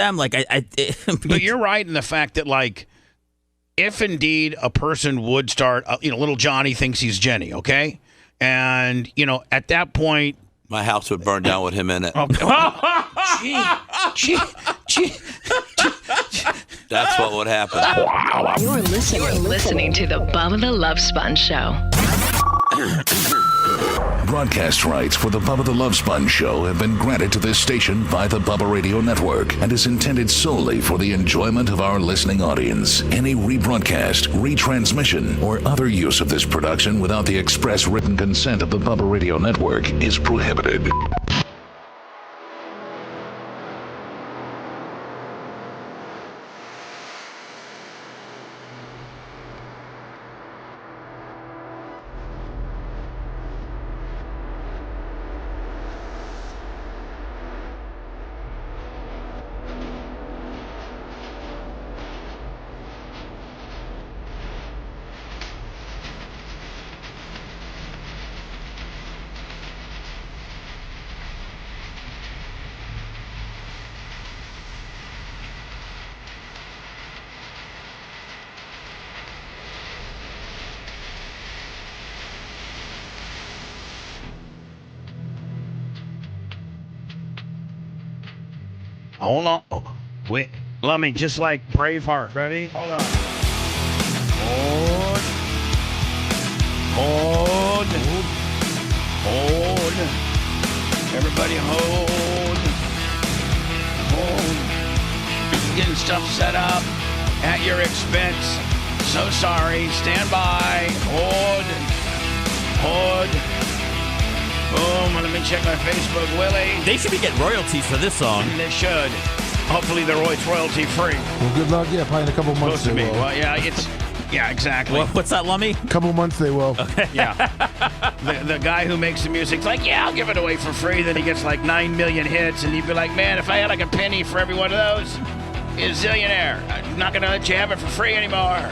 them. Like But you're right in the fact that, like, if indeed a person would start, little Johnny thinks he's Jenny, okay? And, at that point. My house would burn down with him in it. That's what would happen. You're listening to the Bubba the Love Sponge Show. Broadcast rights for the Bubba the Love Sponge Show have been granted to this station by the Bubba Radio Network and is intended solely for the enjoyment of our listening audience. Any rebroadcast, retransmission, or other use of this production without the express written consent of the Bubba Radio Network is prohibited. Hold on. Oh, wait. Let me, just like Braveheart. Ready? Hold on. Hold. Everybody hold. Getting stuff set up at your expense. So sorry. Stand by. Hold. Boom. Let me check my Facebook, Willie. They should be getting royalties for this song. They should. Hopefully they're always royalty free. Well, good luck. Yeah, probably in a couple months they will. Well, yeah, exactly. What's that, Lummy? A couple months they will. Okay. Yeah. The guy who makes the music's like, yeah, I'll give it away for free. Then he gets like 9 million hits, and you'd be like, man, if I had like a penny for every one of those, he's a zillionaire. I'm not going to let you have it for free anymore.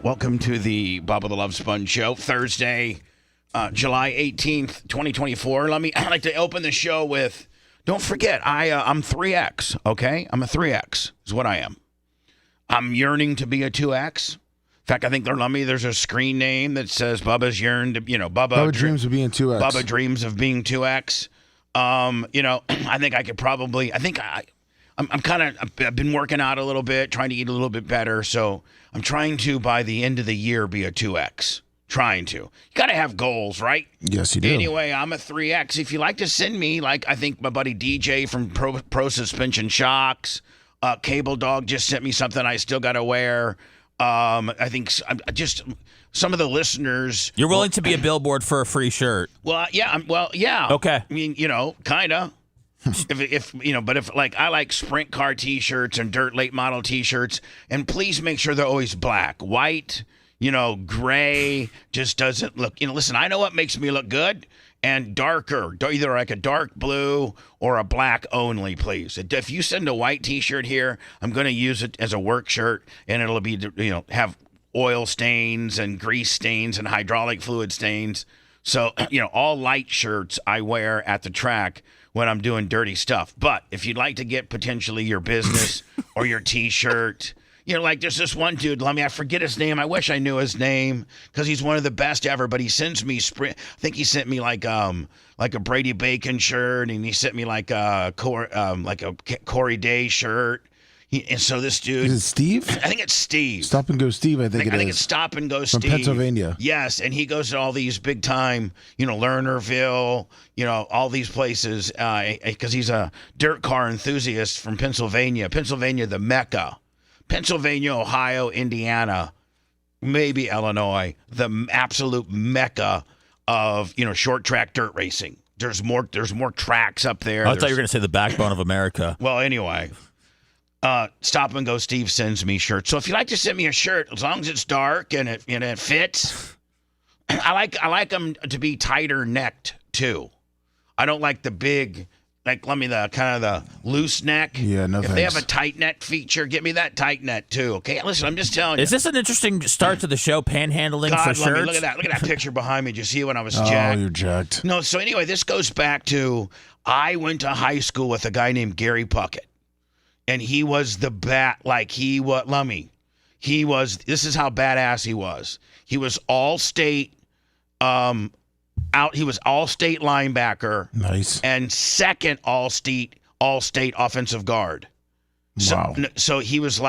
Welcome to the Bubba the Love Sponge Show, Thursday, July 18th, 2024. I'd like to open the show with, don't forget, I'm 3X, okay? I'm a 3X is what I am. I'm yearning to be a 2X. In fact, I think there's a screen name that says Bubba's yearned, Bubba dreams of being 2X. Bubba dreams of being 2X. I think I could probably, I've been working out a little bit, trying to eat a little bit better. So I'm trying to, by the end of the year, be a 2X. Trying to. You got to have goals, right? Yes, you do. Anyway, I'm a 3X. If you like to send me, like I think my buddy DJ from Pro Suspension Shocks, Cable Dog just sent me something I still got to wear. I think just some of the listeners. You're willing to be a billboard for a free shirt? Well, yeah. Yeah. Okay. I mean, kind of. If I like sprint car T-shirts and dirt late model T-shirts, and please make sure they're always black. White, gray just doesn't look. Listen, I know what makes me look good, and darker, either like a dark blue or a black only, please. If you send a white T-shirt here, I'm going to use it as a work shirt, and it'll be have oil stains and grease stains and hydraulic fluid stains. So all light shirts I wear at the track when I'm doing dirty stuff. But if you'd like to get potentially your business or your T-shirt, like there's this one dude, I forget his name. I wish I knew his name because he's one of the best ever, but he sends me I think he sent me like a Brady Bacon shirt, and he sent me like a Corey Day shirt. And so this dude... Is it Steve? I think it's Steve. Stop and Go Steve, I think it's Stop and Go Steve. From Pennsylvania. Yes, and he goes to all these big time, Lernerville, all these places, because he's a dirt car enthusiast from Pennsylvania. Pennsylvania, the Mecca. Pennsylvania, Ohio, Indiana, maybe Illinois, the absolute Mecca of, short track dirt racing. There's more tracks up there. I thought you were going to say the backbone of America. Well, anyway... Stop and Go Steve sends me shirts. So if you'd like to send me a shirt, as long as it's dark and it fits, I like them to be tighter necked too. I don't like the big let me the kind of the loose neck. Yeah, no If they have thanks. a tight net feature, get me that tight net too. Okay, listen, I'm just telling you. Is this an interesting start to the show? Panhandling God, for let shirts. me look at that. Look at that picture behind me. Did you see it when I was Oh, jacked? you're jacked. No, so anyway, this goes back to I went to high school with a guy named Gary Puckett. And he was the he was, Lummy. This is how badass he was. He was all-state, he was all-state linebacker. Nice. And second all-state offensive guard. Wow. So he was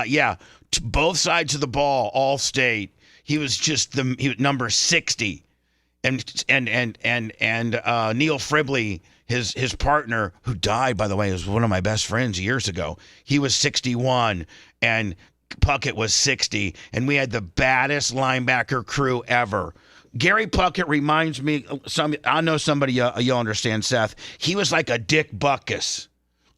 both sides of the ball, all-state. He was just he was number 60. And Neil Fribley, his partner, who died, by the way, was one of my best friends years ago. He was 61, and Puckett was 60, and we had the baddest linebacker crew ever. Gary Puckett reminds me, I know somebody you'll understand, Seth. He was like a Dick Butkus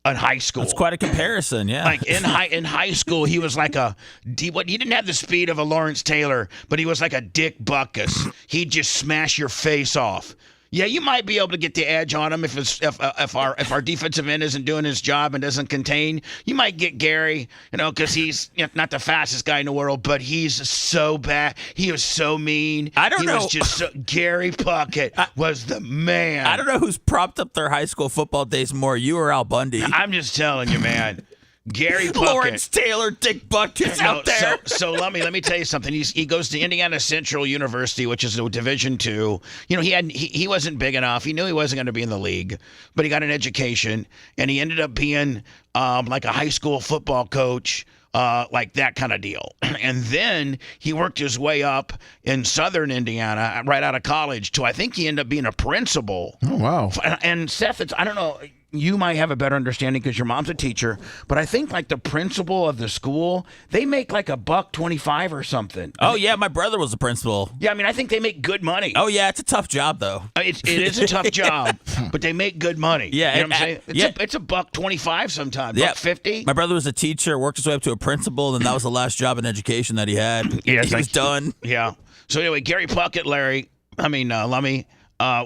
in high school. That's quite a comparison, yeah. Like in high school, he was like he didn't have the speed of a Lawrence Taylor, but he was like a Dick Butkus. He'd just smash your face off. Yeah, you might be able to get the edge on him if our defensive end isn't doing his job and doesn't contain. You might get Gary, because he's not the fastest guy in the world, but he's so bad. He was so mean. I don't know. Was just Gary Puckett was the man. I don't know who's propped up their high school football days more, you or Al Bundy. I'm just telling you, man. Gary Puckett. Lawrence Taylor, Dick Butkus out there. So let me tell you something. He goes to Indiana Central University, which is a Division II. He wasn't big enough. He knew he wasn't going to be in the league, but he got an education, and he ended up being like a high school football coach. Like that kind of deal. And then he worked his way up in southern Indiana right out of college to I think he ended up being a principal. Oh, wow. And Seth, I don't know, you might have a better understanding because your mom's a teacher, but I think like the principal of the school, they make like $1.25 or something. Oh, yeah, my brother was the principal. Yeah, I mean, I think they make good money. Oh, yeah, it's a tough job, though. It is a tough job, but they make good money. Yeah, you know what I'm saying? It's $1.25 sometimes, Yeah. $1.50. My brother was a teacher, worked his way up to a principal, and that was the last job in education that he had. Yeah, he was done. Yeah. So anyway, Gary Puckett, Lummy,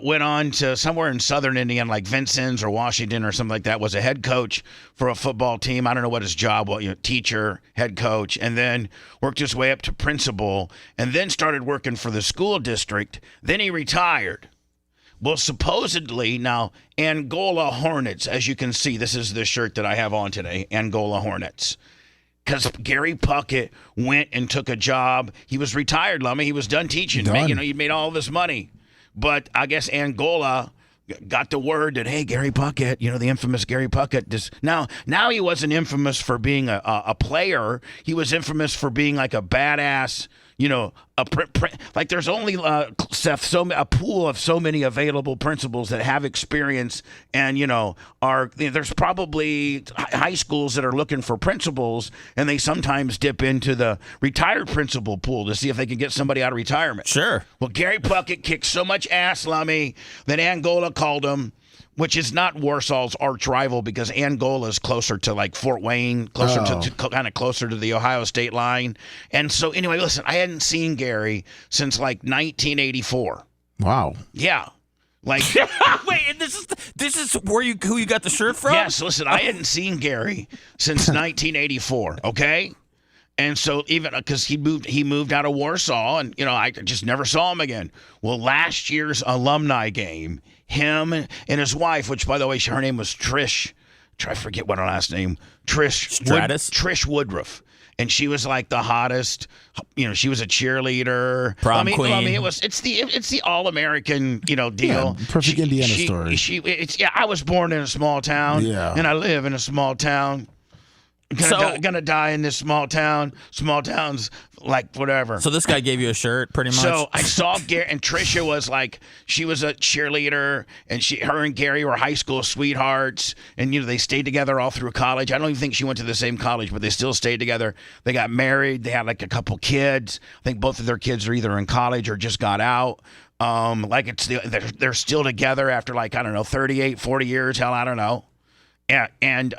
went on to somewhere in southern Indiana, like Vincennes or Washington or something like that, was a head coach for a football team. I don't know what his job was, teacher, head coach, and then worked his way up to principal, and then started working for the school district. Then he retired. Well, supposedly, now, Angola Hornets, as you can see, this is the shirt that I have on today, Angola Hornets. Because Gary Puckett went and took a job. He was retired, Lummy. He was done teaching. He made all this money. But I guess Angola got the word that, hey, Gary Puckett, the infamous Gary Puckett. Now he wasn't infamous for being a player. He was infamous for being like a badass, like there's only, Seth, a pool of so many available principals that have experience and, there's probably high schools that are looking for principals and they sometimes dip into the retired principal pool to see if they can get somebody out of retirement. Sure. Well, Gary Puckett kicked so much ass, Lummy, that Angola called him, which is not Warsaw's arch rival because Angola is closer to like Fort Wayne, closer to the Ohio State line. And so anyway, listen, I hadn't seen Gary since like 1984. Wow. Yeah. Like Wait, and this is who you got the shirt from? Yes, listen, I hadn't seen Gary since 1984, okay? And so even because he moved out of Warsaw and, I just never saw him again. Well, last year's alumni game, him and his wife, which, by the way, her name was Trish. I forget what her last name. Trish Woodruff. And she was like the hottest. She was a cheerleader. Prom queen. I mean, it's the all-American, deal. Yeah, perfect Indiana story. I was born in a small town. Yeah. And I live in a small town. Gonna die in this small town. Small towns, like whatever. So this guy gave you a shirt, pretty much. So I saw Gary, and Trisha was like, she was a cheerleader, and her and Gary were high school sweethearts, and they stayed together all through college. I don't even think she went to the same college, but they still stayed together. They got married. They had like a couple kids. I think both of their kids are either in college or just got out. They're still together after 38, 40 years. Hell, I don't know. And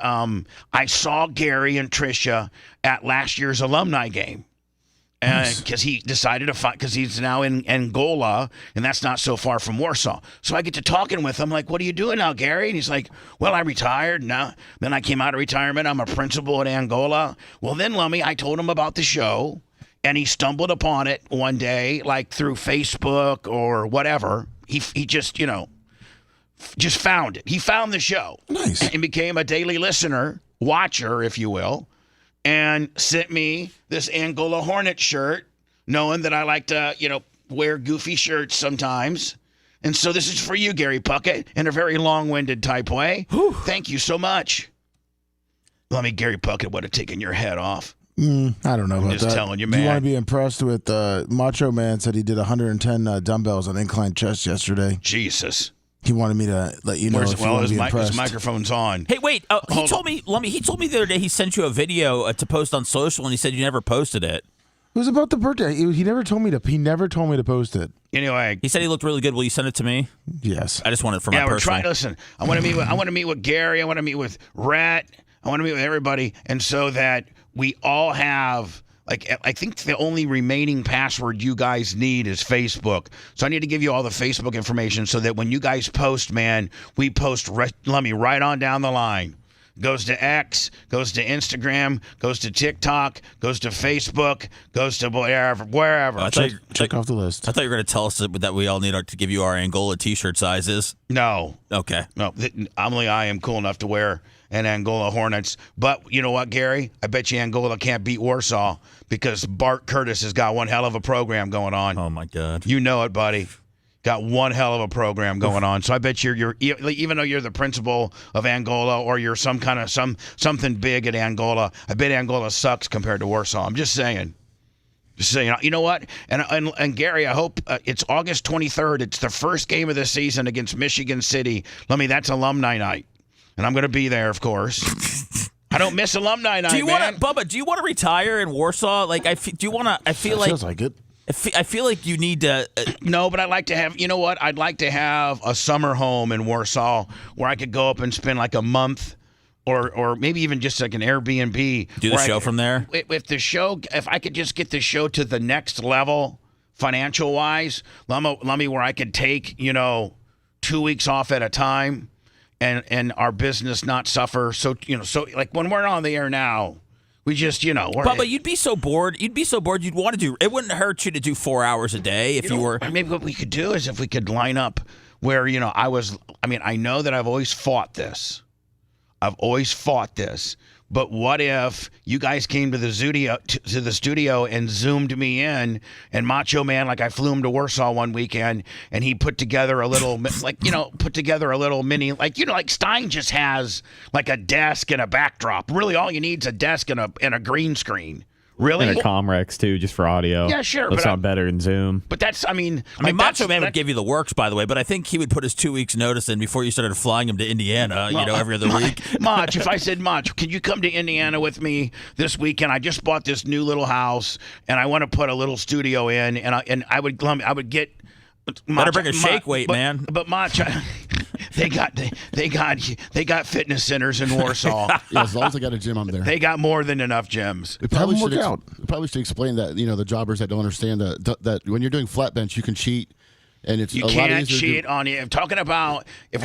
I saw Gary and Trisha at last year's alumni game. because he decided to fight, because he's now in Angola, and that's not so far from Warsaw. So I get to talking with him, like, what are you doing now, Gary? And he's like, well, I retired now. Then I came out of retirement. I'm a principal in Angola. Well, then, Lummy, I told him about the show, and he stumbled upon it one day, like through Facebook or whatever. He just, just found it. He found the show. Nice. And became a daily listener, watcher, if you will, and sent me this Angola Hornet shirt, knowing that I like to, wear goofy shirts sometimes. And so this is for you, Gary Puckett, in a very long-winded type way. Whew. Thank you so much. Gary Puckett would have taken your head off. I don't know about just that. telling you, man. You want to be impressed with Macho Man said he did 110 dumbbells on incline chest yesterday. Jesus. He wanted me to let you know if you want to be impressed. His microphone's on. Hey, wait. He told me the other day he sent you a video to post on social, and he said you never posted it. It was about the birthday. He never told me to post it. Anyway, he said he looked really good. Will you send it to me? Yes. I just want it for my personal. We're trying. Listen, I want to meet with Gary. I want to meet with Rhett. I want to meet with everybody, and so that we all have. I think the only remaining password you guys need is Facebook. So I need to give you all the Facebook information so that when you guys post, man, we post, right on down the line. Goes to X, goes to Instagram, goes to TikTok, goes to Facebook, goes to wherever. Check off the list. I thought you were going to tell us that we all need to give you our Angola T-shirt sizes. No. Okay. No, I am cool enough to wear an Angola Hornets. But you know what, Gary? I bet you Angola can't beat Warsaw because Bart Curtis has got one hell of a program going on. Oh, my God. You know it, buddy. Got one hell of a program going on. So I bet you're even though you're the principal of Angola or you're something big at Angola, I bet Angola sucks compared to Warsaw. I'm just saying. You know what? And Gary, I hope it's August 23rd. It's the first game of the season against Michigan City. That's alumni night. And I'm going to be there, of course. I don't miss alumni night, Bubba, do you want to retire in Warsaw? I feel like... Feels like it. I feel like you need to... No, but I'd like to have... You know what? I'd like to have a summer home in Warsaw where I could go up and spend like a month or maybe even just like an Airbnb. Do the show from there? If I could just get the show to the next level financial-wise, where I could take, 2 weeks off at a time and our business not suffer. So like when we're on the air now, we just, But you'd be so bored. You'd want to do. It wouldn't hurt you to do 4 hours a day if you were. Maybe what we could do is if we could line up where, I know that I've always fought this. But what if you guys came to the studio and zoomed me in, and Macho Man, I flew him to Warsaw one weekend, and he put together a little, mini, like Stein just has like a desk and a backdrop. Really, all you need is a desk and a green screen. Really? And a Comrex, too, just for audio. Yeah, sure. Looks sound better in Zoom. But that's, Macho Man would give you the works, by the way, but I think he would put his 2 weeks notice in before you started flying him to Indiana, every other week. Mach, if I said, Mach, can you come to Indiana with me this weekend? I just bought this new little house, and I want to put a little studio in, and I would get... Better bring a shake weight, man. But Mach... They got fitness centers in Warsaw. Yeah, as long as they got a gym, I'm there. They got more than enough gyms. We probably should explain that, the jobbers that don't understand that when you're doing flat bench, you can cheat, and it's you a lot can't easier cheat on you. If we're talking about barbell, if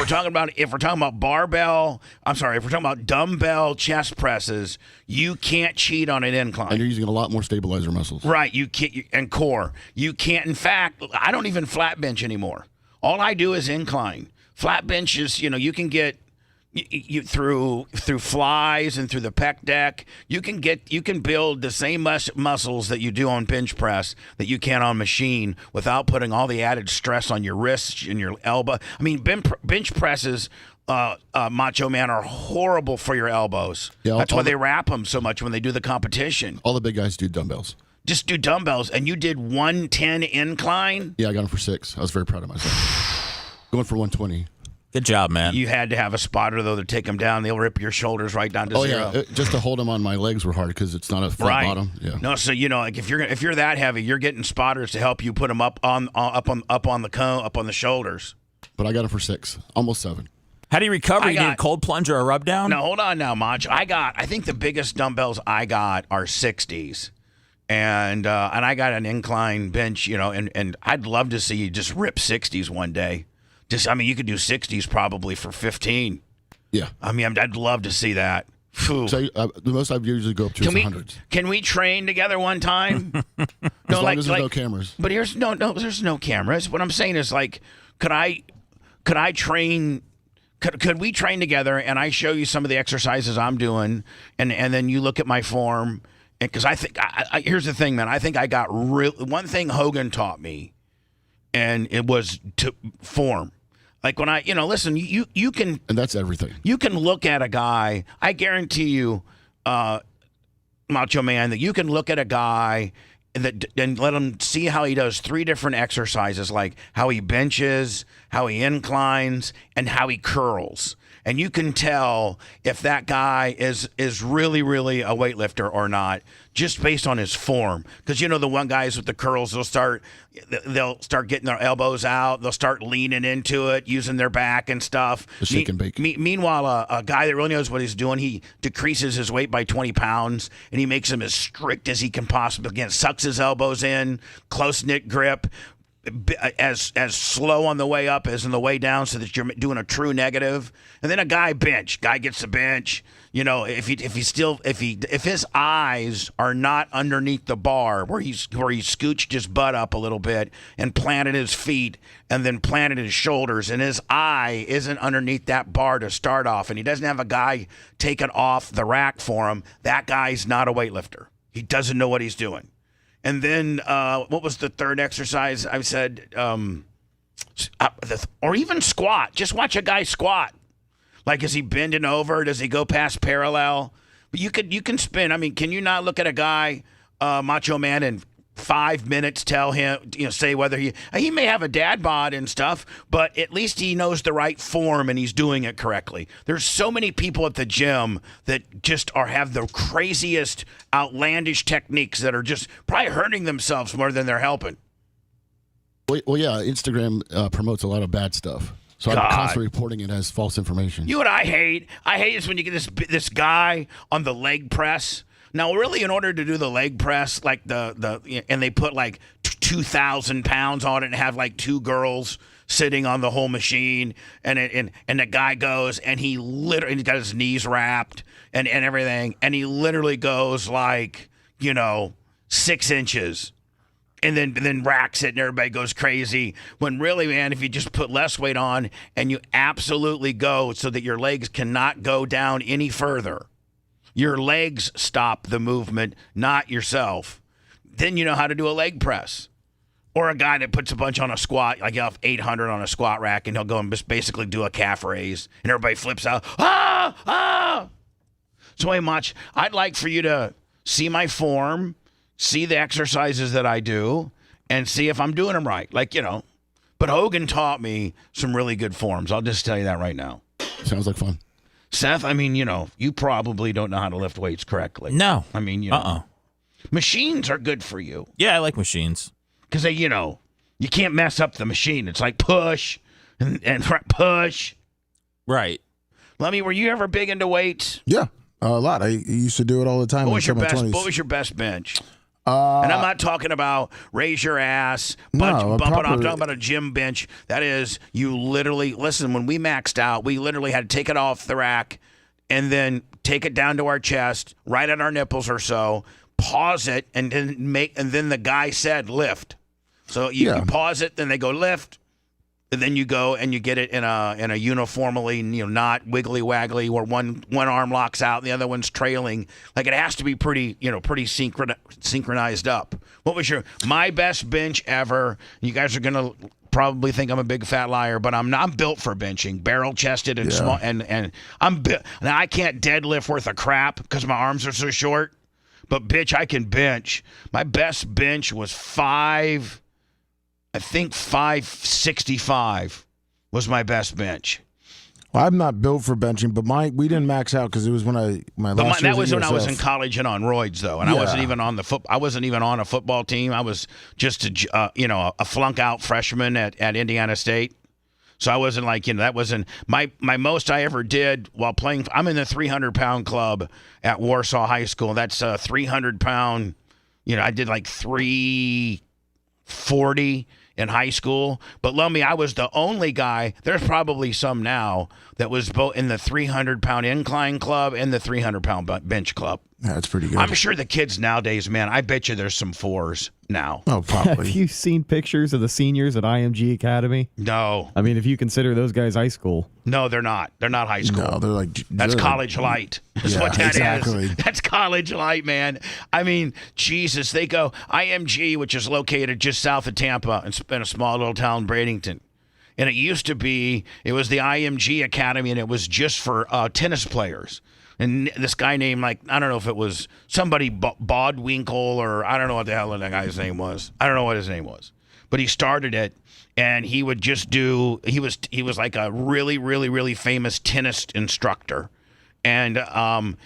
we're talking about dumbbell chest presses, you can't cheat on an incline. And you're using a lot more stabilizer muscles. Right, you can't, and core. You can't. In fact, I don't even flat bench anymore. All I do is incline. Flat bench is, you can get you through flies and through the pec deck. You can build the same muscles that you do on bench press that you can on machine without putting all the added stress on your wrists and your elbow. Bench presses, Macho Man, are horrible for your elbows. Yeah, that's why they wrap them so much when they do the competition. All the big guys do dumbbells. Just do dumbbells, and you did 110 incline. Yeah, I got them for 6. I was very proud of myself. Going for 120. Good job, man. You had to have a spotter, though, to take them down. They'll rip your shoulders right down to zero. Yeah. Just to hold them on my legs were hard because it's not a flat bottom. Yeah. No, so if you're that heavy, you're getting spotters to help you put them up on the cone, up on the shoulders. But I got them for 6, almost 7. How do you recover? You need a cold plunge or a rub down? No, hold on now, Mach. I think the biggest dumbbells I got are 60s. and I got an incline bench, and I'd love to see you just rip 60s one day. You could do 60s probably for 15. Yeah. I'd love to see that. Phew. So the most I usually go up to is 100. Can we train together one time? As long as there's no cameras. But there's no cameras. What I'm saying is, could I train? Could we train together and I show you some of the exercises I'm doing, and then you look at my form? Because I think here's the thing, man. I think I got one thing Hogan taught me, and it was to form. Like when listen, you can, and that's everything. You can look at a guy. I guarantee you, Macho Man, that you can look at a guy and let him see how he does 3 different exercises, like how he benches, how he inclines, and how he curls. And you can tell if that guy is really, really a weightlifter or not, just based on his form. Because the one guys with the curls, they'll start getting their elbows out, they'll start leaning into it, using their back and stuff. The shake and bake. Meanwhile, a guy that really knows what he's doing, he decreases his weight by 20 pounds, and he makes him as strict as he can possibly. Again, sucks his elbows in, close knit grip, as slow on the way up as on the way down, so that you're doing a true negative. And then a guy gets the bench. If his eyes are not underneath the bar, where he scooched his butt up a little bit and planted his feet and then planted his shoulders, and his eye isn't underneath that bar to start off, and he doesn't have a guy take it off the rack for him, that guy's not a weightlifter. He doesn't know what he's doing. And then what was the third exercise? I said, or even squat. Just watch a guy squat. Like, is he bending over? Does he go past parallel? But you can spin. Can you not look at a guy, Macho Man, and 5 minutes tell him, say whether he may have a dad bod and stuff, but at least he knows the right form and he's doing it correctly. There's so many people at the gym that just have the craziest, outlandish techniques that are just probably hurting themselves more than they're helping. Well, yeah, Instagram promotes a lot of bad stuff. So I'm constantly reporting it as false information. You know what I hate? I hate is when you get this guy on the leg press. Now, really, in order to do the leg press, like and they put like 2,000 pounds on it and have like 2 girls sitting on the whole machine, and the guy goes and he's got his knees wrapped and everything, and he literally goes like 6 inches. And then racks it and everybody goes crazy. When really, man, if you just put less weight on and you absolutely go so that your legs cannot go down any further, your legs stop the movement, not yourself, then you know how to do a leg press. Or a guy that puts a bunch on a squat, like he'll have 800 on a squat rack, and he'll go and just basically do a calf raise, and everybody flips out. So, hey, Mach, I'd like for you to see my form, see the exercises that I do, and see if I'm doing them right. But Hogan taught me some really good forms. I'll just tell you that right now. Sounds like fun. Seth, you probably don't know how to lift weights correctly. No. Machines are good for you. Yeah, I like machines. Because you can't mess up the machine. It's like push and push. Right. Lummy, were you ever big into weights? Yeah, a lot. I used to do it all the time. What was your best? 20s. What was your best bench? And I'm not talking about raise your ass, bump it. I'm talking about a gym bench. That is, you literally, listen, when we maxed out, we literally had to take it off the rack and then take it down to our chest, right at our nipples or so, pause it, and then the guy said lift. So you pause it, then they go lift, and then you go and you get it in a uniformly, not wiggly waggly, where one arm locks out and the other one's trailing. Like, it has to be pretty synchronized up. What was my best bench ever? You guys are gonna probably think I'm a big fat liar, but I'm not. I'm built for benching, barrel chested and small, and I'm built. Now I can't deadlift worth of crap because my arms are so short, but bitch, I can bench. My best bench was 565 was my best bench. Well, I'm not built for benching, but we didn't max out because it was when that was when I was in college and on roids though, and I wasn't even on I wasn't even on a football team. I was just a flunk out freshman at Indiana State. So I wasn't that wasn't my most I ever did while playing. I'm in the 300-pound club at Warsaw High School. That's a 300-pound I did like 340 in high school. But Lummy, I was the only guy. There's probably some now that was both in the 300-pound incline club and the 300-pound bench club. That's pretty good. I'm sure the kids nowadays, man, I bet you there's some 4s now. Oh, probably. Have you seen pictures of the seniors at IMG Academy? No. I mean, if you consider those guys high school. No, they're not. They're not high school. No, they're like That's they're college light. That's Yeah, what that is. exactly. That's college light, man. I mean, Jesus, they go IMG, which is located just south of Tampa in a small little town, Bradenton. And it was the IMG Academy, and it was just for tennis players. And this guy named, I don't know if it was somebody Bodwinkle, or I don't know what the hell that guy's name was. I don't know what his name was. But he started it, and he would just he was like a really, really, really famous tennis instructor. And Andre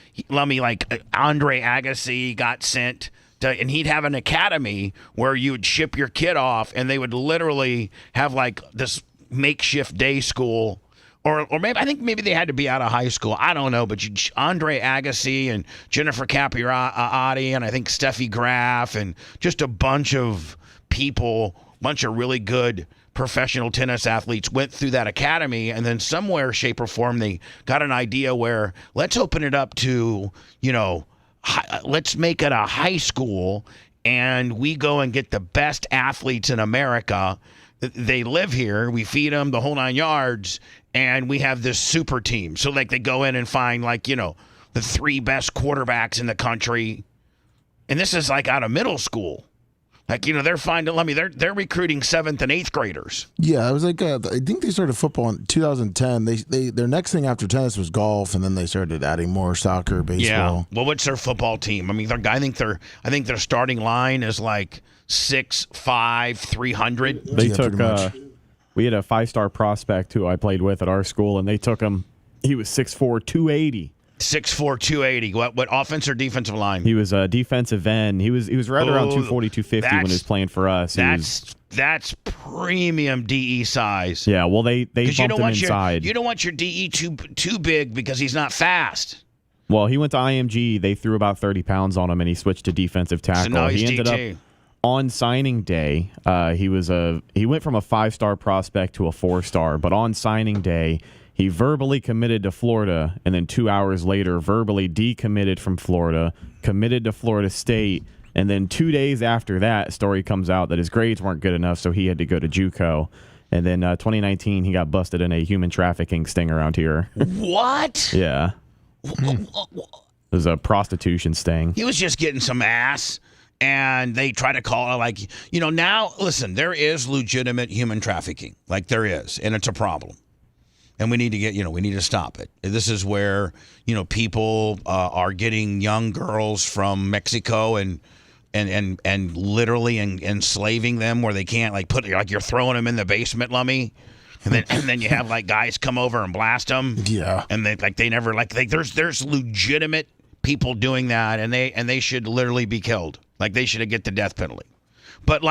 Agassi got sent to, and he'd have an academy where you would ship your kid off, and they would literally have like this makeshift day school. Or maybe they had to be out of high school. I don't know. But Andre Agassi and Jennifer Capriati and I think Steffi Graf and just a bunch of people, bunch of really good professional tennis athletes went through that academy. And then somewhere, shape, or form, they got an idea where let's open it up to, let's make it a high school, and we go and get the best athletes in America. They live here. We feed them the whole 9 yards. And we have this super team. So, they go in and find, the 3 best quarterbacks in the country. And this is, out of middle school. They're finding, they're recruiting 7th and 8th graders. Yeah, it was I think they started football in 2010. Their next thing after tennis was golf, and then they started adding more soccer, baseball. Yeah. Well, what's their football team? I mean, I think their starting line is 6'5", 300. They Yeah, took pretty much. We had a 5-star prospect who I played with at our school, and they took him. He was 6'4", 280. 6'4", 280. What offense or defensive line? He was a defensive end. He was right around 240, 250 when he was playing for us. That's premium DE size. Yeah, well, they bumped him inside. You don't want your DE too big because he's not fast. Well, he went to IMG. They threw about 30 pounds on him, and he switched to defensive tackle. So now he's he ended DT. up on signing day. He went from a 5-star prospect to a 4-star, but on signing day, he verbally committed to Florida, and then 2 hours later, verbally decommitted from Florida, committed to Florida State, and then 2 days after that, story comes out that his grades weren't good enough, so he had to go to JUCO. And then 2019, he got busted in a human trafficking sting around here. What? Yeah. It was a prostitution sting. He was just getting some ass. And they try to call it now, listen, there is legitimate human trafficking. There is, and it's a problem. And we need to we need to stop it. This is where, people are getting young girls from Mexico and literally enslaving them where they can't, you're throwing them in the basement, Lummy. And then you have, guys come over and blast them. Yeah. And there's legitimate people doing that, and they should literally be killed. They should get the death penalty. But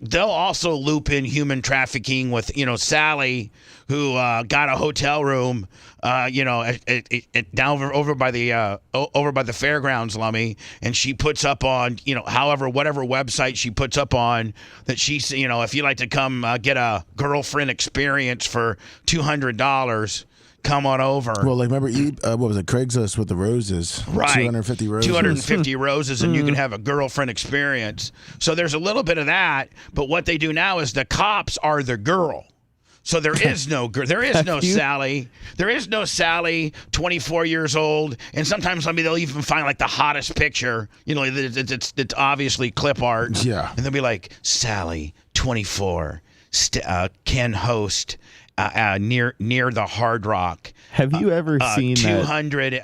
they'll also loop in human trafficking with Sally, who got a hotel room down over by the fairgrounds, Lummy, and she puts up on whatever website she puts up on that she's if you like to come get a girlfriend experience for $200. Come on over. Well, remember, what was it, Craigslist with the roses? Right. 250 roses. 250 roses, and you can have a girlfriend experience. So there's a little bit of that, but what they do now is the cops are the girl. So there is no Sally. There is no Sally, 24 years old, and sometimes they'll even find the hottest picture. It's obviously clip art. Yeah. And they'll be like, Sally, 24, can host near the Hard Rock. Have you ever seen 200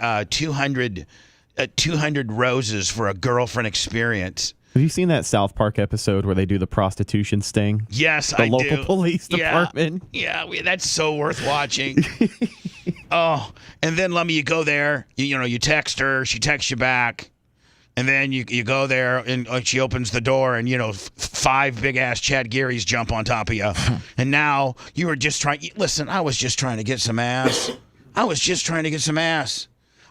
roses for a girlfriend experience? Have you seen that South Park episode where they do the prostitution sting? Yes, I do. The local police department. Yeah, that's so worth watching. Oh, and then Lummy, you go there, you text her, she texts you back. And then you go there, and she opens the door, and 5 big-ass Chad Gearys jump on top of you. And now you were just trying. Listen, I was just trying to get some ass.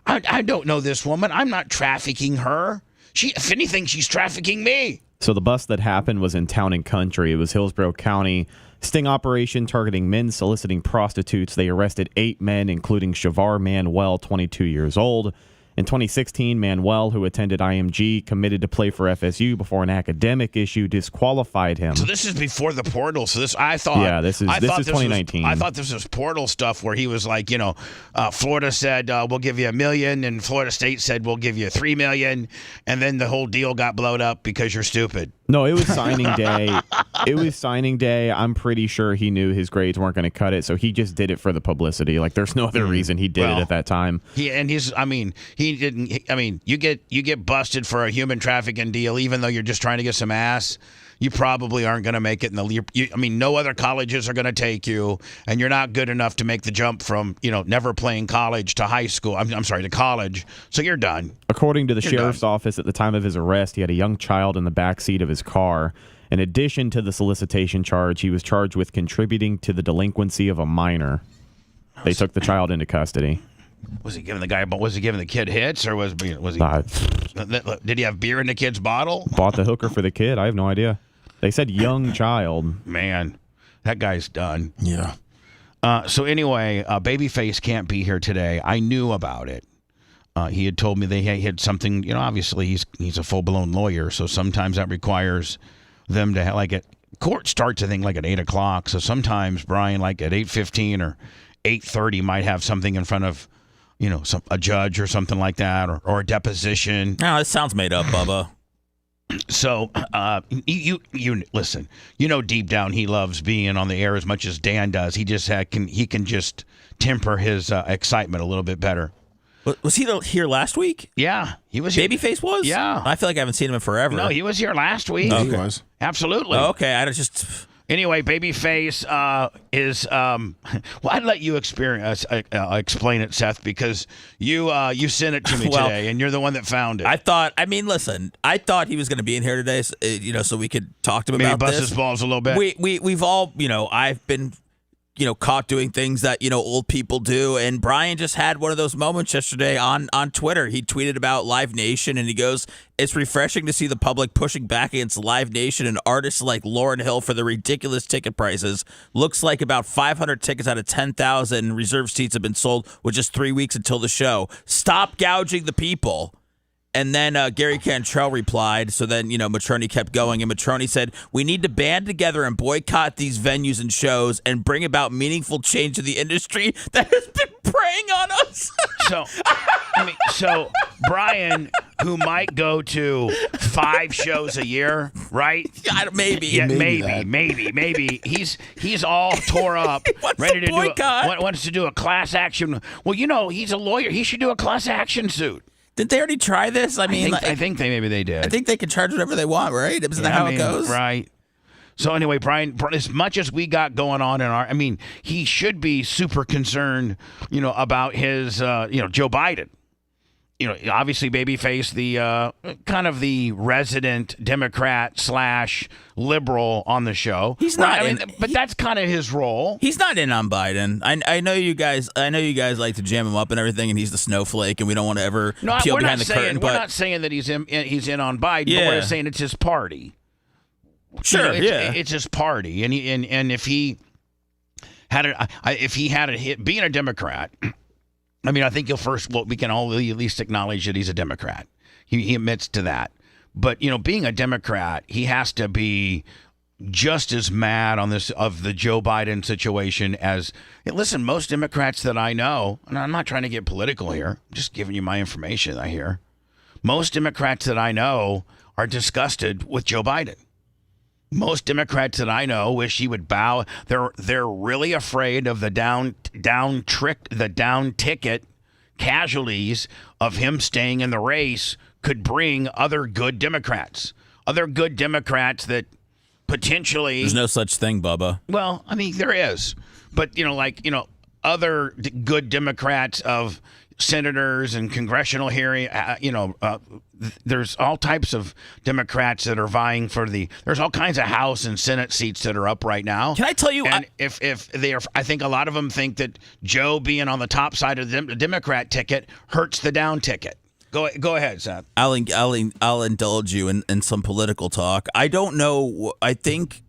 I don't know this woman. I'm not trafficking her. If anything, she's trafficking me. So the bust that happened was in Town and Country. It was Hillsborough County sting operation targeting men soliciting prostitutes. They arrested 8 men, including Shavar Manuel, 22 years old. In 2016, Manuel, who attended IMG, committed to play for FSU before an academic issue disqualified him. So this is before the portal. So this, I thought. Yeah, this is 2019. I thought this was portal stuff where he was like, Florida said we'll give you $1 million, and Florida State said we'll give you $3 million, and then the whole deal got blown up because you're stupid. No, it was signing day. It was signing day. I'm pretty sure he knew his grades weren't going to cut it, so he just did it for the publicity. Like, there's no other reason he did it at that time. He didn't. You get busted for a human trafficking deal, even though you're just trying to get some ass. You probably aren't going to make it in the. No other colleges are going to take you, and you're not good enough to make the jump from never playing college to high school. I'm sorry, to college. So you're done. According to the sheriff's office, at the time of his arrest, he had a young child in the back seat of his car. In addition to the solicitation charge, he was charged with contributing to the delinquency of a minor. They took the child into custody. Was he giving the kid hits, or was he? Did he have beer in the kid's bottle? Bought the hooker for the kid. I have no idea. They said young child. Man, that guy's done. Yeah. So anyway, Babyface can't be here today. I knew about it. He had told me they had something. Obviously he's a full blown lawyer, so sometimes that requires them to have, court starts I think at 8:00. So sometimes Brian at 8:15 or 8:30 might have something in front of a judge or something like that, or a deposition. No, this sounds made up, Bubba. So you listen. Deep down he loves being on the air as much as Dan does. He just can just temper his excitement a little bit better. Was he here last week? Yeah, he was. Babyface was? Yeah. I feel like I haven't seen him in forever. No, he was here last week. He was. Absolutely. Oh, okay, I just. Anyway, Babyface is. Well, I'd let you explain it, Seth, because you sent it to me today, and you're the one that found it. I thought he was going to be in here today, so we could talk to him Maybe about bust this. his balls a little bit. We've all, I've been, caught doing things that old people do, and Brian just had one of those moments yesterday on Twitter. He tweeted about Live Nation, and he goes, "It's refreshing to see the public pushing back against Live Nation and artists like Lauryn Hill for the ridiculous ticket prices. Looks like about 500 tickets out of 10,000 reserved seats have been sold with just 3 weeks until the show. Stop gouging the people." And then Gary Cantrell replied. So then, Matroni kept going. And Matroni said, "We need to band together and boycott these venues and shows and bring about meaningful change to the industry that has been preying on us." So Brian, who might go to 5 shows a year, right? Maybe. Yeah, maybe. He's all tore up, ready to boycott. wants to do a class action. Well, he's a lawyer. He should do a class action suit. Did they already try this? I think maybe they did. I think they can charge whatever they want, right? Isn't that how it goes? Right. So anyway, Brian, as much as we got going on he should be super concerned, about his, Joe Biden. Obviously Babyface, the kind of the resident Democrat / liberal on the show. He's not, but that's kind of his role. He's not in on Biden. I know you guys. Like to jam him up and everything, and he's the snowflake, and we don't want to ever peel behind the curtain. We're not saying that he's in on Biden. But we're saying it's his party. Sure, it's his party, and if he had a hit being a Democrat. I think we can all at least acknowledge that he's a Democrat. He admits to that. But, being a Democrat, he has to be just as mad on the Joe Biden situation as, listen, most Democrats that I know, and I'm not trying to get political here, I'm just giving you my information I hear. Most Democrats that I know are disgusted with Joe Biden. Most Democrats that I know wish he would bow. They're really afraid of the down ticket casualties of him staying in the race could bring other good Democrats that potentially. There's no such thing, Bubba. Well, there is, but other good Democrats of senators and congressional hearing, there's all types of Democrats that are vying for there's all kinds of House and Senate seats that are up right now. Can I tell you? And if they are, I think a lot of them think that Joe being on the top side of the Democrat ticket hurts the down ticket. Go ahead, Seth. I'll indulge you in some political talk. I don't know. I think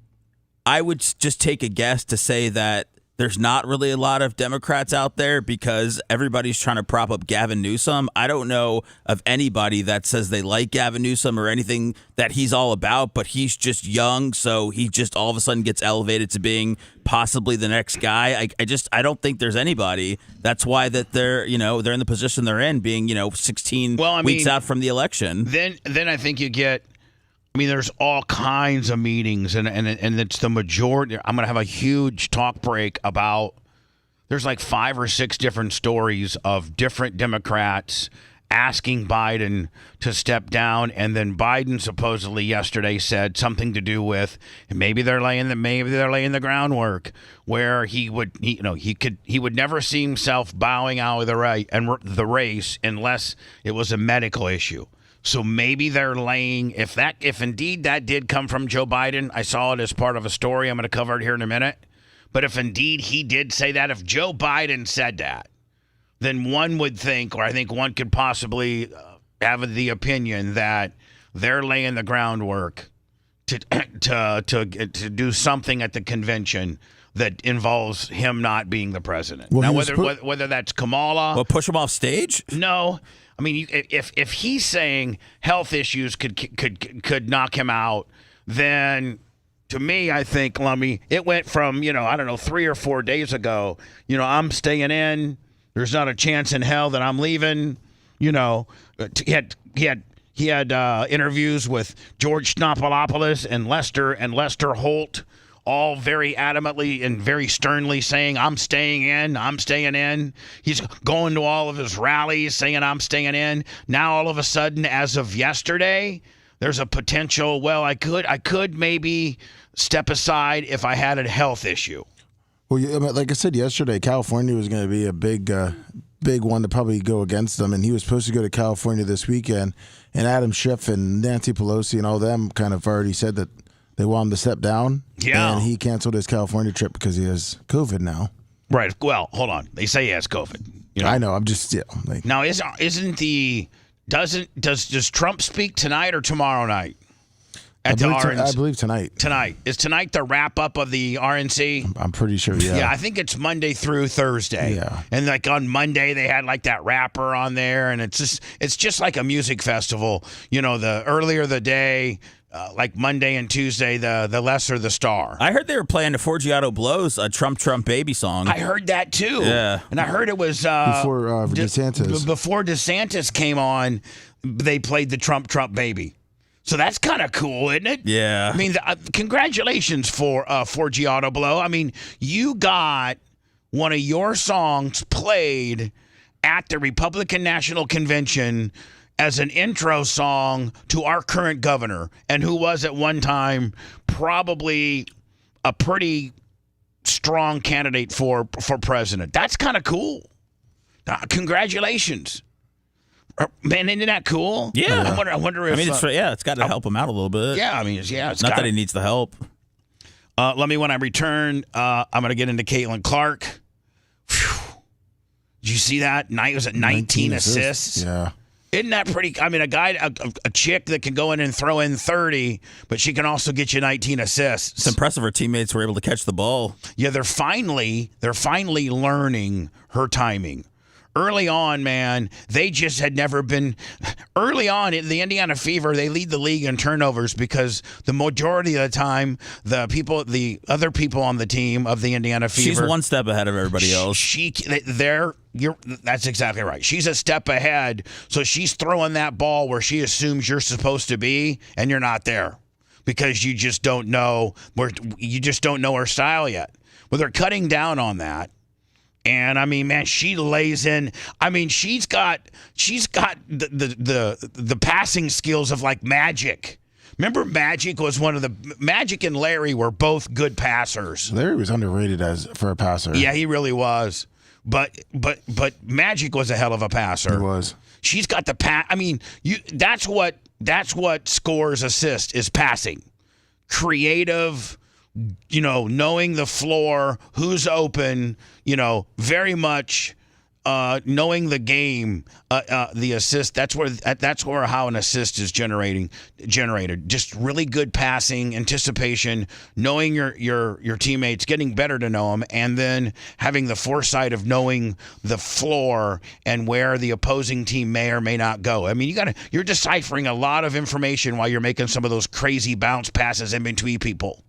I would just take a guess to say that there's not really a lot of Democrats out there because everybody's trying to prop up Gavin Newsom. I don't know of anybody that says they like Gavin Newsom or anything that he's all about, but he's just young, so he just all of a sudden gets elevated to being possibly the next guy. I don't think there's anybody. That's why that they're in the position they're in, being 16 weeks out from the election. Then I think you get. I mean, there's all kinds of meetings, and it's the majority. I'm going to have a huge talk break about. There's like 5 or 6 different stories of different Democrats asking Biden to step down, and then Biden supposedly yesterday said something to do with maybe they're laying the groundwork where he would never see himself bowing out of the race unless it was a medical issue. So maybe they're laying, if indeed that did come from Joe Biden, I saw it as part of a story. I'm going to cover it here in a minute. But if indeed he did say that, if Joe Biden said that, then one would think, or I think one could possibly have the opinion that they're laying the groundwork to do something at the convention that involves him not being the president. Well, now, whether that's Kamala. Well, push him off stage? No. I mean, if he's saying health issues could knock him out, then to me, I think, Lummy, it went from 3 or 4 days ago. I'm staying in. There's not a chance in hell that I'm leaving. He had interviews with George Snoopolopoulos and Lester Holt, all very adamantly and very sternly saying, I'm staying in. He's going to all of his rallies saying, I'm staying in. Now, all of a sudden, as of yesterday, there's a potential, I could maybe step aside if I had a health issue. Well, like I said yesterday, California was going to be a big one to probably go against them, and he was supposed to go to California this weekend, and Adam Schiff and Nancy Pelosi and all them kind of already said that they want him to step down. Yeah. And he canceled his California trip because he has COVID now. Right. Well, hold on. They say he has COVID. I know. I'm just now does Trump speak tonight or tomorrow night? I believe tonight. Tonight. Is tonight the wrap up of the RNC? I'm pretty sure, yeah. Yeah, I think it's Monday through Thursday. Yeah. And like on Monday they had like that rapper on there, and it's just like a music festival. The earlier the day, like Monday and Tuesday, the lesser the star. I heard they were playing the Forgiato Blows, a Trump Baby song. I heard that too. Yeah. And I heard it was before DeSantis. Before DeSantis came on, they played the Trump Baby. So that's kind of cool, isn't it? Yeah. I mean, congratulations for Forgiato Blow. I mean, you got one of your songs played at the Republican National Convention as an intro song to our current governor, and who was at one time probably a pretty strong candidate for president. That's kind of cool. Congratulations. Man, isn't that cool? Yeah. I wonder if... it's got to help him out a little bit. Yeah, I mean, it's not that he needs the help. When I return, I'm going to get into Caitlin Clark. Whew. Did you see that? It was at 19 assists. Yeah. Isn't that pretty? I mean, a chick that can go in and throw in 30, but she can also get you 19 assists. It's impressive her teammates were able to catch the ball. Yeah, they're finally learning her timing. Early on, man, they just had never been. Early on, in the Indiana Fever, they lead the league in turnovers because the majority of the time, the other people on the team of the Indiana Fever, she's one step ahead of everybody else. That's exactly right. She's a step ahead, so she's throwing that ball where she assumes you're supposed to be, and you're not there because you just don't know her style yet. Well, they're cutting down on that. And I mean, man, she lays in. I mean, she's got the passing skills of like Magic. Remember, Magic and Larry were both good passers. Larry was underrated for a passer. Yeah, he really was. But Magic was a hell of a passer. He was. She's got the pass. I mean, that's what scores assist is passing. Creative. Knowing the floor, who's open, very much knowing the game, the assist. That's where how an assist is generated. Just really good passing, anticipation, knowing your teammates, getting better to know them, and then having the foresight of knowing the floor and where the opposing team may or may not go. I mean, you're deciphering a lot of information while you're making some of those crazy bounce passes in between people.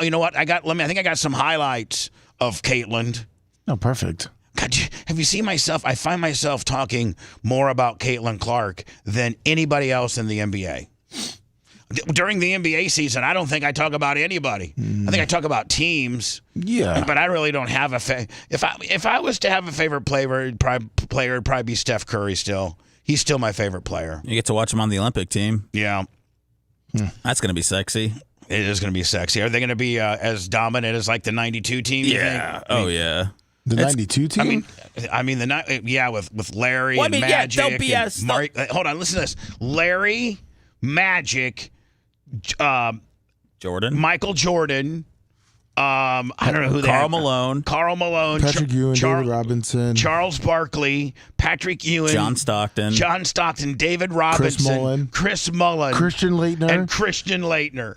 You know what? I think I got some highlights of Caitlin. Oh, perfect. God, have you seen myself? I find myself talking more about Caitlin Clark than anybody else in the NBA. During the NBA season, I don't think I talk about anybody. I think I talk about teams. Yeah. But I really don't have a if I was to have a favorite player, it'd probably be Steph Curry still. He's still my favorite player. You get to watch him on the Olympic team. Yeah. That's going to be sexy. It is going to be sexy. Are they going to be as dominant as like the 92 team? Yeah. Yeah. The 92 team? I mean, with Larry and Magic. Don't BS. Hold on, listen to this. Larry, Magic, Jordan. Michael Jordan, I don't know who they Karl had. Malone. Karl Malone. Patrick Ewing, David Robinson. Charles Barkley, Patrick Ewing. John Stockton. David Robinson. Chris Mullen. Christian Laettner. And Christian Laettner.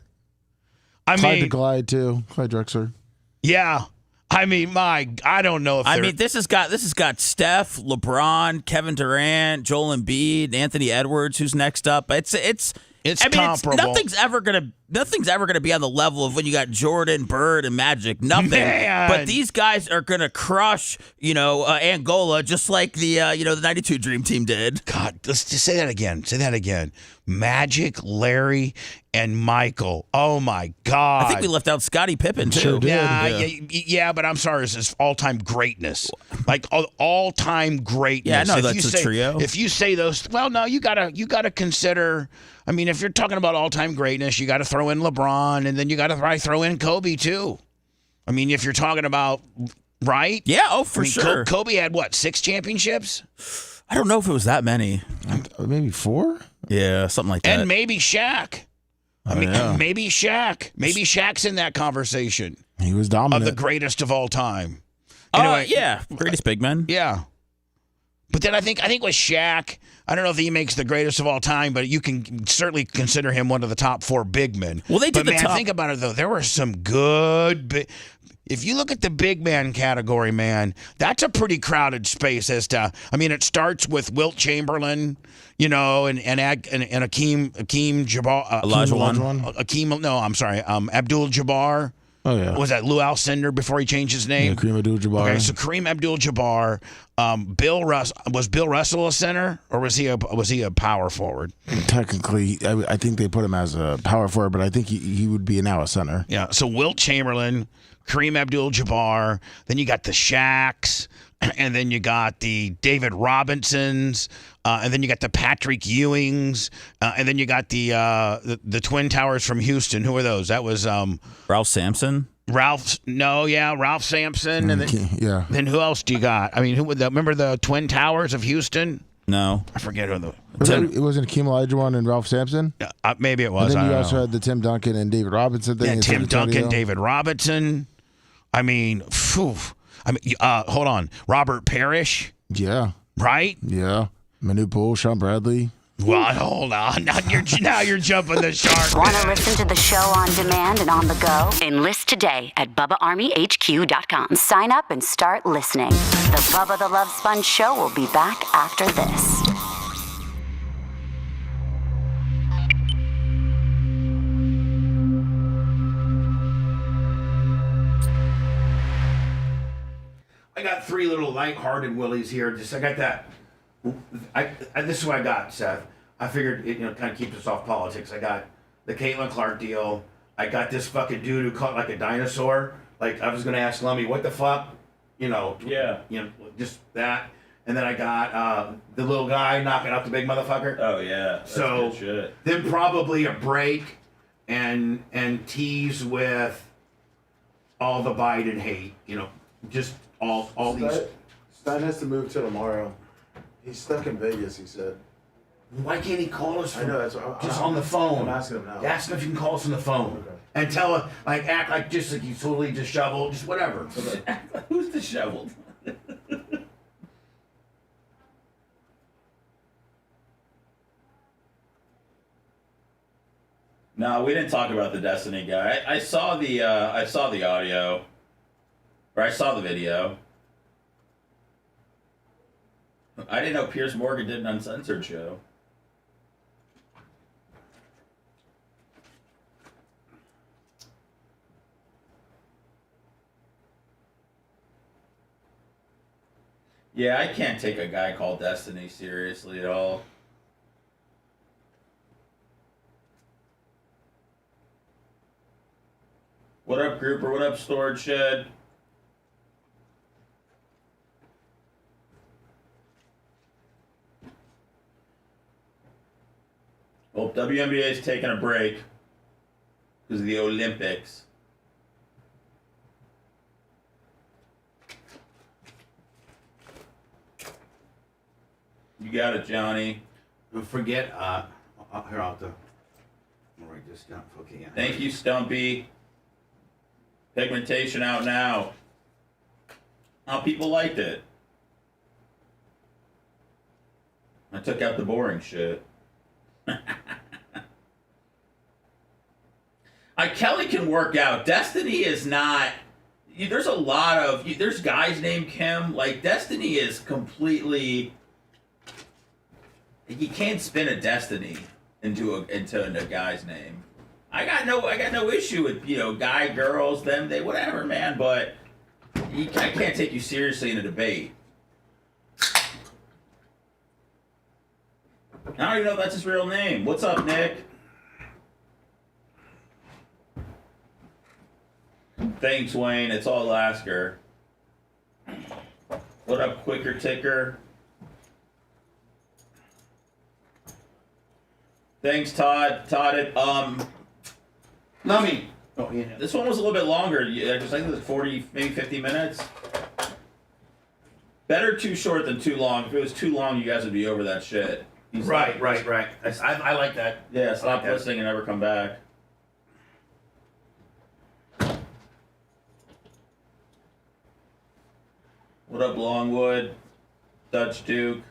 Clyde the Glide, too. Clyde Drexler. Yeah. I mean, I don't know if this has got Steph, LeBron, Kevin Durant, Joel Embiid, Anthony Edwards, who's next up. It's comparable. Nothing's ever gonna be on the level of when you got Jordan, Bird, and Magic. Nothing. Man. But these guys are gonna crush, Angola just like the the '92 Dream Team did. God, let's just say that again. Say that again. Magic, Larry, and Michael. Oh my God! I think we left out Scottie Pippen too. Sure did. Yeah, but I'm sorry, it's all-time greatness, like all-time greatness. Yeah, no, if that's a trio. If you say those, well, no, you gotta consider. I mean, if you're talking about all-time greatness, you got to throw in LeBron, and then you got to probably throw in Kobe too. I mean, if you're talking about right, yeah, for sure. Kobe had what, 6 championships? I don't know if it was that many. Maybe 4? Yeah, something like that. And maybe Shaq. Maybe Shaq. Maybe Shaq's in that conversation. He was dominant. Of the greatest of all time. Anyway, greatest big men. Yeah. But then I think with Shaq, I don't know if he makes the greatest of all time, but you can certainly consider him one of the top 4 big men. Well, they did think about it, though. There were some good if you look at the big man category, man, that's a pretty crowded space it starts with Wilt Chamberlain, and Akeem Jabbar. Abdul Jabbar. Oh, yeah. Was that Lou Alcindor before he changed his name? Yeah, Kareem Abdul-Jabbar. Okay, so Kareem Abdul-Jabbar. Was Bill Russell a center, or was he a power forward? Technically, I think they put him as a power forward, but I think he would be now a center. Yeah, so Wilt Chamberlain, Kareem Abdul-Jabbar, then you got the Shaqs, and then you got the David Robinsons, and then you got the Patrick Ewings, and then you got the Twin Towers from Houston. Who are those? That was Ralph Sampson. Ralph Sampson, and then who else do you got? I mean, remember the Twin Towers of Houston? No, I forget who the. It wasn't Akeem Olajuwon and Ralph Sampson. Maybe it was. And then you also had the Tim Duncan and David Robinson thing. Yeah, Tim Duncan, David Robinson. I mean, hold on, Robert Parrish. Yeah. Right. Yeah. Manute Bol, Sean Bradley. Well, hold on. Now you're jumping the shark. Want to listen to the show on demand and on the go? Enlist today at BubbaArmyHQ.com. Sign up and start listening. The Bubba the Love Sponge show will be back after this. I got 3 little light-hearted willies here. I got that. This is what I got, Seth. I figured it kind of keeps us off politics. I got the Caitlin Clark deal. I got this fucking dude who caught like a dinosaur. Like, I was going to ask Lummy, what the fuck? Just that. And then I got the little guy knocking out the big motherfucker. Oh, yeah. That's so good shit. Then probably a break and tease with all the Biden hate. Just all these. Stein has to move till tomorrow. He's stuck in Vegas, he said. Why can't he call us? I know, that's what just on the phone. I'm asking him now. Ask him if you can call us on the phone. Okay. And tell him, act like just like he's totally disheveled, just whatever. Who's disheveled? No, we didn't talk about the Destiny guy. I saw the audio, or I saw the video. I didn't know Piers Morgan did an uncensored show. Yeah, I can't take a guy called Destiny seriously at all. What up, Grouper? What up, Storage Shed? Well, WNBA is taking a break because of the Olympics. You got it, Johnny. Don't forget, here, I'll have to write this down. Okay, yeah. Thank you, Stumpy. Pigmentation out now. How people liked it. I took out the boring shit. Kelly can work out. Destiny is not. There's a lot of. There's guys named Kim. Like, Destiny is completely. You can't spin a Destiny into a guy's name. I got no issue with guy, girls, them, they, whatever, man. But I can't take you seriously in a debate. I don't even know if that's his real name. What's up, Nick? Thanks, Wayne. It's all Lasker. What up, Quicker Ticker? Thanks, Todd. Lummy. Oh, yeah. This one was a little bit longer. I think it was 40, maybe 50 minutes. Better too short than too long. If it was too long, you guys would be over that shit. Right. I like that. Yeah, stop listening and never come back. What up, Longwood? Dutch Duke.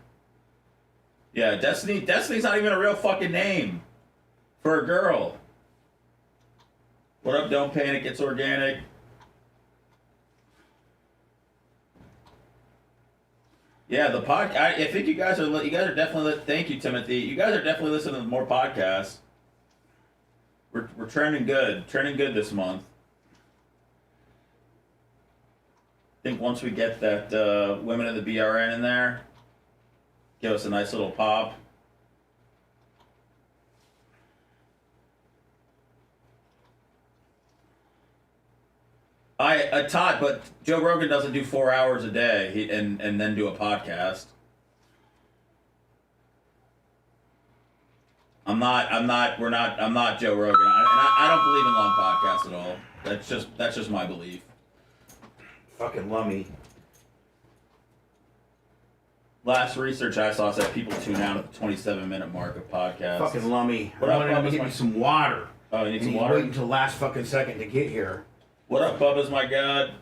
Yeah, Destiny's not even a real fucking name for a girl. What up, Don't Panic, It's Organic. Yeah, the podcast. I think you guys are definitely. Thank you, Timothy. You guys are definitely listening to more podcasts. We're trending good this month. I think once we get that Women of the BRN in there, give us a nice little pop. Todd, but Joe Rogan doesn't do 4 hours a day and then do a podcast. I'm not Joe Rogan. I don't believe in long podcasts at all. That's just my belief. Fucking lummy. Last research I saw said people tune out at the 27-minute mark of podcasts. Fucking lummy. What I up, wanted him to Bubba's get me some water. Oh, you need some He's water? waiting until the last fucking second to get here. What up, Bubba's my god?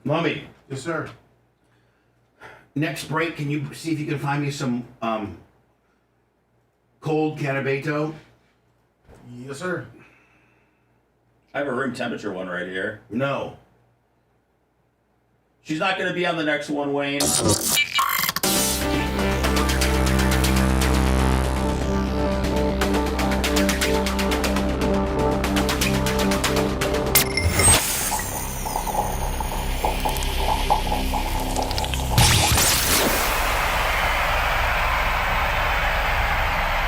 Lummy. Yes, sir. Next break, can you see if you can find me some cold Canabato? Yes, sir. I have a room temperature one right here. No. She's not going to be on the next one, Wayne.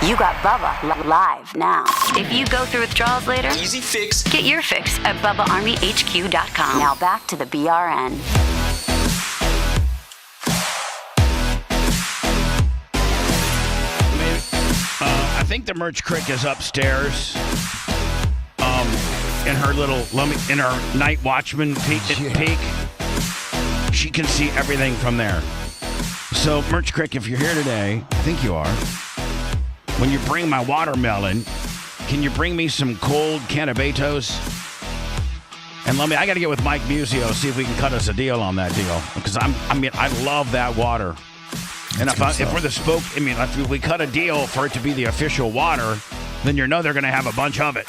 You got Bubba live now. If you go through withdrawals later, Easy fix. get your fix at BubbaArmyHQ.com. Now back to the BRN. I think the merch crick is upstairs. In her in her night watchman peak. She can see everything from there. So, merch crick, if you're here today, I think you are. When you bring my watermelon, can you bring me some cold Canabatos? And I got to get with Mike Musio, see if we can cut us a deal on that deal. Because I love that water. And if we're the spoke, if we cut a deal for it to be the official water, then they're going to have a bunch of it.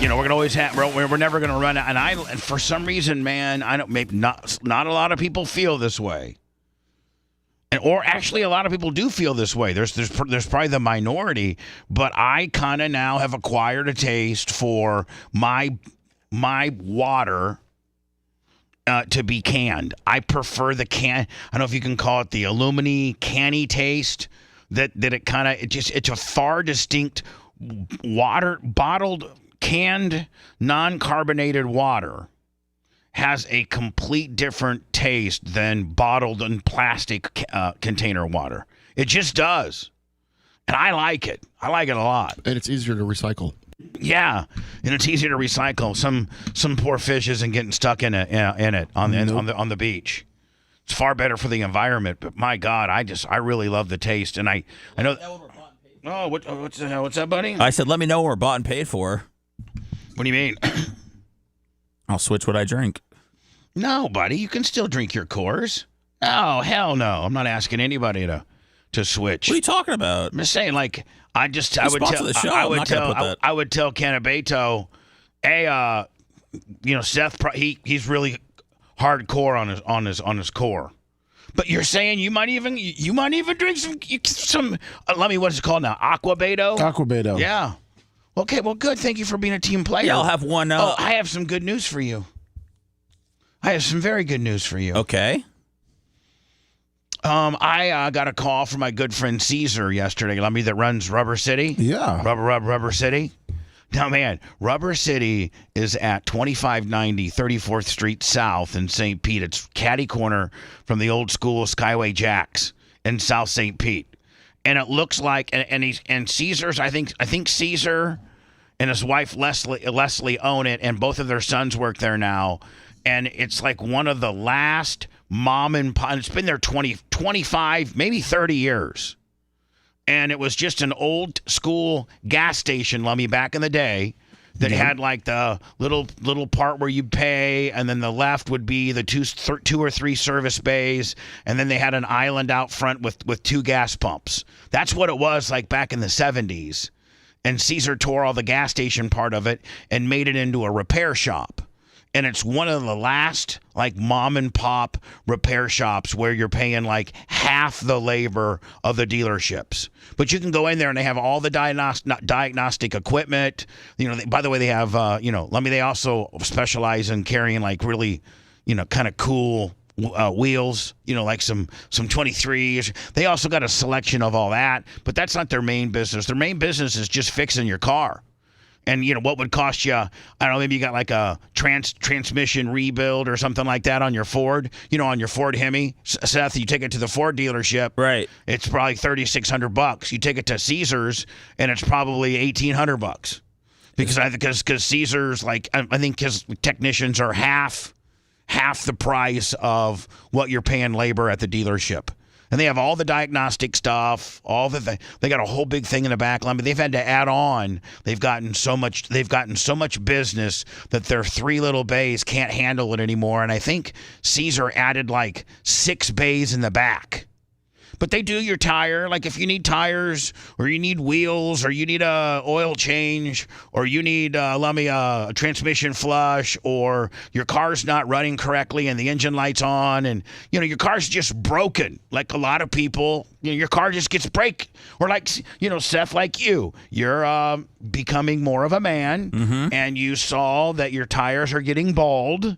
We're going to always have. We're never going to run out. And for some reason, man, I don't. Maybe not a lot of people feel this way. Or actually, a lot of people do feel this way. There's probably the minority, but I kind of now have acquired a taste for my water. To be canned. I prefer the can. I don't know if you can call it the alumini canny taste. That it kind of it's a far distinct water bottled canned non-carbonated water has a complete different taste than bottled and plastic container water. It just does, and I like it. I like it a lot, and it's easier to recycle. Yeah, and it's easier to recycle. Some poor fish isn't getting stuck in it on the beach. It's far better for the environment. But my God, I really love the taste, and I know. Oh, what's that, buddy? I said, let me know what we're bought and paid for. What do you mean? I'll switch what I drink. No, buddy, you can still drink your Coors. Oh, hell no! I'm not asking anybody to switch. What are you talking about? I'm just saying, I would tell Canabato, hey, Seth, he's really hardcore on his core. But you're saying you might even drink some what's it called now? Aquabato? Aquabato. Yeah. Okay, well, good. Thank you for being a team player. Yeah, I'll have one. I have some good news for you. I have some very good news for you. Okay. I got a call from my good friend Caesar yesterday, that runs Rubber City. Yeah. Rubber City. Now, man, Rubber City is at 2590 34th Street South in St. Pete. It's catty corner from the old school Skyway Jacks in South St. Pete. And it looks like, and Caesar's, I think Caesar and his wife Leslie own it, and both of their sons work there now. And it's like one of the last mom and pop. It's been there 20, 25, maybe 30 years. And it was just an old school gas station, Lummy, back in the day that had like the little part where you'd pay, and then the left would be the two or three service bays, and then they had an island out front with two gas pumps. That's what it was like back in the 70s. And Caesar tore all the gas station part of it and made it into a repair shop. And it's one of the last like mom and pop repair shops where you're paying like half the labor of the dealerships. But you can go in there and they have all the diagnostic equipment. By the way, they have, they also specialize in carrying like really, kind of cool wheels, like some 23s. They also got a selection of all that, but that's not their main business. Their main business is just fixing your car. And, what would cost you, I don't know, maybe you got like a transmission rebuild or something like that on your Ford, on your Ford Hemi. Seth, you take it to the Ford dealership. Right. It's probably $3,600. You take it to Caesar's and it's probably $1,800. Because Caesar's, like, I think his technicians are half the price of what you're paying labor at the dealership. And they have all the diagnostic stuff, they got a whole big thing in the back. They've had to add on. They've gotten so much business that their three little bays can't handle it anymore. And I think Caesar added like 6 bays in the back. But they do your tire. Like if you need tires or you need wheels or you need a oil change or you need a transmission flush or your car's not running correctly and the engine light's on and, your car's just broken. Like a lot of people, your car just gets break. Or like, Seth, like you're becoming more of a man and you saw that your tires are getting bald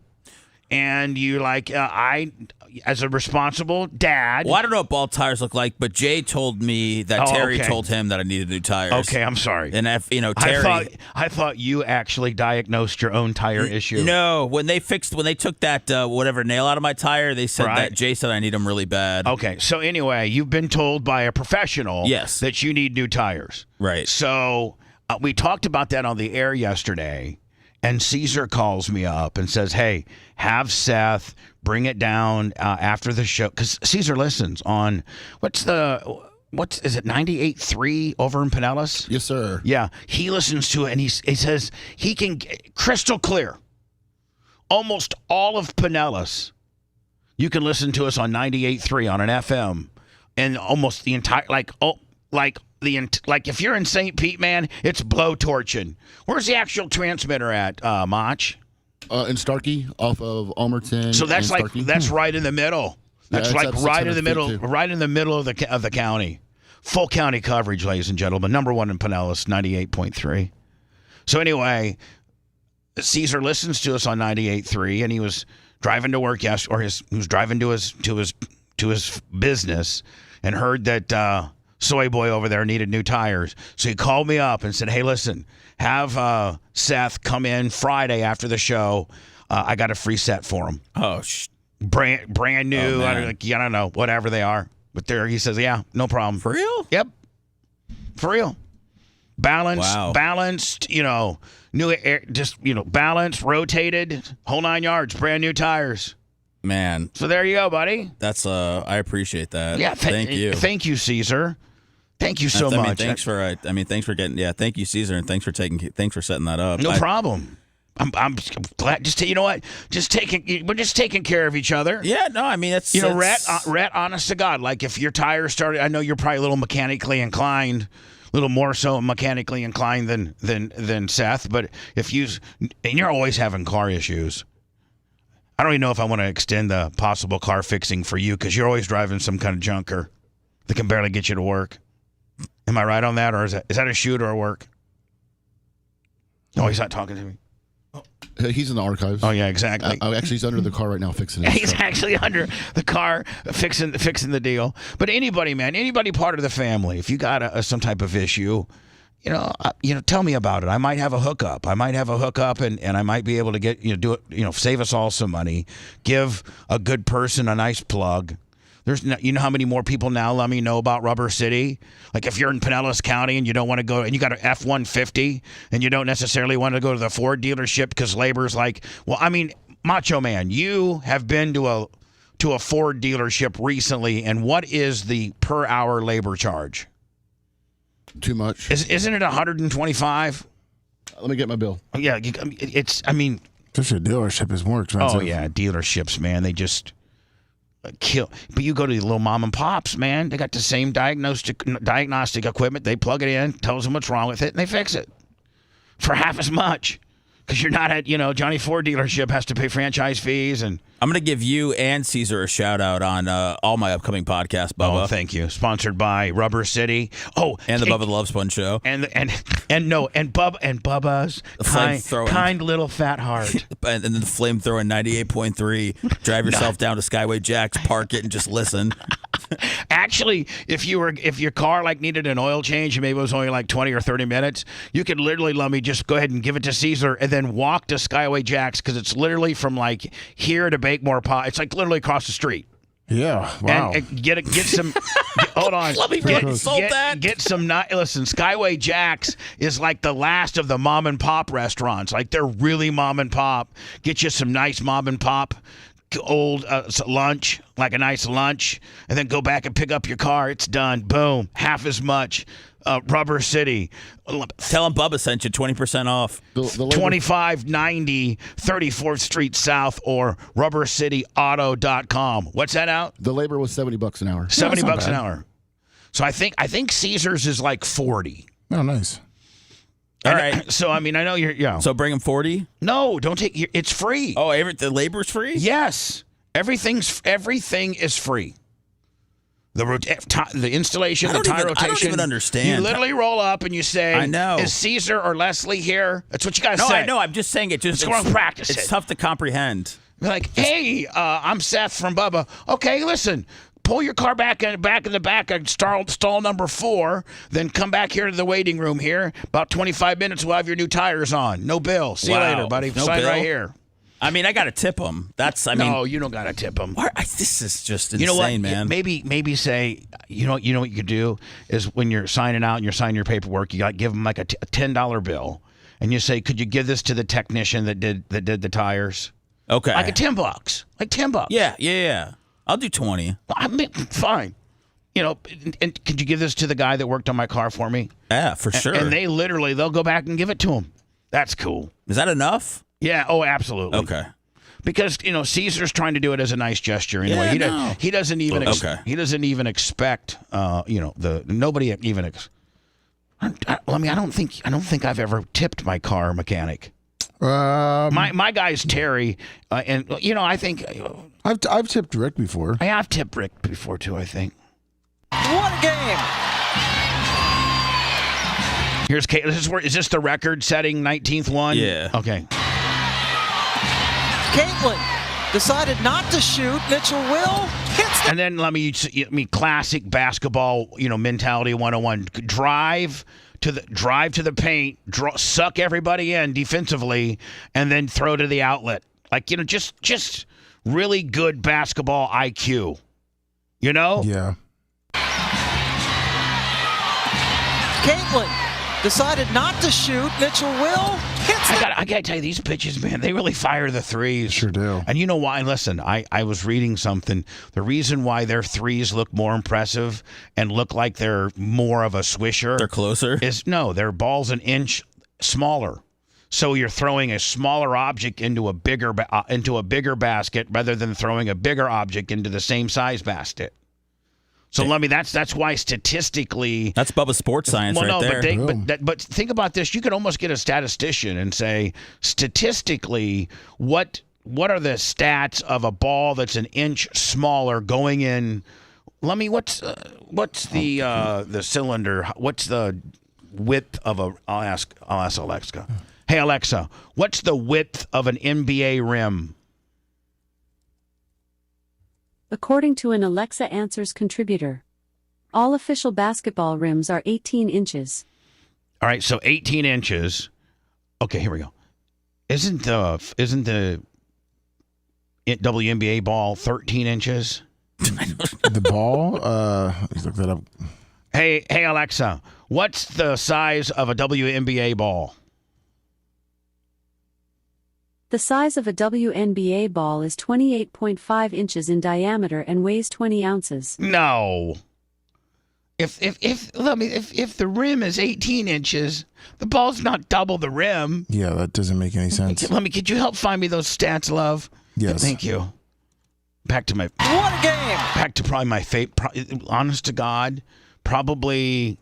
and you like, as a responsible dad. Well, I don't know what bald tires look like, but Jay told me that Terry told him that I needed new tires. Okay, I'm sorry. And Terry, I thought you actually diagnosed your own tire issue. No, when they took that whatever nail out of my tire, they said that Jay said I need them really bad. Okay, so anyway, you've been told by a professional that you need new tires. Right. So we talked about that on the air yesterday. And Caesar calls me up and says, hey, have Seth bring it down after the show. Because Caesar listens on, is it 98.3 over in Pinellas? Yes, sir. Yeah. He listens to it and he says he can get crystal clear. almost all of Pinellas. You can listen to us on 98.3 on an FM, and almost the entire like if you're in St. Pete, man, it's blowtorching. Where's the actual transmitter at, Mach? In Starkey, off of Almerton. So that's and like Starkey. that's right in the middle. That's it's like at right in the 600 middle, feet, too. right in the middle of the county. Full county coverage, ladies and gentlemen. Number one in Pinellas, 98.3. So anyway, Caesar listens to us on 98.3, and he was driving to work he was driving to his business, and heard that Soy Boy over there needed new tires. So he called me up and said, "Hey, listen, have Seth come in Friday after the show. I got a free set for him. Oh, Brand new. Oh, I don't know, whatever they are. But there, he says, yeah, no problem. For real? Yep. For real. Balanced, Wow. balanced, new air, just, balanced, rotated, whole 9 yards, brand new tires. Man, So there you go, buddy. that's I appreciate that. Yeah. Thank you. Thank you, Caesar. Thank you so I mean, much. thanks for getting. Yeah, thank you, Caesar, and thanks for setting that up. No problem. I'm glad. You know what? We're just taking care of each other. Yeah, no, I mean it's Rhett, honest to God, like if your tires started, I know you're probably a little mechanically inclined, a little more so mechanically inclined than Seth, but and you're always having car issues. I don't even know if I want to extend the possible car fixing for you because you're always driving some kind of junker that can barely get you to work. Am I right on that, or is that a shoot or a work? No, he's not talking to me. He's in the archives. Oh yeah, exactly. Actually, he's under the car right now fixing it. He's actually under the car fixing the deal. But anybody, man, anybody part of the family, if you got some type of issue, tell me about it. I might have a hookup. and I might be able to get do it. Save us all some money. Give a good person a nice plug. There's, how many more people now let me know about Rubber City? Like if you're in Pinellas County and you don't want to go, and you got an F-150 and you don't necessarily want to go to the Ford dealership because labor's like, well, I mean, Macho Man, you have been to a Ford dealership recently, and what is the per hour labor charge? Too much. Isn't it 125? Let me get my bill. Yeah, it's. I mean, Just a dealership is more expensive. oh yeah, dealerships, man, they just kill. But you go to the little mom and pops, man, they got the same diagnostic equipment. They plug it in, tells them what's wrong with it, and they fix it for half as much. Because you're not at, Johnny Ford dealership has to pay franchise fees. And I'm going to give you and Caesar a shout out on all my upcoming podcasts, Bubba. Oh, thank you. Sponsored by Rubber City. Oh, And the Bubba the Love Sponge show. and Bubba's kind little fat heart. And then the flamethrower 98.3. Drive yourself down to Skyway Jack's, park it, and just listen. Actually, if your car needed an oil change and maybe it was only 20 or 30 minutes, you could literally let me just go ahead and give it to Caesar and then walk to Skyway Jack's because it's literally from here to Bakemore Pie. It's literally across the street. Yeah. Wow. And get some. Hold on. Let me insult that. Get some. Listen, Skyway Jack's is like the last of the mom and pop restaurants. They're really mom and pop. Get you some nice mom and pop old lunch, like a nice lunch, and then go back and pick up your car. It's done. Boom. Half as much. Rubber City. Tell him Bubba sent you 20% off. The labor, 2590 34th Street South or rubbercityauto.com. What's that out? the labor was $70 an hour. $70 an hour. So I think Caesar's is 40. Oh, nice. All right. So I know you're. Yeah. So bring him 40? No, don't take. It's free. Oh, the labor's free? Yes. Everything is free. The installation, the tire rotation. I don't even understand. You literally roll up and you say, I know. Is Caesar or Leslie here? That's what you got to No, say. I know. I'm just saying it. Let's go and practice It's it. tough to comprehend. You're like, hey, I'm Seth from Bubba. Okay, listen. Pull your car back in the back of stall number 4. Then come back here to the waiting room here. About 25 minutes, we'll have your new tires on. No bill. See you Wow. later, buddy. No Sign bill? right here. I mean, I got to tip him. No, you don't got to tip them. This is just insane, You know what? man. Maybe say, you know what you could do is when you're signing out and you're signing your paperwork, you got to give them a $10 bill, and you say, could you give this to the technician that did the tires? Okay. Like $10. Like $10. Yeah. I'll do 20. I mean, fine. And could you give this to the guy that worked on my car for me? Yeah, for sure. And they'll go back and give it to him. That's cool. Is that enough? Yeah. Oh, absolutely. Okay. Because Caesar's trying to do it as a nice gesture anyway. He doesn't even he doesn't even expect nobody even. I don't think I've ever tipped my car mechanic. My guy's Terry, and I think I've tipped Rick before. I have tipped Rick before too. I think. What a game! Here's Kate. Is this the record-setting 19th one? Yeah. Okay. Caitlin decided not to shoot. Mitchell will hits the. And then let me classic basketball, mentality 101. Drive to the paint, suck everybody in defensively, and then throw to the outlet. Like just really good basketball IQ. Yeah. Caitlin decided not to shoot. Mitchell will hits the. I gotta tell you, these pitches, man, they really fire the threes. Sure do. And you know why? Listen, I was reading something. The reason why their threes look more impressive and look like they're more of a swisher. They're closer. Their ball's an inch smaller. So you're throwing a smaller object into a bigger basket rather than throwing a bigger object into the same size basket. So let me. That's why statistically. That's Bubba Sports Science there. But think about this. You could almost get a statistician and say, statistically, what are the stats of a ball that's an inch smaller going in? What's the cylinder? What's the width of a? I'll ask Alexa. Hey Alexa, what's the width of an NBA rim? According to an Alexa Answers contributor, all official basketball rims are 18 inches. All right, so 18 inches. Okay, here we go. Isn't the WNBA ball 13 inches? The ball? Let's look that up. Hey Alexa, what's the size of a WNBA ball? The size of a WNBA ball is 28.5 inches in diameter and weighs 20 ounces. No. If the rim is 18 inches, the ball's not double the rim. Yeah, that doesn't make any sense. Could you help find me those stats, love? Yes. Thank you. Back to my. What a game! Back to probably my favorite. Honest to God, probably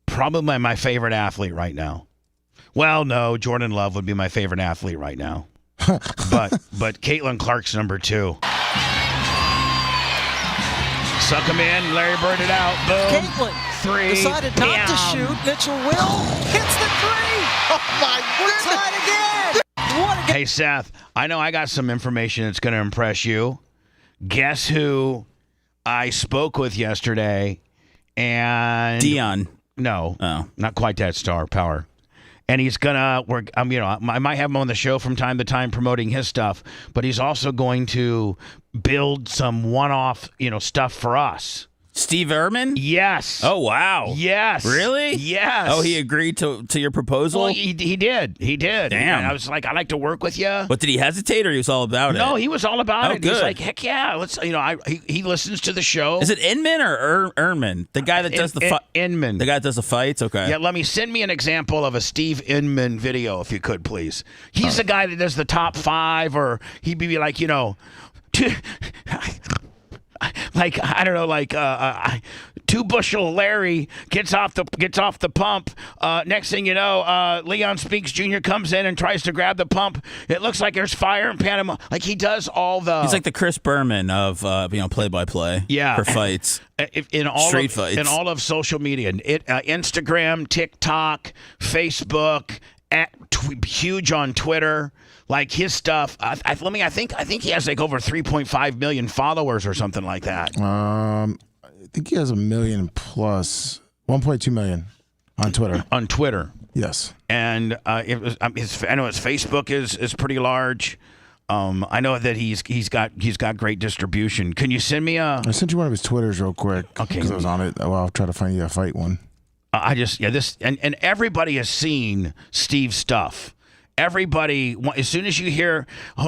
my favorite athlete right now. Well, no, Jordan Love would be my favorite athlete right now. but Caitlin Clark's number 2. Suck him in, Larry Bird it out. Boom. Caitlin 3. decided not to shoot. Mitchell will hits the 3. Oh my goodness! We're tied again. What a game! Hey Seth, I know I got some information that's going to impress you. Guess who I spoke with yesterday? And Dion. No, not quite that star power. And he's gonna work. I might have him on the show from time to time promoting his stuff, but he's also going to build some one-off, stuff for us. Steve Ehrman? Yes. Oh, wow. Yes. Really? Yes. Oh, he agreed to your proposal? Well, he did. He did. Damn. I was like, I'd like to work with you. But did he hesitate or he was all about it? No, he was all about it. Good. He's like, heck yeah. Let's, he listens to the show. Is it Inman or Ehrman? The guy that does the Inman. The guy that does the fights? Okay. Yeah, send me an example of a Steve Inman video, if you could, please. He's the guy that does the top 5, or he'd be like, like, I don't know, 2 bushel Larry gets off the pump. Next thing you know, Leon Speaks Jr. comes in and tries to grab the pump. It looks like there's fire in Panama. Like, he does all the. He's like the Chris Berman of play-by-play. Yeah. For fights. Street fights. In all of social media, Instagram, TikTok, Facebook, huge on Twitter. Like his stuff, I think he has like over 3.5 million followers or something like that. I think he has 1 million plus, 1.2 million on Twitter. On Twitter, yes. And I know his Facebook is pretty large. I know that he's got great distribution. Can you send me a? I sent you one of his Twitters real quick. Okay, because I was on it. Well, I'll try to find you a fight one. And everybody has seen Steve's stuff. Everybody, as soon as you hear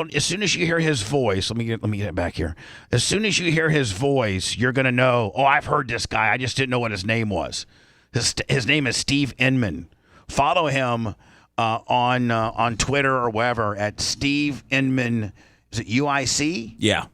his voice, let me get it back here. As soon as you hear his voice, you're gonna know. Oh, I've heard this guy. I just didn't know what his name was. His name is Steve Inman. Follow him on Twitter or wherever at Steve Inman. Is it UIC? Yeah.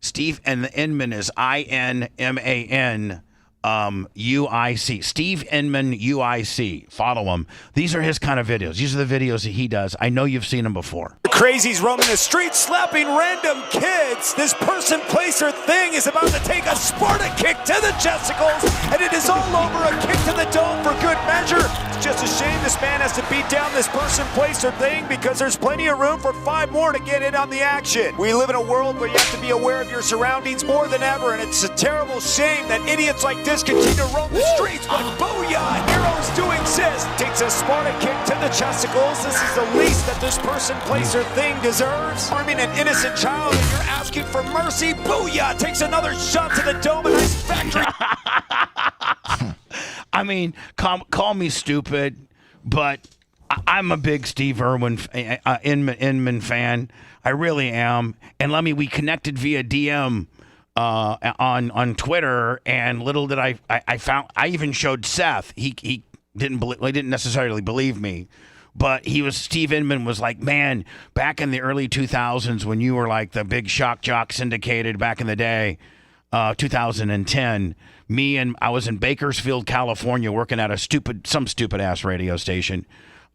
Steve, and the Inman is INMAN. UIC. Steve Inman UIC. Follow him. These are his kind of videos. These are the videos that he does. I know you've seen them before. Crazies roaming the streets, slapping random kids. This person, place, or thing is about to take a Sparta kick to the testicles, and it is all over a kick to the dome for good measure. It's just a shame this man has to beat down this person, place, or thing because there's plenty of room for 5 more to get in on the action. We live in a world where you have to be aware of your surroundings more than ever, and it's a terrible shame that idiots like this continue to roam the streets, but booyah, heroes do exist. Takes a Sparta kick to the chesticles. This is the least that this person, place, or thing deserves. Harming an innocent child and you're asking for mercy. Booyah, takes another shot to the dome and ice factory. I mean, call me stupid, but I'm a big Steve Inman fan. I really am. And we connected via DM on Twitter, and little did I found, I even showed Seth. He didn't necessarily believe me, but Steve Inman was like, man, back in the early 2000s when you were like the big shock jock syndicated back in the day, 2010. I was in Bakersfield, California, working at some stupid ass radio station.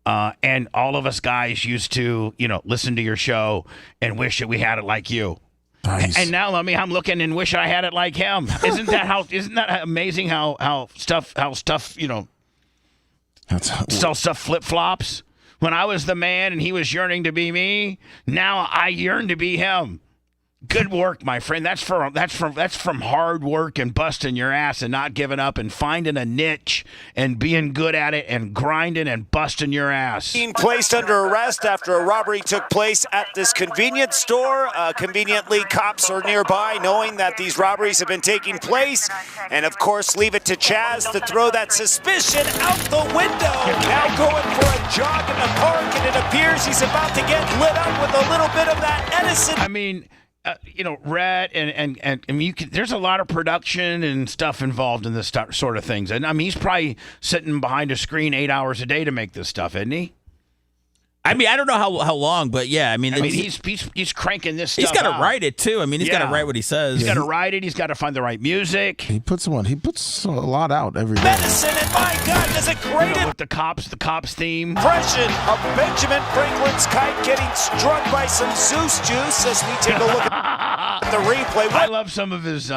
And all of us guys used to, listen to your show and wish that we had it like you. Nice. And now I'm looking and wish I had it like him. Isn't that amazing how stuff flip flops? When I was the man and he was yearning to be me, now I yearn to be him. Good work, my friend. That's from hard work and busting your ass and not giving up and finding a niche and being good at it and grinding and busting your ass. Being placed under arrest after a robbery took place at this convenience store. Conveniently, cops are nearby knowing that these robberies have been taking place. And, of course, leave it to Chaz to throw that suspicion out the window. Now going for a jog in the park, and it appears he's about to get lit up with a little bit of that Edison. I mean... Rhett and I mean, there's a lot of production and stuff involved in this sort of things. And I mean, he's probably sitting behind a screen 8 hours a day to make this stuff, isn't he? I mean, I don't know how long, but yeah, I mean he's cranking this stuff. He's got to out. write it too. I mean, he's got to write what he says. He's got to write it. He's got to find the right music. He puts a lot out every day. Medicine, and my God, does it great with the cops theme. Impression of Benjamin Franklin's kite getting struck by some Zeus juice as we take a look at the replay. I love some of his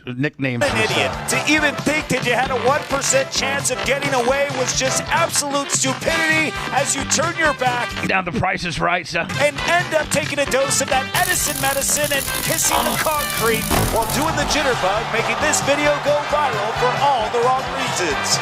nicknames. An idiot. To even think that you had a 1% chance of getting away was just absolute stupidity as you turn your back down the Price is Right stuff and end up taking a dose of that Edison medicine and kissing the concrete while doing the jitterbug, making this video go viral for all the wrong reasons.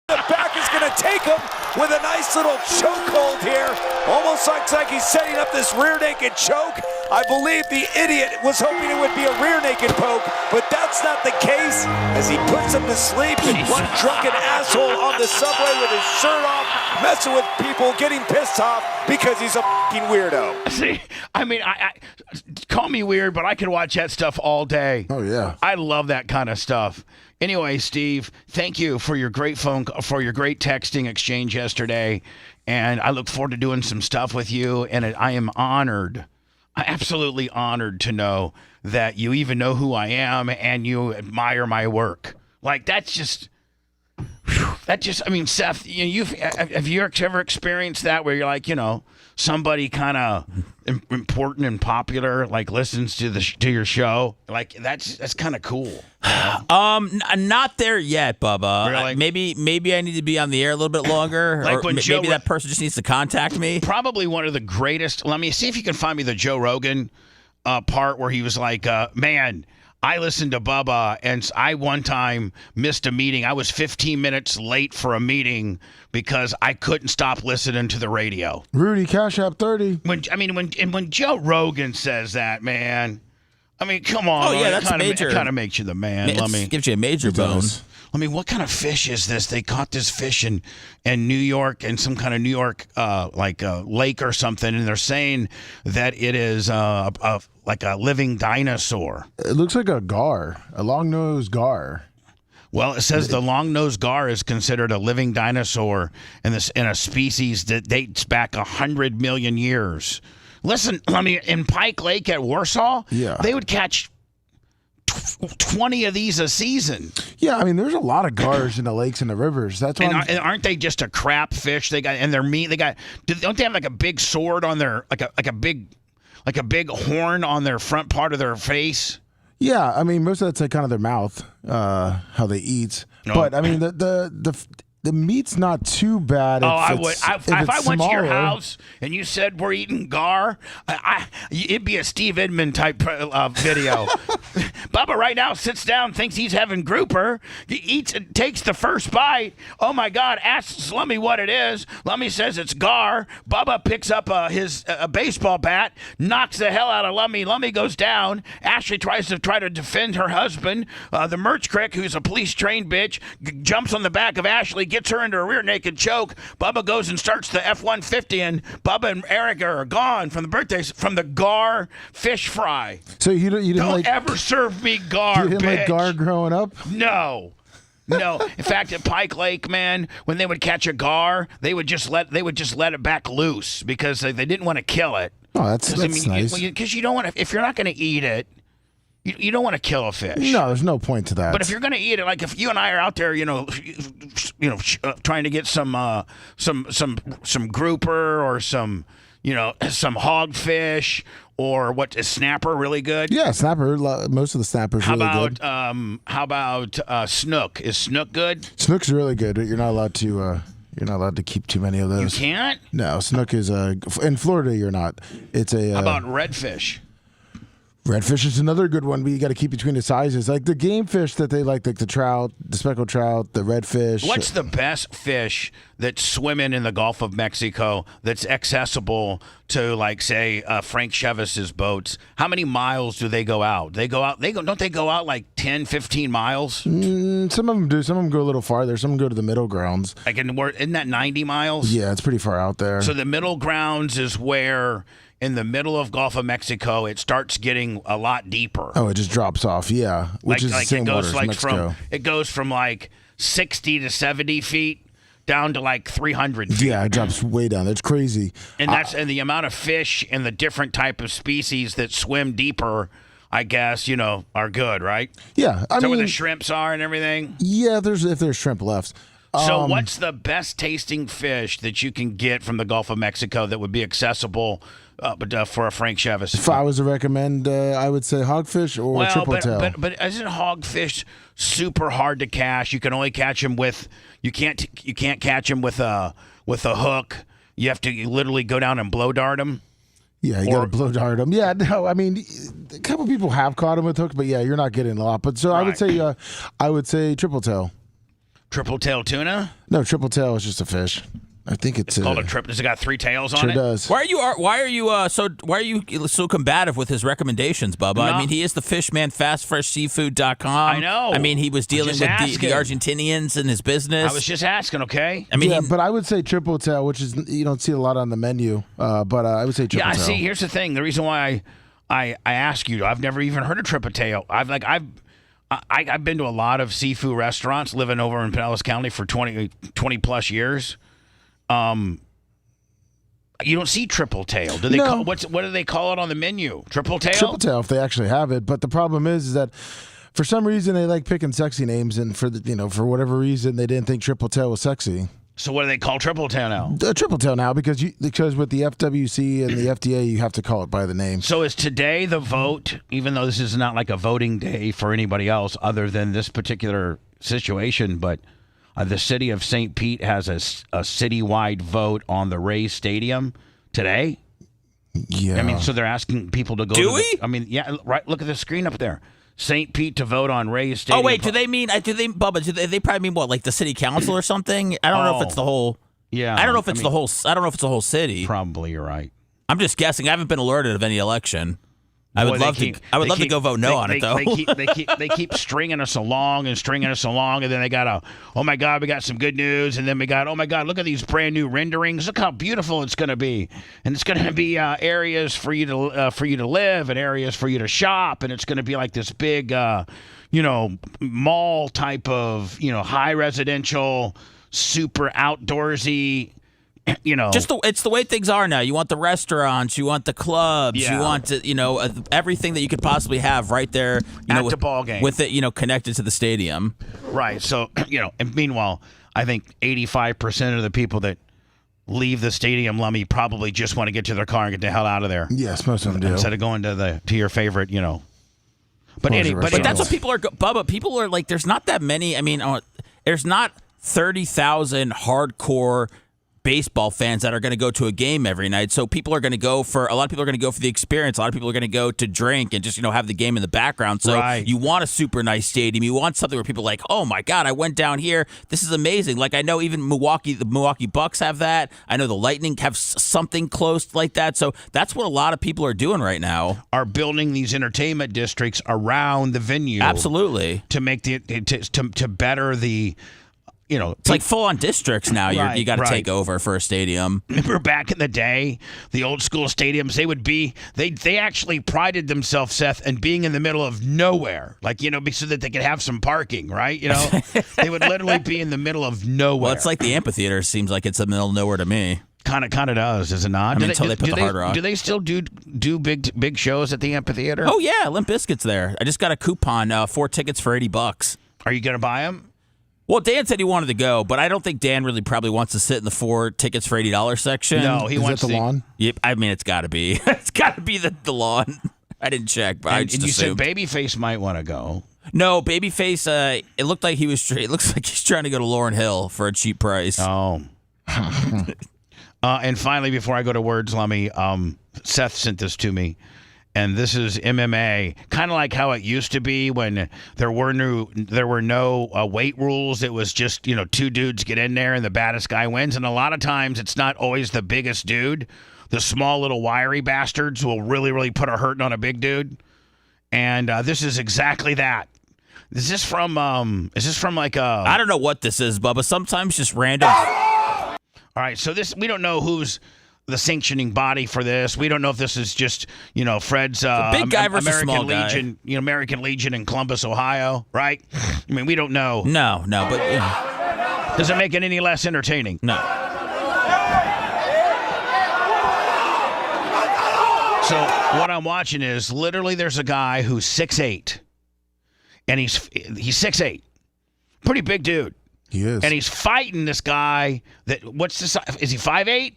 The back is going to take him with a nice little chokehold here. Almost looks like he's setting up this rear naked choke. I believe the idiot was hoping it would be a rear naked poke, but that's not the case as he puts him to sleep. And one drunken asshole on the subway with his shirt off, messing with people, getting pissed off because he's a fucking weirdo. See, I mean, I call me weird, but I can watch that stuff all day. Oh, yeah. I love that kind of stuff. Anyway, Steve, thank you for your great great texting exchange yesterday, and I look forward to doing some stuff with you. And I am honored, absolutely honored to know that you even know who I am and you admire my work. Like that's just That just, I mean, Seth, have you ever experienced that where you're like, somebody kind of important and popular like listens to your show? Like that's kind of cool. Not there yet, Bubba. Really? Maybe I need to be on the air a little bit longer. Like or when maybe that person just needs to contact me. Probably one of the greatest. Let me see if you can find me the Joe Rogan part where he was like, man, I listened to Bubba, and I one time missed a meeting. I was 15 minutes late for a meeting because I couldn't stop listening to the radio. Rudy, Cash App 30. When Joe Rogan says that, man, I mean, come on. Oh, yeah, that's major. It kind of makes you the man. Gives you a major bonus. I mean, what kind of fish is this? They caught this fish in New York, in some kind of New York lake or something, and they're saying that it is like a living dinosaur. It looks like a gar, a long-nosed gar. Well, it says the long-nosed gar is considered a living dinosaur in a species that dates back 100 million years. Listen, in Pike Lake at Warsaw, they would catch 20 of these a season. Yeah, I mean, there's a lot of gars in the lakes and the rivers. That's why. And aren't they just a crap fish? They got, and their meat. Don't they have like a big sword on their like a big horn on their front part of their face? Yeah, I mean, most of that's like kind of their mouth, how they eat. No. But I mean, the meat's not too bad. If I went to your house and you said we're eating gar, it'd be a Steve Edmond type video. Bubba right now sits down, thinks he's having grouper. He eats and takes the first bite. Oh my God! Asks Lummy what it is. Lummy says it's gar. Bubba picks up his baseball bat, knocks the hell out of Lummy. Lummy goes down. Ashley tries to defend her husband. The merch crick, who's a police trained bitch, jumps on the back of Ashley. Gets her into a rear naked choke. Bubba goes and starts the F-150, and Bubba and Erica are gone from the gar fish fry. So you didn't don't ever serve me gar. You didn't bitch. like gar growing up? No. In fact, at Pike Lake, man, when they would catch a gar, they would just let it back loose because they didn't want to kill it. Oh, that's nice. Because you don't want to. If you're not going to eat it, you don't want to kill a fish. No, there's no point to that. But if you're going to eat it, like if you and I are out there, trying to get some grouper or some hogfish, or what is snapper really good? Yeah, snapper. Most of the snappers really good. How about snook? Is snook good? Snook's really good, but you're not allowed to keep too many of those. You can't? No, snook is in Florida. You're not. It's a. How about redfish? Redfish is another good one, but you got to keep between the sizes. Like the game fish that they like the trout, the speckled trout, the redfish. What's the best fish that's swimming in the Gulf of Mexico that's accessible to, like, say, Frank Chevis's boats? How many miles do they go out? Don't they go out like 10, 15 miles? Some of them do. Some of them go a little farther. Some of them go to the middle grounds. Like, isn't that 90 miles? Yeah, it's pretty far out there. So the middle grounds is where, in the middle of Gulf of Mexico, it starts getting a lot deeper. Oh, it just drops off, yeah. Which is the same water as Mexico. It goes from like 60 to 70 feet down to like 300 feet. Yeah, it drops way down. That's crazy. And and the amount of fish and the different type of species that swim deeper, I guess, are good, right? Yeah. I mean, where the shrimps are and everything? Yeah, if there's shrimp left. So what's the best tasting fish that you can get from the Gulf of Mexico that would be accessible for a Frank Chevis? If I was to recommend, I would say hogfish or triple tail. But isn't hogfish super hard to catch? You can only catch them you can't catch them with a hook. You have to literally go down and blow dart them. Yeah, you got to blow dart them. Yeah, no, I mean, a couple people have caught them with hooks, but yeah, you're not getting a lot. But so right. I would say triple tail. Triple tail tuna? No, triple tail is just a fish. I think it's called a trip. Does it got 3 tails on it? Sure does. Why are you so combative with his recommendations, Bubba? No. I mean, he is the fishman, fastfreshseafood.com. I know. I mean, he was dealing with the Argentinians in his business. I was just asking, okay? I mean, but I would say triple tail, which is you don't see a lot on the menu. But I would say triple tail. Yeah, see, here's the thing. The reason why I ask you, I've never even heard of triple tail. I've been to a lot of seafood restaurants living over in Pinellas County for 20 plus years. You don't see triple tail. Do they what do they call it on the menu? Triple tail? Triple tail if they actually have it. But the problem is that For some reason, they like picking sexy names, and for whatever reason, they didn't think Triple Tail was sexy. So what do they call Triple Tail now? Triple Tail now because with the FWC and the FDA, you have to call it by the name. So is today the vote, even though this is not like a voting day for anybody else other than this particular situation, but the city of St. Pete has a citywide vote on the Rays Stadium today? Yeah. I mean, so they're asking people to go. Do we? Yeah, right. Look at the screen up there. St. Pete to vote on Rays Stadium. Oh wait, do they Bubba? They probably mean what, like the city council or something? I don't know if it's the whole. Yeah, I don't know if it's the whole. I don't know if it's the whole city. Probably you're right. I'm just guessing. I haven't been alerted of any election. I would love to go vote no on it though. They keep stringing us along, and then they got oh my God, we got some good news, and then we got, oh my God, look at these brand new renderings. Look how beautiful it's going to be, and it's going to be areas for you to live and areas for you to shop, and it's going to be like this big, mall type of, high residential, super outdoorsy. It's the way things are now. You want the restaurants, you want the clubs, you want everything that you could possibly have right there at the ball game with it connected to the stadium. Right. So and meanwhile, I think 85% of the people that leave the stadium, Lummy, probably just want to get to their car and get the hell out of there. Yes, most of them do. Instead of going to your favorite, But that's what people are. Bubba, people are like, there's not that many. I mean, there's not 30,000 hardcore baseball fans that are going to go to a game every night. So a lot of people are going to go for the experience. A lot of people are going to go to drink and just, have the game in the background. So you want a super nice stadium. You want something where people are like, oh my God, I went down here. This is amazing. Like I know even the Milwaukee Bucks have that. I know the Lightning have something close like that. So that's what a lot of people are doing right now. Are building these entertainment districts around the venue. Absolutely. To make to better the it's like full-on districts now. You got to take over for a stadium. Remember back in the day, the old school stadiums, they actually prided themselves, Seth, in being in the middle of nowhere, like, so that they could have some parking, right? They would literally be in the middle of nowhere. Well, it's like the amphitheater. Seems like it's in the middle of nowhere to me. Kind of does, is it not? Until they put the Hard Rock. Do they still do big shows at the amphitheater? Oh yeah, Limp Bizkit's there. I just got a coupon, 4 tickets for $80. Are you gonna buy them? Well, Dan said he wanted to go, but I don't think Dan really probably wants to sit in the 4 tickets for $80 section. No, he wants the lawn. Yep, I mean it's got to be. It's got to be the lawn. I didn't check, but I just assumed. Said Babyface might want to go. No, Babyface. It looked like it looks like he's trying to go to Lauryn Hill for a cheap price. Oh. And finally, before I go to words, Lummy, Seth sent this to me. And this is MMA, kind of like how it used to be when there were no weight rules. It was just, 2 dudes get in there and the baddest guy wins. And a lot of times it's not always the biggest dude. The small little wiry bastards will really, really put a hurting on a big dude. And this is exactly that. Is this from like a... I don't know what this is, Bubba. Sometimes just random. All right, so we don't know who's the sanctioning body for this. We don't know if this is just, Fred's big guy versus American small Legion, guy. American Legion in Columbus, Ohio, right? I mean, we don't know. No, but does it make it any less entertaining? No. So what I'm watching is literally there's a guy who's 6'8", and he's 6'8", pretty big dude. He is, and he's fighting this guy that what's the size? Is he 5'8"?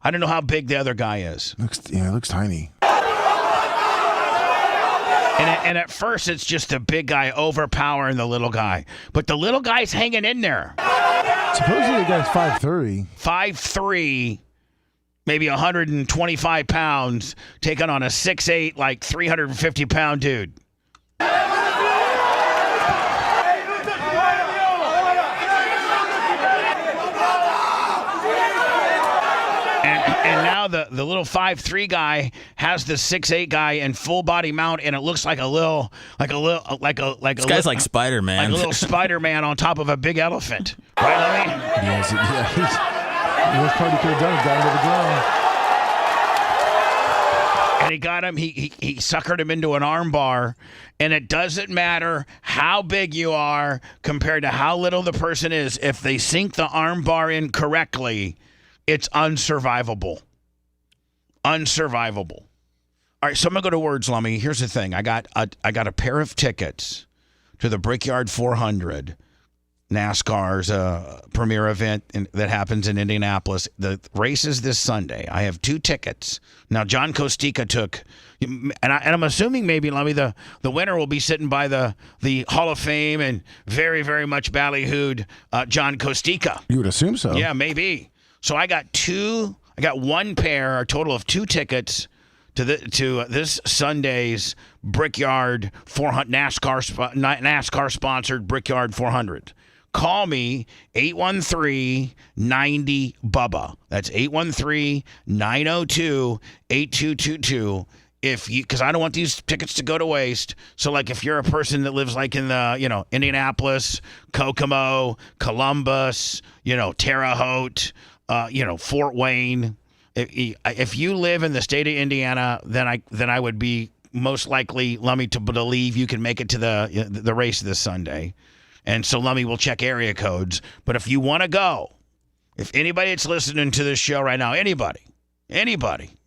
I don't know how big the other guy is. It looks tiny. And at first, it's just the big guy overpowering the little guy. But the little guy's hanging in there. Supposedly the guy's 5'3". 5'3", maybe 125 pounds, taking on a 6'8", like 350-pound dude. And now the little 5'3" guy has the 6'8" guy in full body mount, and it looks like this guy's like Spider-Man, like a little Spider-Man on top of a big elephant, right, Lemmy? Yes, the worst part he could have done is got him to the ground. And he got him. He suckered him into an arm bar, and it doesn't matter how big you are compared to how little the person is. If they sink the arm bar in correctly, it's unsurvivable. Unsurvivable. All right, so I'm gonna go to words, Lummy. Here's the thing: I got a pair of tickets to the Brickyard 400, NASCAR's premier event that happens in Indianapolis. The race is this Sunday. I have 2 tickets. Now, John Costica took, and I'm assuming maybe, Lummy, the winner will be sitting by the Hall of Fame and very, very much ballyhooed John Costica. You would assume so. Yeah, maybe. So I got one pair, a total of 2 tickets to this Sunday's Brickyard 400 NASCAR sponsored Brickyard 400. Call me 813-90-BUBBA. That's 813-902-8222. Because I don't want these tickets to go to waste. So, like, if you're a person that lives like in the Indianapolis, Kokomo, Columbus, Terre Haute, Fort Wayne. If you live in the state of Indiana, then I would be most likely, Lummy, to believe you can make it to the race this Sunday. And so Lummy will check area codes. But if you want to go, if anybody that's listening to this show right now, anybody,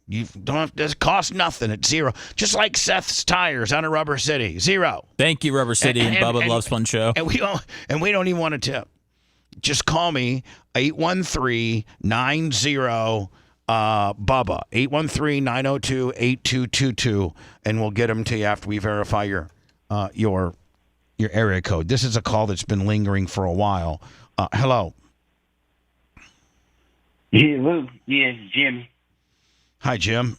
you don't have, it costs nothing. It's $0. Just like Seth's Tires out of Rubber City, $0. Thank you, Rubber City and Bubba the Love Sponge Show. And we don't even want to tip. Just call me 813-90 Bubba, 813-902-8222, and we'll get them to you after we verify your area code. This is a call that's been lingering for a while. Hello. Hello. Yes, Jim. Hi, Jim.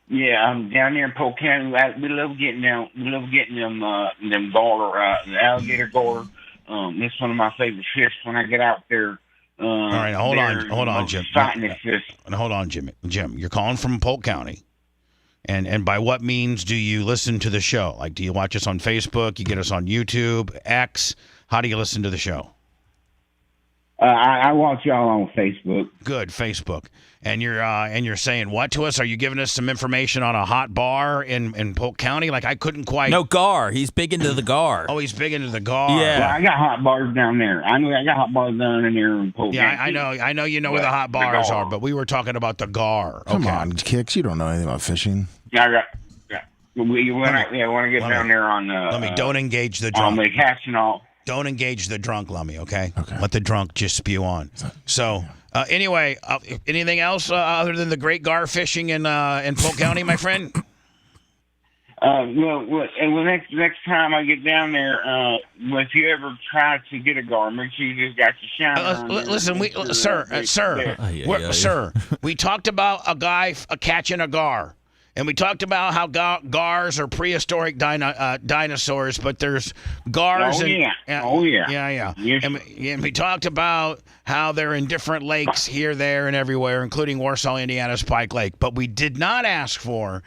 Yeah, I'm down there in Polk County. We love getting them. We love getting them garter, the alligator garter. It's one of my favorite fish when I get out there. All right, hold on, Jim. Hold on, Jim. Jim, you're calling from Polk County. And by what means do you listen to the show? Like, do you watch us on Facebook? You get us on YouTube, X? How do you listen to the show? I watch y'all on Facebook. Good, Facebook. And you're saying what to us? Are you giving us some information on a hot bar in Polk County? Like, I couldn't quite. No, gar. He's big into the gar. Oh, he's big into the gar. Yeah. Well, I got hot bars down there. I got hot bars down in there in Polk County. I know you know where the hot bars are, but we were talking about the gar. Come on, Kicks. You don't know anything about fishing. Yeah. We want to get down there on. Let me don't engage the drunk. On the catch and all. Don't engage the drunk, Lummy. Okay. Let the drunk just spew on. So anyway, anything else other than the great gar fishing in Polk County, my friend? Next time I get down there, if you ever try to get a gar, make sure you just got your shine on. Listen, sir, we talked about a guy catching a gar. And we talked about how gars are prehistoric dinosaurs, but there's gars. Yeah. And we talked about how they're in different lakes here, there, and everywhere, including Warsaw, Indiana's Pike Lake. But we did not ask for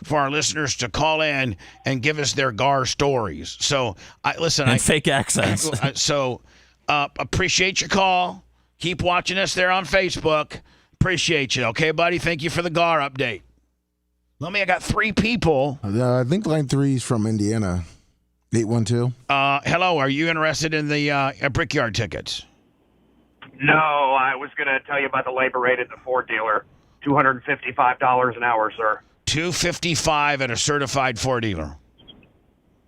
our listeners to call in and give us their gar stories. So, fake accents. Appreciate your call. Keep watching us there on Facebook. Appreciate you. Okay, buddy? Thank you for the gar update. I got 3 people. I think line 3 is from Indiana. 812. Hello, are you interested in the Brickyard tickets? No, I was going to tell you about the labor rate at the Ford dealer. $255 an hour, sir. $255 at a certified Ford dealer.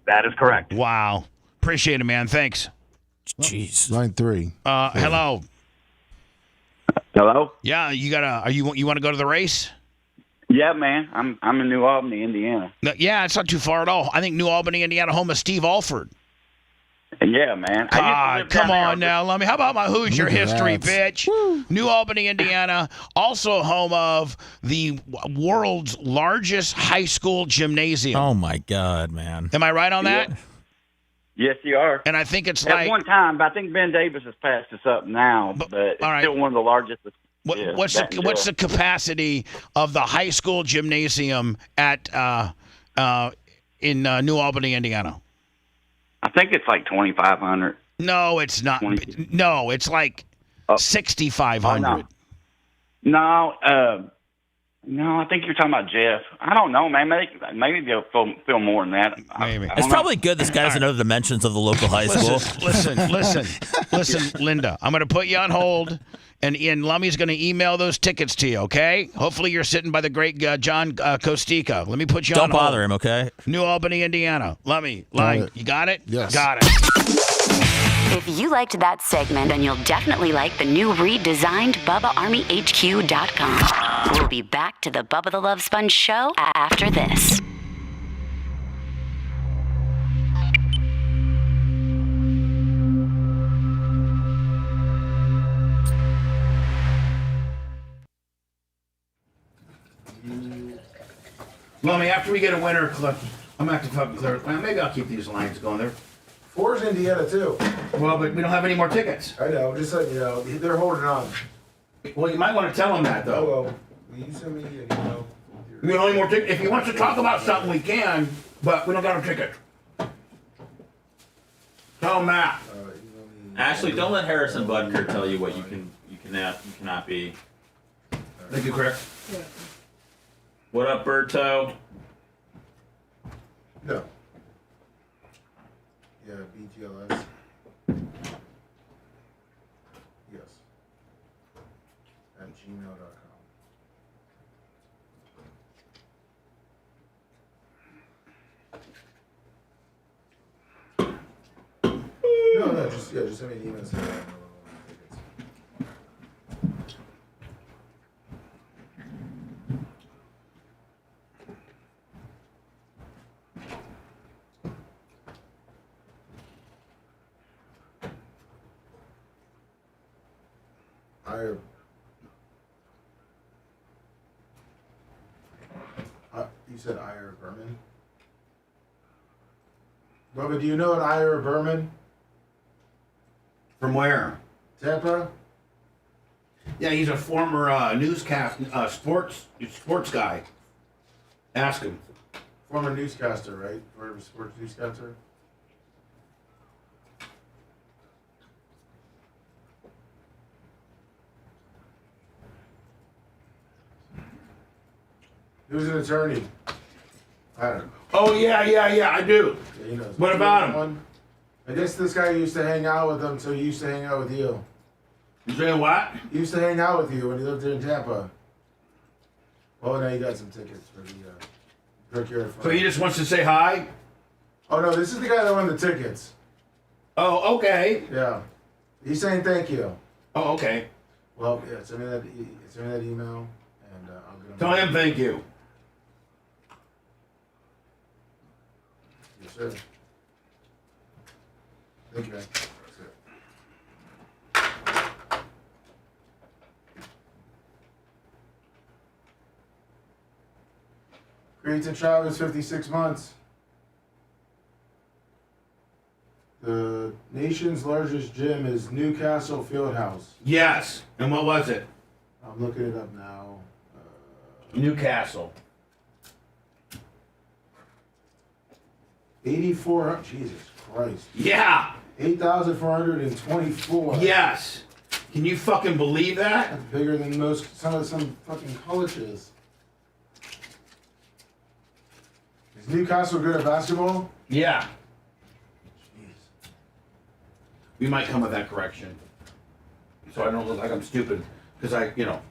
That is correct. Wow. Appreciate it, man. Thanks. Jeez. Line 3. Hello. Hello? Yeah, you want to go to the race? Yeah, man. I'm in New Albany, Indiana. Yeah, it's not too far at all. I think New Albany, Indiana, home of Steve Alford. Yeah, man. God, come on now, Lummy. How about my Hoosier history, bitch? Woo. New Albany, Indiana, also home of the world's largest high school gymnasium. Oh, my God, man. Am I right on that? Yes, you are. And I think it's at one time, but I think Ben Davis has passed us up now, but it's still one of the largest. What's the capacity of the high school gymnasium at in New Albany, Indiana? I think it's like 2,500. No, it's not. No, it's like 6,500. No, No, I think you're talking about Jeff. I don't know, man. Maybe they'll feel more than that. Maybe. It's probably good this guy doesn't know the dimensions of the local high school. Listen, Linda. I'm going to put you on hold, and Ian Lummy's going to email those tickets to you, okay? Hopefully you're sitting by the great John Kostika. Let me put you on hold. Don't bother him, okay? New Albany, Indiana. Lummy, line. You got it? Yes. Got it. If you liked that segment, then you'll definitely like the new redesigned BubbaArmyHQ.com. We'll be back to the Bubba the Love Sponge show after this. Lummy, after we get a winner, I'm going to have to fucking clear it. Well, maybe I'll keep these lines going there. 4's Indiana, too. Well, but we don't have any more tickets. I know, just letting you know. They're holding on. Well, you might want to tell them that, though. Oh, well. Will you send me an email? We don't have any more tickets. If he wants to talk about something, we can, but we don't got a ticket. Tell him that. Ashley, don't let Harrison Budker tell you what you cannot be. Thank you, Crick. Yeah. What up, Berto? No. Yeah, BTLS. Yes. At gmail.com. No, just send me an email. So you said Ira Berman? Bubba, do you know an Ira Berman? From where? Tampa? Yeah, he's a former newscast, sports guy. Ask him. Former newscaster, right? Former sports newscaster? He was an attorney. I don't know. Oh, yeah, I do. Yeah, he knows. What about him? I guess this guy used to hang out with him, so he used to hang out with you. You saying what? He used to hang out with you when he lived in Tampa. Well, now you got some tickets for the Brickyard Fund. So he just wants to say hi? Oh, no, this is the guy that won the tickets. Oh, okay. Yeah. He's saying thank you. Oh, okay. Well, yeah, send me that email, and I'll get him. Tell him thank you. Yes, sir. Thank you, man. That's it. Creates a child is 56 months. The nation's largest gym is Newcastle Fieldhouse. Yes. And what was it? I'm looking it up now. Newcastle. 84. Jesus Christ. Yeah. 8,424. Yes. Can you fucking believe that? That's bigger than some fucking colleges. Is Newcastle good at basketball? Yeah. We might come with that correction. So I don't look like I'm stupid. Because You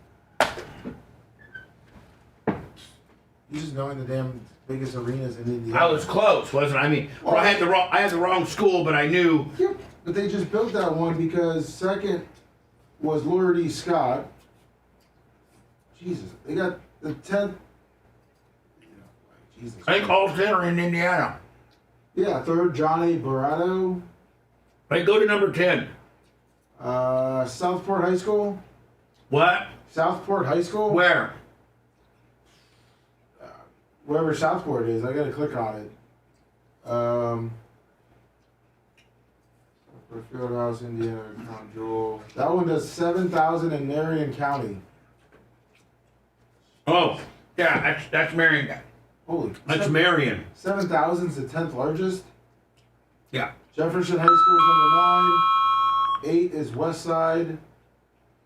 just knowing the damn biggest arenas in Indiana. I was close, wasn't I? I mean, well, I had the wrong school, but I knew. Yeah, but they just built that one because second was Lord E. Scott. Jesus, they got the 10th. Jesus. I think all 10 are in Indiana. Yeah, third Johnny Barato. Right, go to number 10. Southport High School. What? Southport High School. Where? Wherever Southport is, I gotta click on it. Fieldhouse, Indiana, Crown Jewel. That one does 7,000 in Marion County. Oh, yeah, that's Marion. Holy. That's Marion. 7,000 is the 10th largest. Yeah. Jefferson High School is number 9. 8 is West Side.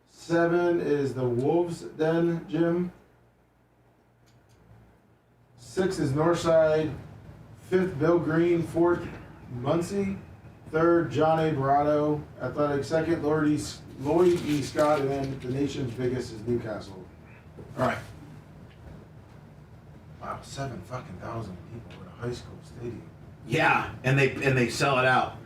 7 is the Wolves Den Gym. 6th is Northside. 5th, Bill Green. 4th, Muncie. 3rd, John A. Barato. Athletic. 2nd, Lloyd E. Scott. And then the nation's biggest is Newcastle. All right. Wow, 7,000 people at a high school stadium. Yeah, and they sell it out.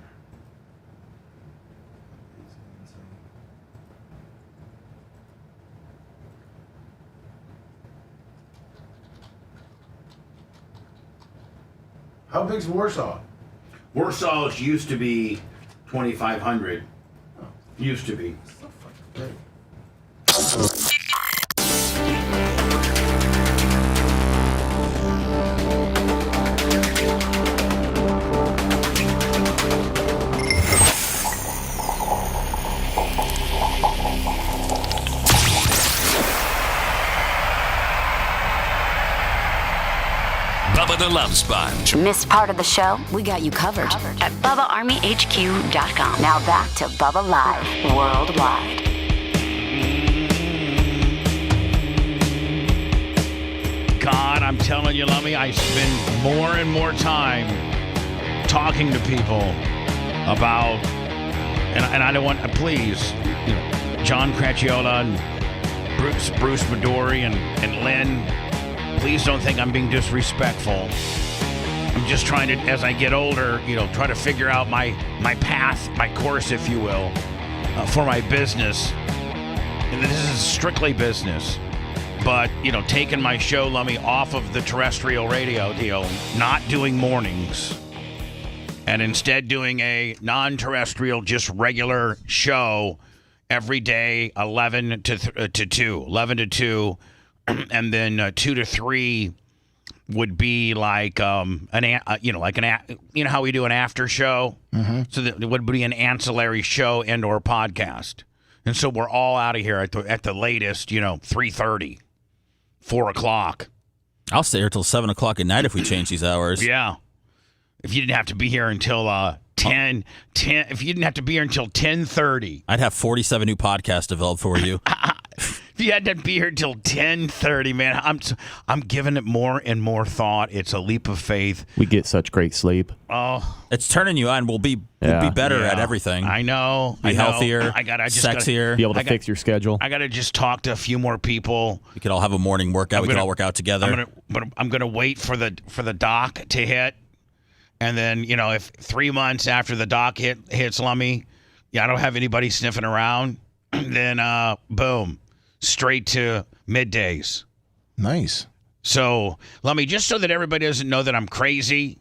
How big's Warsaw? Warsaw's used to be 2,500. Used to be. So fucking big. Bubba the Love Sponge. Missed part of the show? We got you covered at BubbaArmyHQ.com. Now back to Bubba Live Worldwide. God, I'm telling you, Lummy, I spend more and more time talking to people about, and I don't want, please, John Cracchiola and Bruce Midori and Lynn, please don't think I'm being disrespectful. I'm just trying to, as I get older, try to figure out my path, my course, if you will, for my business. And this is strictly business. But, taking my show, Lummy, off of the terrestrial radio deal, not doing mornings, and instead doing a non-terrestrial, just regular show every day, 11 to 2, and then 2 to 3 would be like how we do an after show. Mm-hmm. So that it would be an ancillary show and or podcast. And so we're all out of here at the latest, 3:30, 4 o'clock. I'll stay here till 7 o'clock at night if we change these hours. Yeah. If you didn't have to be here until 10, if you didn't have to be here until 10:30. I'd have 47 new podcasts developed for you. If you had to be here till 10:30, man, I'm giving it more and more thought. It's a leap of faith. We get such great sleep. Oh, it's turning you on. We'll be better at everything. I know. Be healthier. Sexier. Be able to fix your schedule. I got to just talk to a few more people. We could all have a morning workout. We could all work out together. I'm gonna wait for the doc to hit, and then if 3 months after the doc hits, Lummy, I don't have anybody sniffing around, then boom. Straight to middays. Nice. So, Lummy, just so that everybody doesn't know that I'm crazy,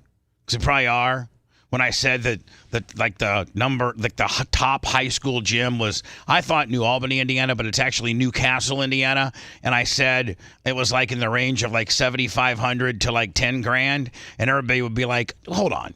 because they probably are, when I said that the top high school gym was, I thought New Albany, Indiana, but it's actually Newcastle, Indiana. And I said it was like in the range of like 7,500 to like 10 grand. And everybody would be like, hold on.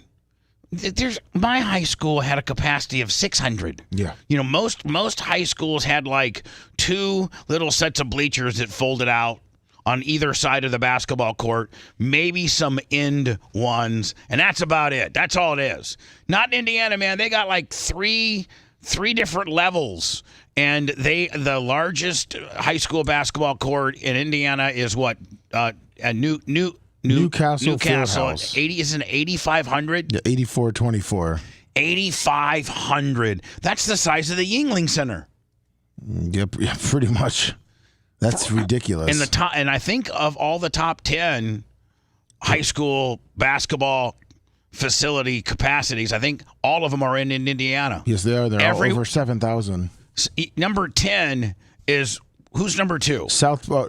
My high school had a capacity of 600. Yeah. Most high schools had like 2 little sets of bleachers that folded out on either side of the basketball court, maybe some end ones, and that's about it. That's all it is. Not in Indiana, man. They got like three different levels, and the largest high school basketball court in Indiana is what a Newcastle Fieldhouse. 80 isn't 8,500? Yeah, 8,424. 8,500. That's the size of the Yingling Center. Yep, yeah, pretty much. That's ridiculous. And I think of all the top 10 high school basketball facility capacities, I think all of them are in Indiana. Yes, they are. They're all over 7,000. Number 10 is. Who's number 2?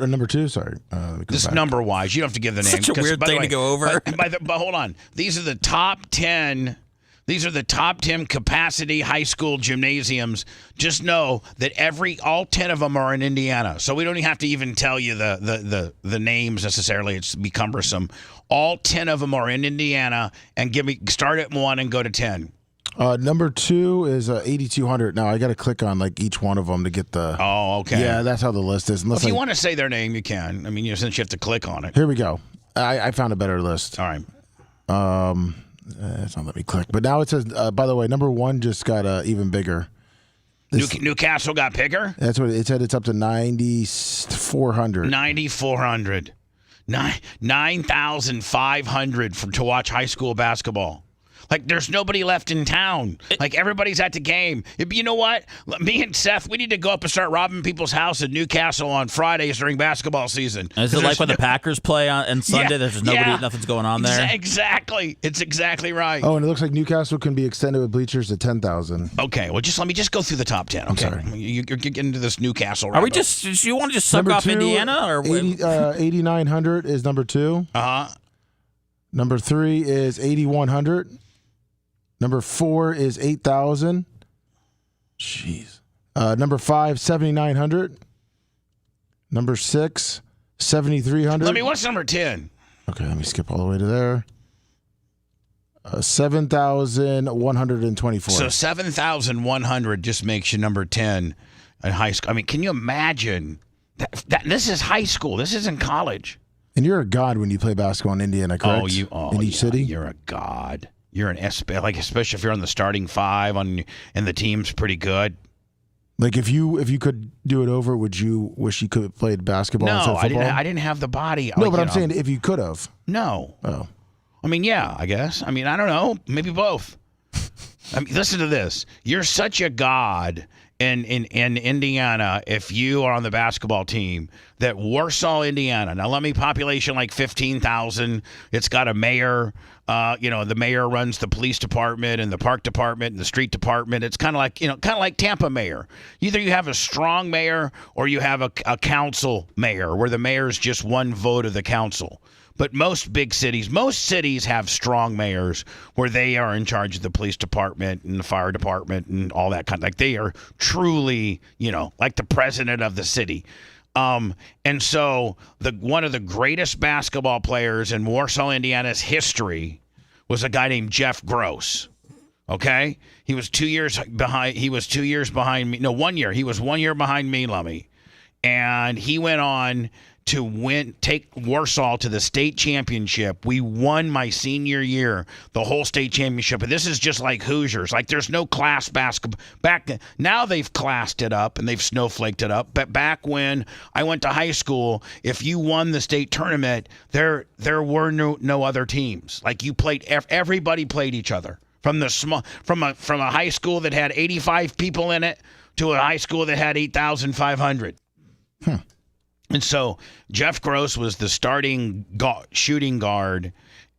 Number 2, sorry. This number-wise. You don't have to give the name. Such a weird thing to go over. But hold on. These are the top 10. These are the top 10 capacity high school gymnasiums. Just know that all 10 of them are in Indiana. So we don't even have to even tell you the names necessarily. It's be cumbersome. All 10 of them are in Indiana. And start at 1 and go to 10. Number 2 is 8,200. Now, I got to click on like each one of them to get the... Oh, okay. Yeah, that's how the list is. If you want to say their name, you can. I mean, since you have to click on it. Here we go. I found a better list. All right. It's not let me click. But now it says, by the way, number 1 just got even bigger. Newcastle got bigger? That's what it said. It's up to 9,400. 9,400. 9,500 to watch high school basketball. Like, there's nobody left in town. Like, everybody's at the game. You know what? Me and Seth, we need to go up and start robbing people's house in Newcastle on Fridays during basketball season. Is it like when the Packers play on Sunday? Yeah, There's just nothing's going on there? Exactly. It's exactly right. Oh, and it looks like Newcastle can be extended with bleachers to 10,000. Okay, well, let me just go through the top 10. Okay? I'm sorry. You're getting into this Newcastle. Are we just? Do you want to just suck Number off 2, Indiana or 8,900 is number 2. Number 3 is 8,100. Number 4 is 8,000. Jeez. Number 5, 7,900. Number 6, 7,300. What's number 10? Okay, let me skip all the way to there. 7,124. So 7,100 just makes you number 10 in high school. I mean, can you imagine that this is high school? This isn't college. And you're a god when you play basketball in Indiana, correct? In each city? You're a god. You're an especially if you're on the starting 5 and the team's pretty good. Like if you could do it over, would you wish you could have played basketball instead of football? I didn't have the body. No, but I'm saying if you could have. No. Oh. I mean, yeah, I guess. I mean, I don't know. Maybe both. I mean, listen to this. You're such a god in Indiana if you are on the basketball team that Warsaw, Indiana. Now, population like 15,000. It's got a mayor. The mayor runs the police department and the park department and the street department. It's kind of like Tampa mayor. Either you have a strong mayor or you have a council mayor where the mayor is just one vote of the council. But most cities have strong mayors where they are in charge of the police department and the fire department and all that kind of, like they are truly, like the president of the city. And so one of the greatest basketball players in Warsaw, Indiana's history was a guy named Jeff Gross. Okay? He was 2 years behind. He was 2 years behind me. No, 1 year. He was 1 year behind me, Lummy. And he went on to take Warsaw to the state championship. We won my senior year, the whole state championship. And this is just like Hoosiers. Like there's no class basketball. Now they've classed it up and they've snowflaked it up. But back when I went to high school, if you won the state tournament, there were no other teams. Like you played, everybody played each other. From a high school that had 85 people in it to a high school that had 8,500. And so Jeff Gross was the starting shooting guard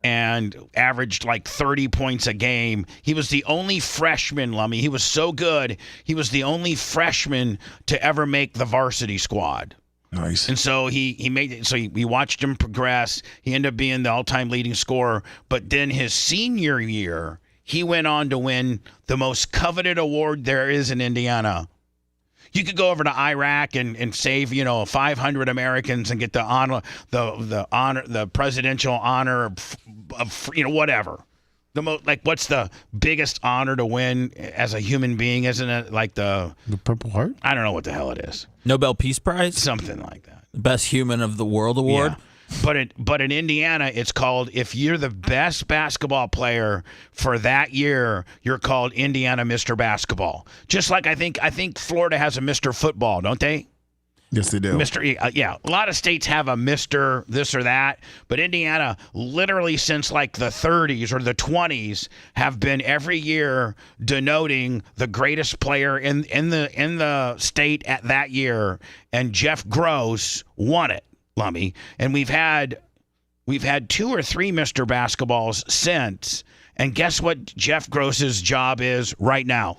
and averaged like 30 points a game. He was the only freshman, Lummy. He was so good. He was the only freshman to ever make the varsity squad. Nice. And so he made it. So we watched him progress. He ended up being the all-time leading scorer. But then his senior year, he went on to win the most coveted award there is in Indiana. You could go over to Iraq and save, 500 Americans and get the honor, the presidential honor of whatever. The most, like, what's the biggest honor to win as a human being? Isn't it like the Purple Heart? I don't know what the hell it is. Nobel Peace Prize? Something like that. The Best Human of the World Award? Yeah. But in Indiana, it's called, if you're the best basketball player for that year, you're called Indiana Mr. Basketball. Just like I think Florida has a Mr. Football, don't they? Yes, they do. Yeah. A lot of states have a Mr. this or that, but Indiana, literally since like the 30s or the 20s, have been every year denoting the greatest player in the state at that year, and Jeff Gross won it. Lummy, and we've had 2 or 3 Mr. Basketballs since, and guess what Jeff Gross's job is right now?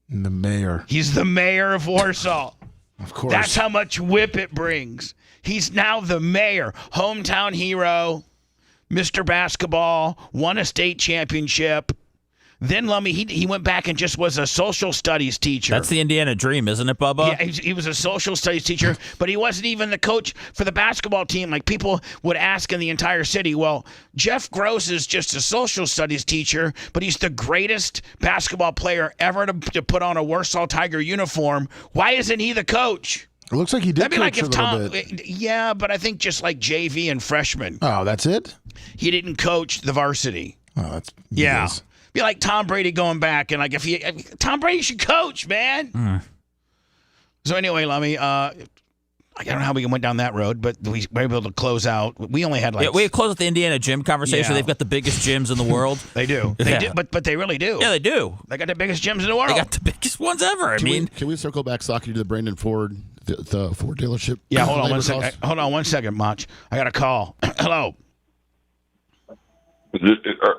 The mayor. He's the mayor of Warsaw. Of course. That's how much whip it brings. He's now the mayor, hometown hero, Mr. Basketball, won a state championship. Then, Lummy, he went back and just was a social studies teacher. That's the Indiana dream, isn't it, Bubba? Yeah, he was a social studies teacher, but he wasn't even the coach for the basketball team. Like, people would ask in the entire city, well, Jeff Gross is just a social studies teacher, but he's the greatest basketball player ever to put on a Warsaw Tiger uniform. Why isn't he the coach? It looks like he did That'd be coach like if a little bit. Yeah, but I think just like JV and freshman. Oh, that's it? He didn't coach the varsity. Oh, that's... Yeah. Yes. Be like Tom Brady going back and like Tom Brady should coach, man. So anyway, Lummy, I don't know how we went down that road, but we were able to close out. We only had like we closed with the Indiana gym conversation. Yeah. They've got the biggest gyms in the world. They do. They do, but they really do. Yeah, they do. They got the biggest gyms in the world. They got the biggest ones ever. Can we circle back, Saki, to the Brandon Ford, the Ford dealership? Yeah, hold on labor one second. costs? Hold on 1 second, Mach. I got a call. Hello.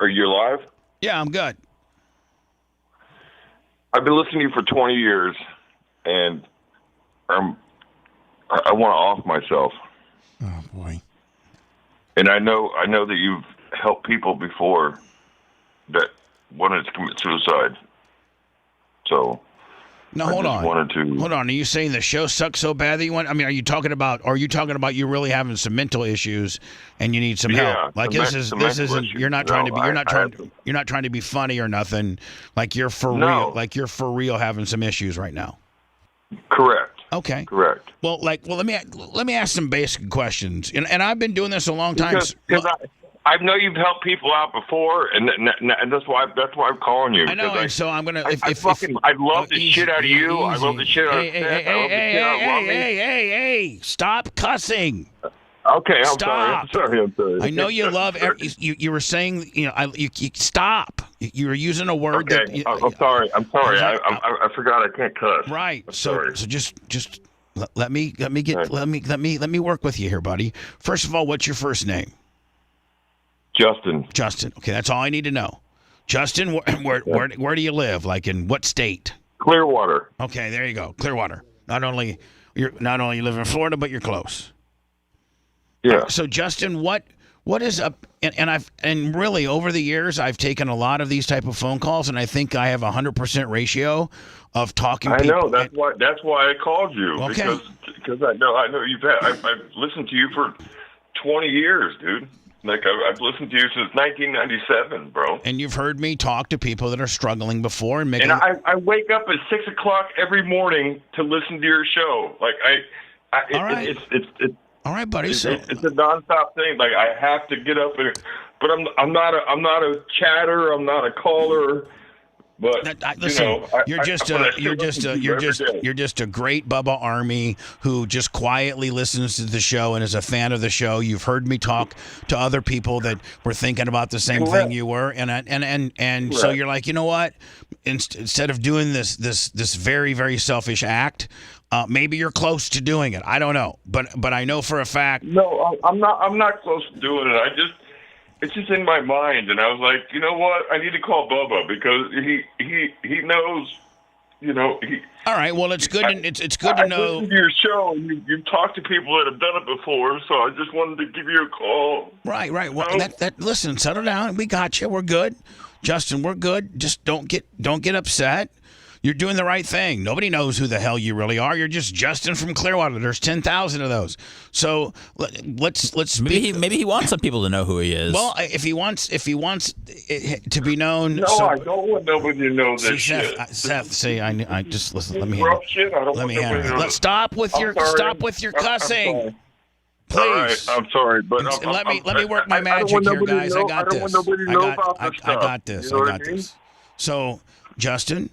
Are you live? Yeah, I'm good. I've been listening to you for 20 years, and I want to off myself. Oh boy! And I know that you've helped people before that wanted to commit suicide. So now hold on. Hold on. Are you saying the show sucks so bad that you want? I mean, are you talking about you really having some mental issues and you need some help? Like this isn't. You're not trying to be. You're not trying to be funny or nothing. Like you're for real. Like you're for real having some issues right now. Correct. Okay. Correct. Well, let me ask some basic questions. And I've been doing this a long time. Because I know you've helped people out before, and that's why I'm calling you. I know, and so I'm gonna. I love the shit out of you. I love the shit out of Seth. Hey! Stop cussing. Okay, I'm Stop. sorry. I know you love. You were saying, you stop. You were using a word okay. that. I'm sorry. I forgot I can't cuss. Right. I'm So sorry. just let me work with you here, buddy. First of all, what's your first name? Justin. Justin. Okay, that's all I need to know. Justin, where do you live? Like in what state? Clearwater. Okay, there you go. Clearwater. Not only you live in Florida, but you're close. Yeah. So Justin, what is up? And really over the years, I've taken a lot of these type of phone calls, and I think I have 100% ratio of talking. I know that's why I called you. Okay. Because I know you've had. I've listened to you for 20 years, dude. Like I've listened to you since 1997, bro. And you've heard me talk to people that are struggling before and making. And I wake up at 6 o'clock every morning to listen to your show. Like All right. It's all right, buddy. It's a nonstop thing. Like I have to get up but I'm not a chatter. I'm not a caller. But listen, you're just a great Bubba Army who just quietly listens to the show and is a fan of the show. You've heard me talk to other people that were thinking about the same thing you were, and so you're like, you know what? Instead of doing this very, very selfish act, maybe you're close to doing it. I don't know, but I know for a fact. No, I'm not close to doing it. It's just in my mind, and I was like, you know what? I need to call Bubba because he knows, All right. Well, it's good. It's good to know. I listened to your show, and you've talked to people that have done it before, so I just wanted to give you a call. Right. Well, listen, settle down. We got you. We're good, Justin. We're good. Just don't get upset. You're doing the right thing. Nobody knows who the hell you really are. You're just Justin from Clearwater. There's 10,000 of those. So let's maybe he wants some people to know who he is. Well, if he wants it to be known. No, I don't want nobody to know this shit. Seth, see, I just listen. Let me rough shit. I don't let want me nobody handle to it. know. Let's stop with your cussing. Please. All right, I'm sorry, but let me work my magic here, guys. I got this. I got this. I got this. So, Justin,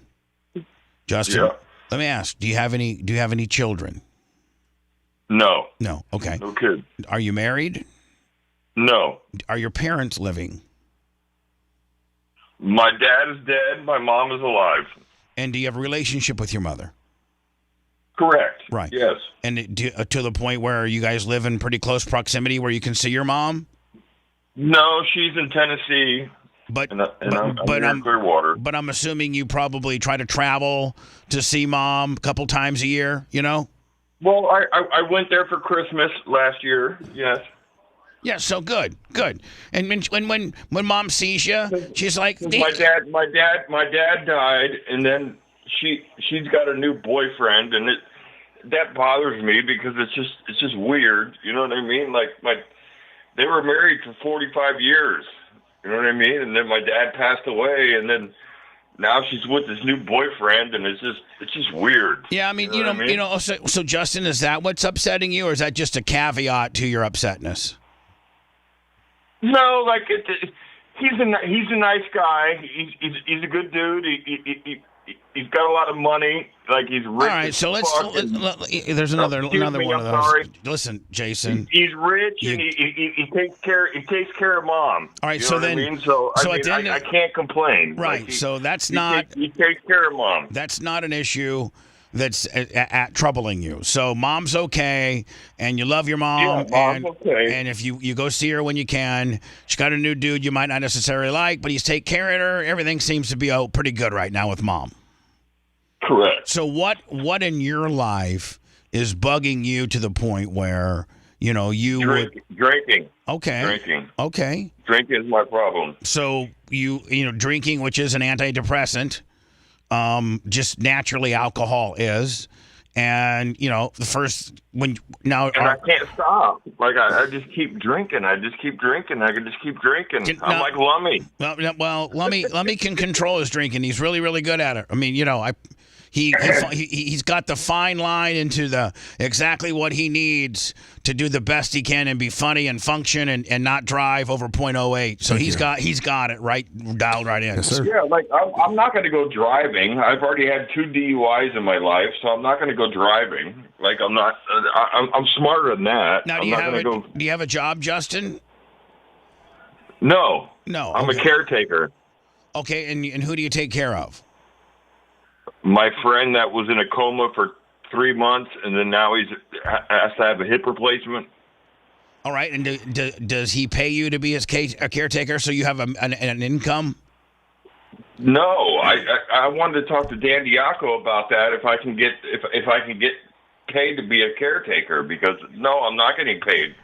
yeah. Let me ask: Do you have any children? No. No. Okay. No kids. Are you married? No. Are your parents living? My dad is dead. My mom is alive. And do you have a relationship with your mother? Correct. Right. Yes. And to the point where you guys live in pretty close proximity where you can see your mom? No, she's in Tennessee. I'm in Clearwater. But I'm assuming you probably try to travel to see mom a couple times a year, Well, I went there for Christmas last year. Yes. Yeah. So good. And when mom sees you, she's like, my dad died, and then she's got a new boyfriend, and that bothers me because it's just weird. You know what I mean? Like they were married for 45 years. You know what I mean? And then my dad passed away, and then now she's with this new boyfriend, and it's just weird. Yeah, I mean, So Justin, is that what's upsetting you, or is that just a caveat to your upsetness? No, like he's a nice guy. He's a good dude. he's got a lot of money. Like he's rich. All right, so there's another Excuse one me, of I'm those. sorry. Listen, Jason. He's rich and he takes care of mom. All right, You so know what then, I mean? So at the end I can't complain. Right, Like, so that's he not. He takes care of mom. That's not an issue that's at troubling you. So mom's okay, and you love your mom. Yeah, mom's and, okay. And if you go see her when you can, she's got a new dude you might not necessarily like, but he's taking care of her. Everything seems to be pretty good right now with mom. Correct. So what in your life is bugging you to the point where you would drinking? Okay. Drinking. Okay. Drinking is my problem. So drinking, which is an antidepressant, just naturally alcohol is, and the first And I can't stop. Like I just keep drinking. I just keep drinking. I can just keep drinking. I'm like Lummy. Well, Lummy can control his drinking. He's really, really good at it. I mean, he's got the fine line into the exactly what he needs to do the best he can and be funny and function and not drive over .08. So he's got it right dialed right in. Yes, sir. Yeah, like I'm not going to go driving. I've already had 2 DUIs in my life, so I'm not going to go driving. Like I'm not. I'm smarter than that. Now, do you have a job, Justin? No. I'm okay. a caretaker. Okay, and who do you take care of? My friend that was in a coma for 3 months, and then now has to have a hip replacement. All right, and does he pay you to be his a caretaker so you have an income? No, I wanted to talk to Dan Diaco about that. If I can get paid to be a caretaker, because no, I'm not getting paid.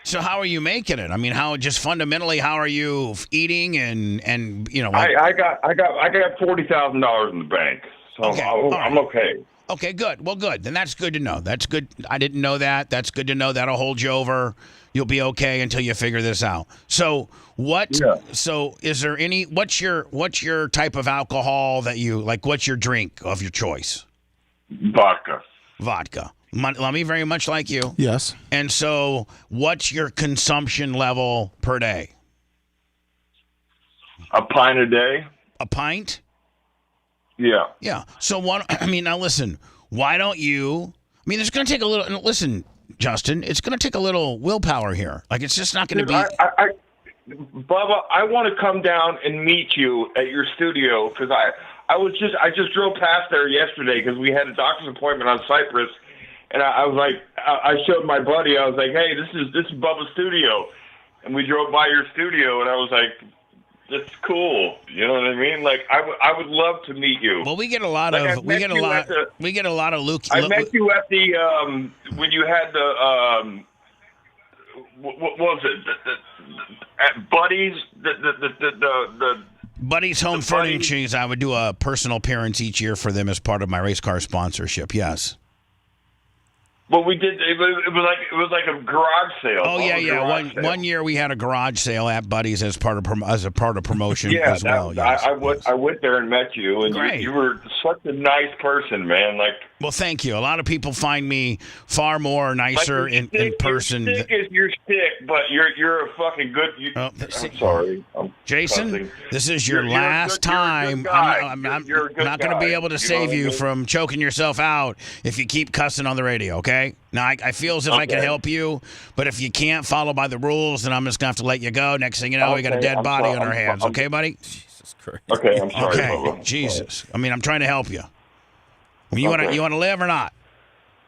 So how are you making it? I mean, how are you eating and I got $40,000 in the bank, so okay. I'm okay. Okay, good. Well, good. Then that's good to know. That's good. I didn't know that. That's good to know. That'll hold you over. You'll be okay until you figure this out. So what? Yeah. So is there any? What's your type of alcohol that you like? What's your drink of your choice? Vodka. Lummy, very much like you. Yes. And so, what's your consumption level per day? A pint a day. A pint? Yeah. Yeah. So now listen, why don't you? I mean, it's going to take a little. Listen, Justin, it's going to take a little willpower here. Like it's just not going to be. Bubba, I want to come down and meet you at your studio because I just drove past there yesterday because we had a doctor's appointment on Cypress. And I was like, I showed my buddy. I was like, "Hey, this is Bubba's studio," and we drove by your studio, and I was like, "That's cool." You know what I mean? Like, I would love to meet you. Well, we get a lot of Luke. I met you at the when you had the what was it? At Buddy's the Buddy's Home Furnishings. I would do a personal appearance each year for them as part of my race car sponsorship. Yes. Well, we did. It was like a garage sale. Oh yeah. One year we had a garage sale at Buddy's as part of promotion as well. Yes. I went there and met you, and you were such a nice person, man. Like, well, thank you. A lot of people find me far more nicer in person. Your stick is your stick, but you're a fucking good. I'm sorry, Jason. This is your last time. I'm not going to be able to save you from choking yourself out if you keep cussing on the radio. Okay. Now, I feel as if I can help you, but if you can't follow by the rules, then I'm just going to have to let you go. Next thing you know, we got a dead body on our hands. Okay, buddy? Jesus Christ. Okay, I'm sorry. Okay, Bubba. Jesus. I mean, I'm trying to help you. You want to live or not?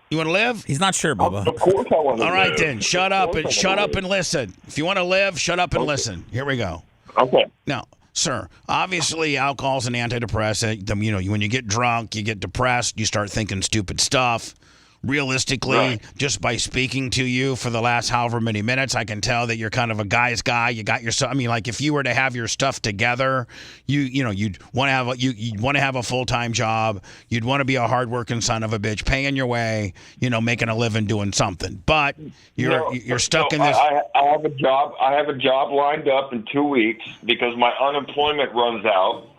You want to live? He's not sure, Bubba. Of course I want to live. All right, then. Shut up and listen. If you want to live, shut up and listen. Here we go. Okay. Now, sir, obviously alcohol is an antidepressant. When you get drunk, you get depressed, you start thinking stupid stuff. Realistically, just by speaking to you for the last however many minutes, I can tell that you're kind of a guy's guy. You got your stuff. I mean, like if you were to have your stuff together, you'd want to have a full-time job. You'd want to be a hard-working son of a bitch, paying your way, making a living doing something. But you're stuck in this. I have a job. I have a job lined up in 2 weeks because my unemployment runs out.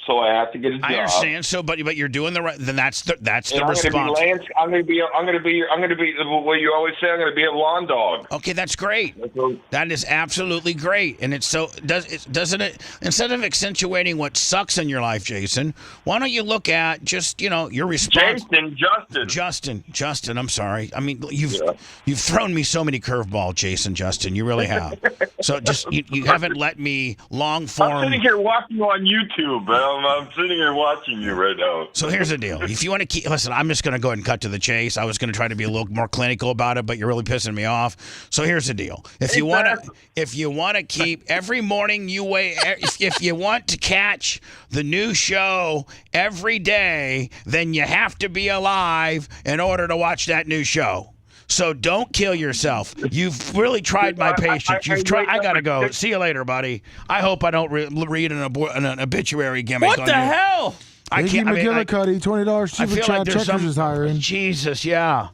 so I have to get a job. I understand. So, but you're doing the right. Then that's the And response. I'm gonna be what you always say. I'm gonna be a lawn dog. Okay, that's great. That is absolutely great. And doesn't it? Instead of accentuating what sucks in your life, Jason, why don't you look at just your response? Justin. I'm sorry. I mean, you've thrown me so many curveballs, Justin. You really have. So just you haven't let me long form. I'm sitting here watching you on YouTube. I'm sitting here watching you right now. So here's the deal. If you want to listen, I'm just going to go ahead and cut to the chase. I was going to try to be a little more clinical about it, but you're really pissing me off. So here's the deal. If you want to keep every morning if you want to catch the new show every day, then you have to be alive in order to watch that new show. So don't kill yourself. You've really tried my patience. You've tried. I gotta go. See you later, buddy. I hope I don't read an obituary gimmick. What on the you. hell? I can't. McGillicuddy, $20 super chat. Checkers is hiring. Jesus, yeah.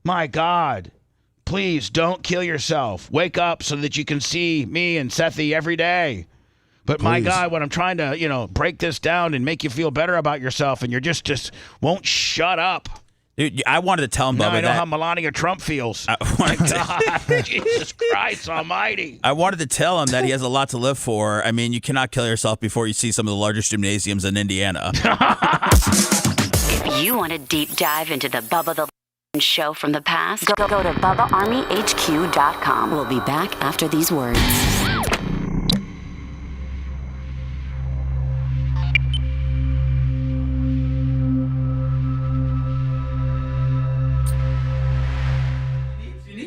My God. Please don't kill yourself. Wake up so that you can see me and Sethi every day. But my God, when I'm trying to, break this down and make you feel better about yourself, and you're just won't shut up. Dude, I wanted to tell him, now Bubba, I know how Melania Trump feels. Jesus Christ almighty. I wanted to tell him that he has a lot to live for. I mean, you cannot kill yourself before you see some of the largest gymnasiums in Indiana. If you want to deep dive into the Bubba the Love Show from the past, go to BubbaArmyHQ.com. We'll be back after these words.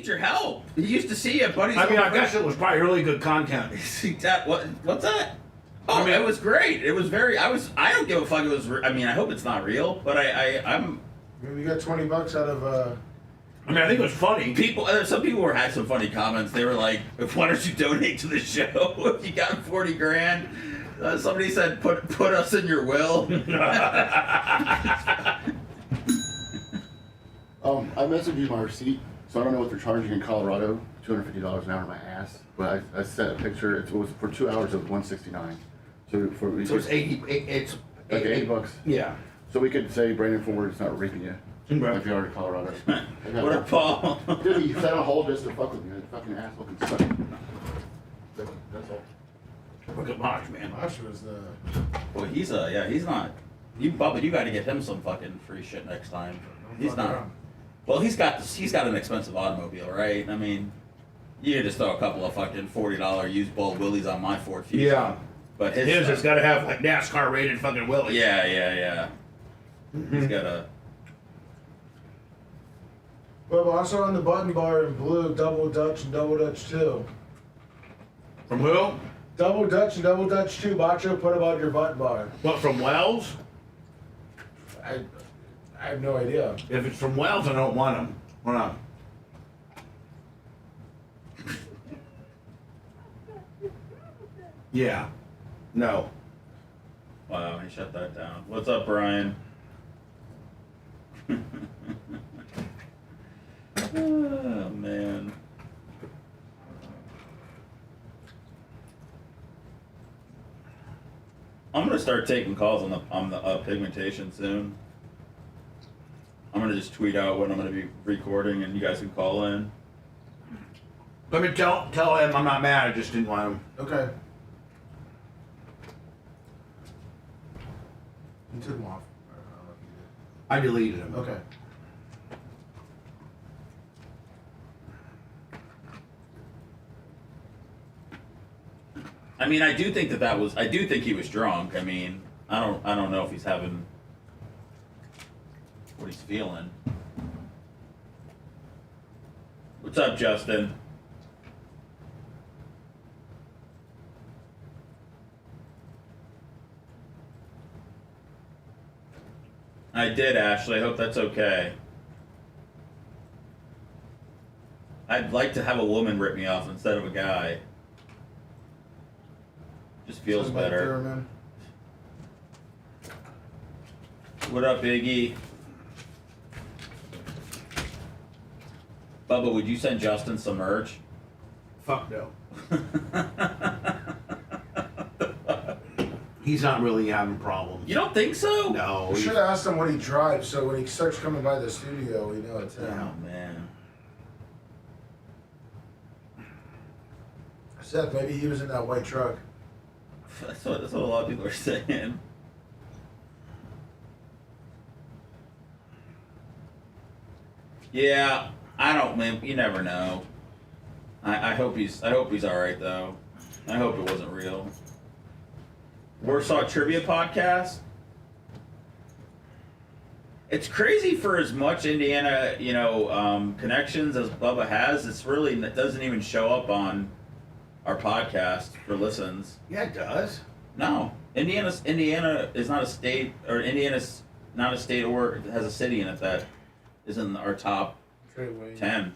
Your help. He used to see you, buddy. I guess it was probably really good content. What's that? Oh, it was great. It was very. I don't give a fuck. It was. I mean, I hope it's not real, but I'm. We got $20 out of. I think it was funny. Some people had some funny comments. They were like, "Why don't you donate to the show? If you got 40 grand." Somebody said, "Put us in your will." I messaged you my receipt. So I don't know what they're charging in Colorado, $250 an hour my ass. But I sent a picture. It was for 2 hours of $169. So it's $80. It's like $8. Yeah. So we could say Brandon Ford is not raping you if you are in Colorado. What a Paul. Dude, he set on hold just to fuck with me. That fucking asshole can suck. That's all. Look at Mosh, man. Mosh was the. Well, he's not. Bubba, you got to get him some fucking free shit next time. He's not. Well, he's got an expensive automobile, right? I mean, you could just throw a couple of fucking $40 used bulb willies on my Ford Fusion. Yeah. But his has got to have like NASCAR rated fucking willies. Yeah. Mm-hmm. He's got a. Well, also on the button bar in blue, Double Dutch and Double Dutch 2. From who? Double Dutch and Double Dutch 2. Bacho, put about your button bar. What, from Wells? I have no idea. If it's from Wells, I don't want them. Hold on. Yeah. No. Wow, he shut that down. What's up, Brian? Oh, man. I'm gonna start taking calls on the pigmentation soon. I'm gonna just tweet out when I'm gonna be recording, and you guys can call in. Let me tell him I'm not mad. I just didn't want him. Okay. You took him off. I deleted him. Okay. I mean, I do think I do think he was drunk. I mean, I don't know if he's having what he's feeling. What's up, Justin? I did, Ashley. I hope that's okay. I'd like to have a woman rip me off instead of a guy. Just feels better. What up, Iggy? Bubba, would you send Justin some merch? Fuck no. he's not really having problems. You don't think so? No. We should have asked him what he drives, so when he starts coming by the studio, we know it's him. Oh, man. Seth, maybe he was in that white truck. That's what a lot of people are saying. Yeah, I don't, man. You never know. I hope he's all right though. I hope it wasn't real. Warsaw Trivia Podcast. It's crazy for as much Indiana, connections as Bubba has. It doesn't even show up on our podcast for listens. Yeah, it does. No, Indiana is not a state, or Indiana's not a state, or it has a city in it that is in our top 10.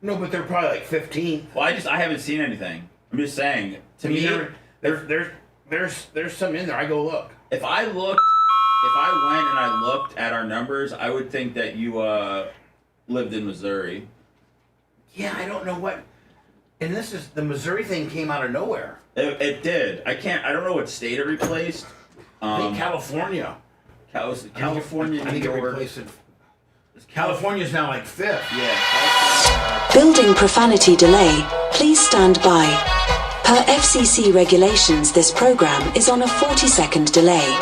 No, but they're probably like 15. Well, I haven't seen anything. I'm just saying. To me, there's some in there. I go look. If I went and I looked at our numbers, I would think that you lived in Missouri. Yeah, I don't know what. And the Missouri thing came out of nowhere. It did. I don't know what state it replaced. I think California. California, I think New it York. replaced it. California's now like 5th. Yeah. Building profanity delay. Please stand by. Per FCC regulations, this program is on a 40-second delay.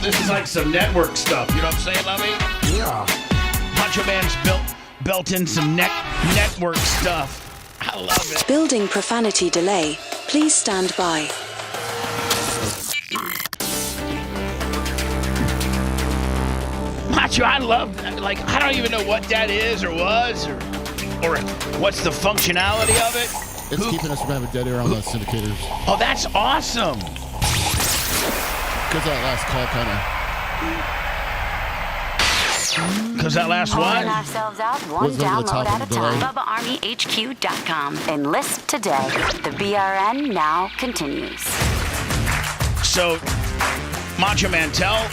This is like some network stuff. You know what I'm saying, Lovey? Yeah. Macho Man's built in some network stuff. I love it. Building profanity delay. Please stand by. Macho, I love, I don't even know what that is or was or what's the functionality of it. It's keeping us from having dead air on the syndicators. Oh, that's awesome. Because that last call kind of... Because that last one? Pulling ourselves out one download at a time. BubbaArmyHQ.com. Enlist today. The BRN now continues. So, Macho Man, tell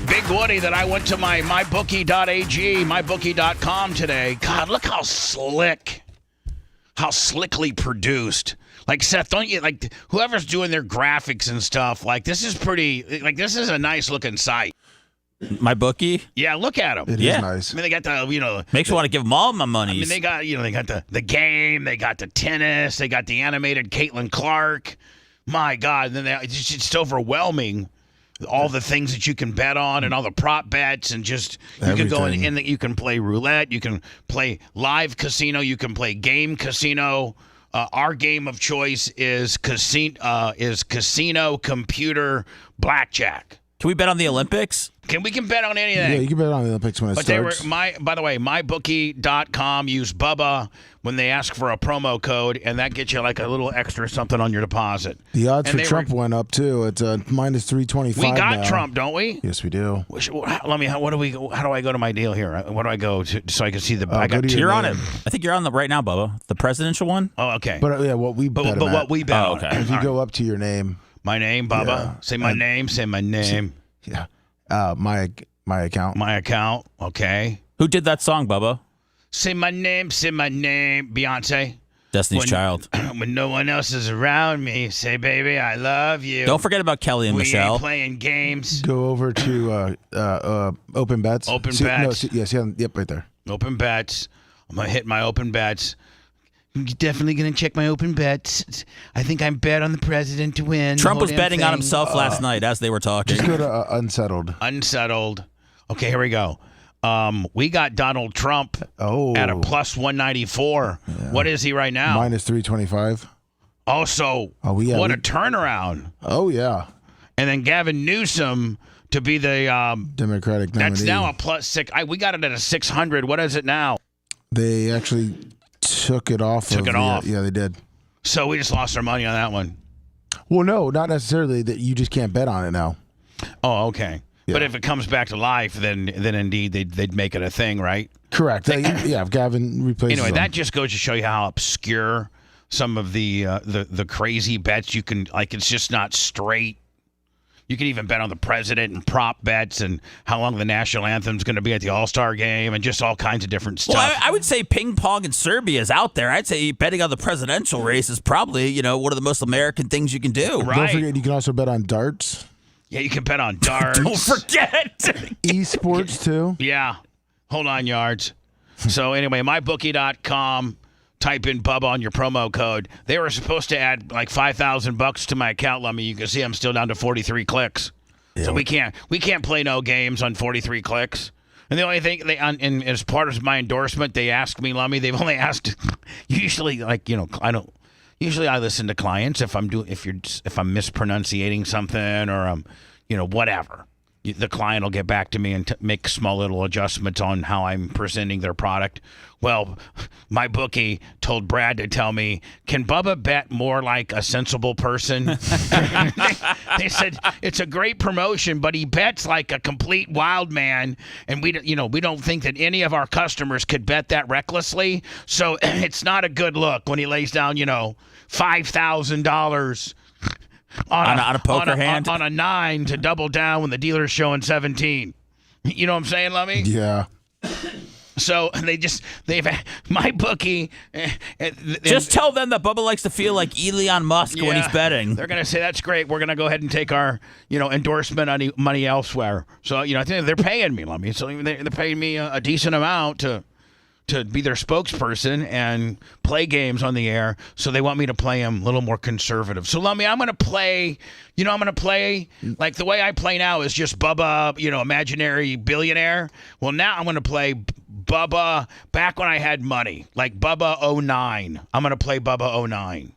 Big Woody that I went to my mybookie.ag, mybookie.com today. God, look how slickly produced. Like, Seth, don't you, whoever's doing their graphics and stuff, this is this is a nice looking site. My bookie? Yeah, look at them. It is nice. I mean, they got the, Makes me want to give them all my money. I mean, they got, they got the game, they got the tennis, they got the animated Caitlin Clark. My God, and then it's just overwhelming. All the things that you can bet on and all the prop bets and just you can go in you can play roulette, you can play live casino, you can play game casino. Our game of choice is casino computer blackjack. Can we bet on the Olympics? We can bet on anything. Yeah, you can bet on the Olympics when it starts. By the way, mybookie.com, use Bubba when they ask for a promo code, and that gets you like a little extra something on your deposit. The odds for Trump went up too. It's minus 325. We got now. Trump, don't we? Yes, we do. Let me. How do I go to my deal here? What do I go to so I can see the? I got. You're on it. I think you're on the right now, Bubba. The presidential one. Oh, okay. But what we bet. But what we bet. Oh, okay. If you go up to your name. My name, Bubba. Yeah. Say my name. Say my name. Yeah. My account. My account. Okay. Who did that song, Bubba? Say my name. Say my name. Beyonce. Destiny's Child. When no one else is around me, say, baby, I love you. Don't forget about Kelly and Michelle. We ain't playing games. Go over to Open Bets. Open Bets. Yep, right there. Open Bets. I'm going to hit my Open Bets. I'm definitely going to check my Open Bets. I think I'm bet on the president to win. Trump was betting on himself last night as they were talking. Just go to Unsettled. Unsettled. Okay, here we go. We got Donald Trump at a plus 194. Yeah. What is he right now? Minus 325. Also, what a turnaround. Oh, yeah. And then Gavin Newsom to be the Democratic nominee. That's now a plus 6. We got it at a 600. What is it now? They actually took it off. Yeah, they did. So we just lost our money on that one. Well, no, not necessarily. That you just can't bet on it now. Oh, okay. Yeah. But if it comes back to life, then indeed they'd make it a thing, right? Correct. If Gavin replaces anyway, them. that just goes to show you how obscure some of the crazy bets you can, it's just not straight. You can even bet on the president and prop bets and how long the national anthem's going to be at the All-Star game and just all kinds of different stuff. Well, I would say ping pong in Serbia is out there. I'd say betting on the presidential race is probably, one of the most American things you can do. Right. Don't forget, you can also bet on darts. Yeah, you can bet on darts. Don't forget. Esports, too. Yeah. Hold on, Yards. So anyway, mybookie.com. Type in Bubba on your promo code. They were supposed to add like $5,000 to my account, Lummy. You can see I'm still down to 43 clicks. Yeah. So we can't play no games on 43 clicks. And the only thing and as part of my endorsement, they asked me, Lummy. They've only asked usually Usually I listen to clients if I'm mispronunciating something or whatever. The client will get back to me and make small little adjustments on how I'm presenting their product. Well, my bookie told Brad to tell me, can Bubba bet more like a sensible person? They said it's a great promotion, but he bets like a complete wild man, and we don't think that any of our customers could bet that recklessly. So it's not a good look when he lays down, $5,000. On a poker hand? On a 9 to double down when the dealer's showing 17. You know what I'm saying, Lummy? Yeah. So they've my bookie. Just tell them that Bubba likes to feel like Elon Musk when he's betting. They're going to say, that's great. We're going to go ahead and take our, endorsement money elsewhere. So, I think they're paying me, Lummy. So they're paying me a decent amount to be their spokesperson and play games on the air, so they want me to play them a little more conservative. So, Lummy, I'm going to play, like the way I play now is just Bubba, imaginary billionaire. Well, now I'm going to play Bubba back when I had money, like Bubba 09. I'm going to play Bubba 09.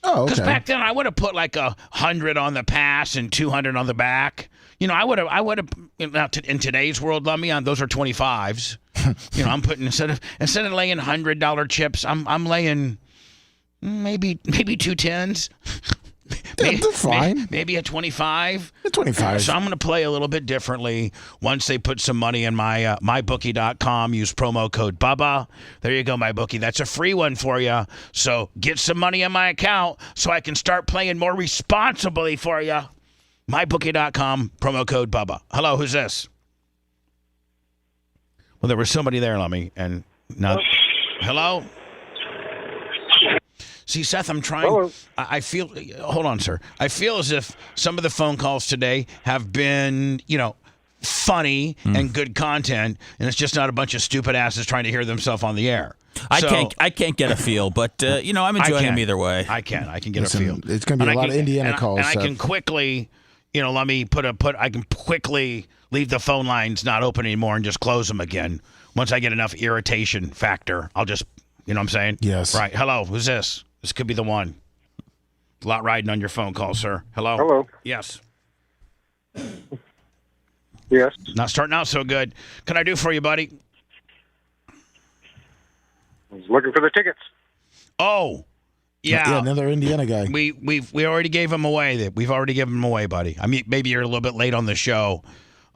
Oh, okay. Because back then I would have put like 100 on the pass and 200 on the back. I would have in today's world, Lummy, those are 25s. I'm putting instead of laying $100 chips, I'm laying maybe 2 10s. That's fine. Maybe a 25. A 25. So I'm going to play a little bit differently once they put some money in my mybookie.com. Use promo code Bubba. There you go, MyBookie. That's a free one for you. So get some money in my account so I can start playing more responsibly for you. mybookie.com, promo code Bubba. Hello, who's this? Well, there was somebody there, Lummy, and now. Hello? See, Seth, I'm trying. Hello. I feel. Hold on, sir. I feel as if some of the phone calls today have been, funny and good content, and it's just not a bunch of stupid asses trying to hear themselves on the air. I can't get a feel, but I'm enjoying them either way. I can get a feel. It's going to be a lot of Indiana calls. And I can quickly, let me I can quickly leave the phone lines not open anymore and just close them again. Once I get enough irritation factor, I'll just, you know what I'm saying? Yes. Right. Hello, who's this? This could be the one. A lot riding on your phone call, sir. Hello? Hello. Yes. Yes. Not starting out so good. Can I do for you, buddy? I was looking for the tickets. Oh. Yeah, another Indiana guy. We already gave him away. We've already given him away, buddy. I mean, maybe you're a little bit late on the show.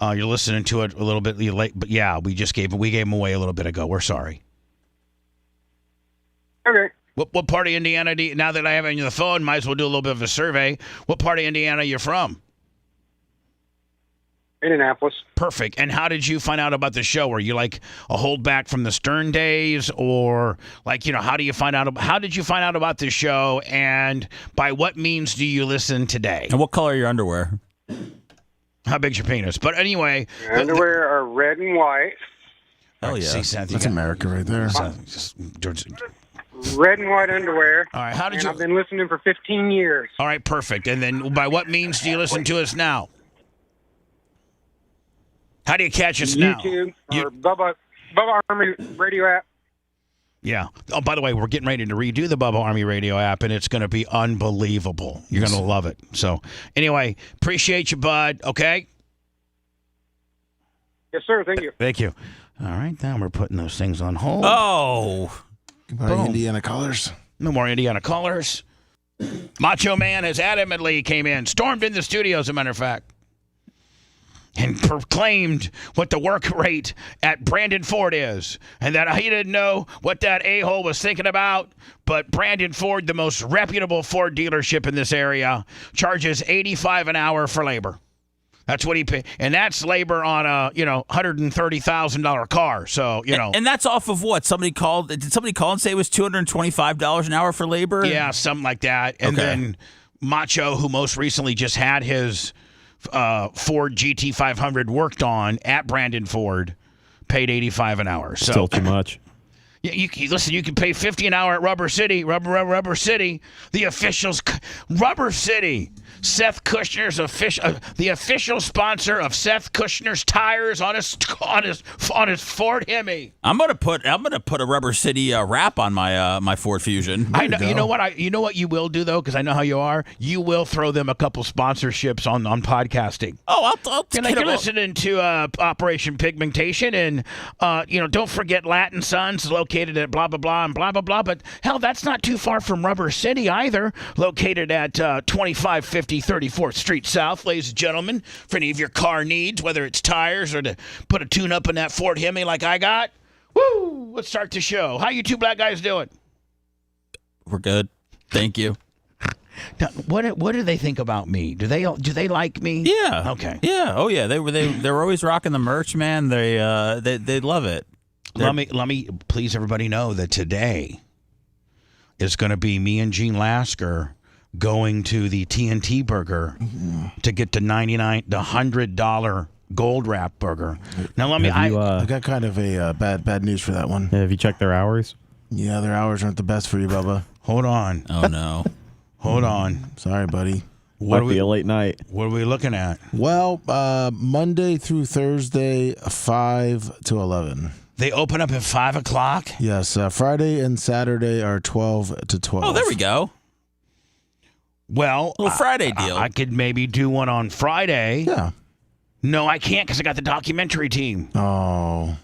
You're listening to it a little bit late, but yeah, we gave him away a little bit ago. We're sorry. Okay. What part of Indiana do you, now that I have you on the phone, might as well do a little bit of a survey. What part of Indiana are you from? Indianapolis. Perfect. And how did you find out about the show? Were you like a holdback from the Stern days, or like, how did you find out about the show, and by what means do you listen today? And what color are your underwear? How big's your penis? But anyway, Your underwear are red and white. Oh yeah, see, Seth, that's America right there. Red and white underwear. All right, how did you? I've been listening for 15 years. All right, perfect. And then by what means do you listen to us now? How do you catch us now? YouTube or Bubba Army radio app. Yeah. Oh, by the way, we're getting ready to redo the Bubba Army radio app, and it's going to be unbelievable. You're going to love it. So, anyway, appreciate you, bud. Okay? Yes, sir. Thank you. Thank you. All right, now we're putting those things on hold. Oh. Goodbye, Indiana callers. No more Indiana callers. Macho Man has adamantly came in, stormed in the studio, as a matter of fact, and proclaimed what the work rate at Brandon Ford is, and that he didn't know what that a-hole was thinking about, but Brandon Ford, the most reputable Ford dealership in this area, charges $85 an hour for labor. That's what he paid, and that's labor on a $130,000 car. So and that's off of what somebody called. Did somebody call and say it was $225 an hour for labor? Yeah, something like that. And then Macho, who most recently just had his Ford GT500 worked on at Brandon Ford, paid $85 an hour. So, still too much. Yeah, listen. You can pay $50 an hour at Rubber City. Rubber City, the officials. Rubber City. Seth Kushner's the official sponsor of Seth Kushner's tires on his Ford Hemi. I'm gonna put a Rubber City wrap on my Ford Fusion. I know. You know what you will do though, because I know how you are. You will throw them a couple sponsorships on podcasting. Oh, I'll you're listening to Operation Pigmentation, and don't forget Latin Sons, located at blah blah blah and blah blah blah. But hell, that's not too far from Rubber City either, located at 2550 34th Street South, ladies and gentlemen. For any of your car needs, whether it's tires or to put a tune-up in that Ford Hemi like I got. Woo! Let's start the show. How you two black guys doing? We're good. Thank you. Now, what do they think about me? Do they like me? Yeah. Okay. Yeah. Oh yeah. They were always rocking the merch, man. They love it. Let me please everybody know that today is going to be me and Gene Lasker going to the TNT Burger to get the $100 gold wrap burger. Now I got kind of a bad news for that one. Have you checked their hours? Yeah, their hours aren't the best for you, Bubba. Hold on. Oh no. Hold on. Sorry, buddy. Might be a late night. What are we looking at? Well, Monday through Thursday, 5 to 11. They open up at 5 o'clock? Yes. Friday and Saturday are 12 to 12. Oh, there we go. Well, little Friday deal. I could maybe do one on Friday. Yeah. No, I can't because I got the documentary team. Oh.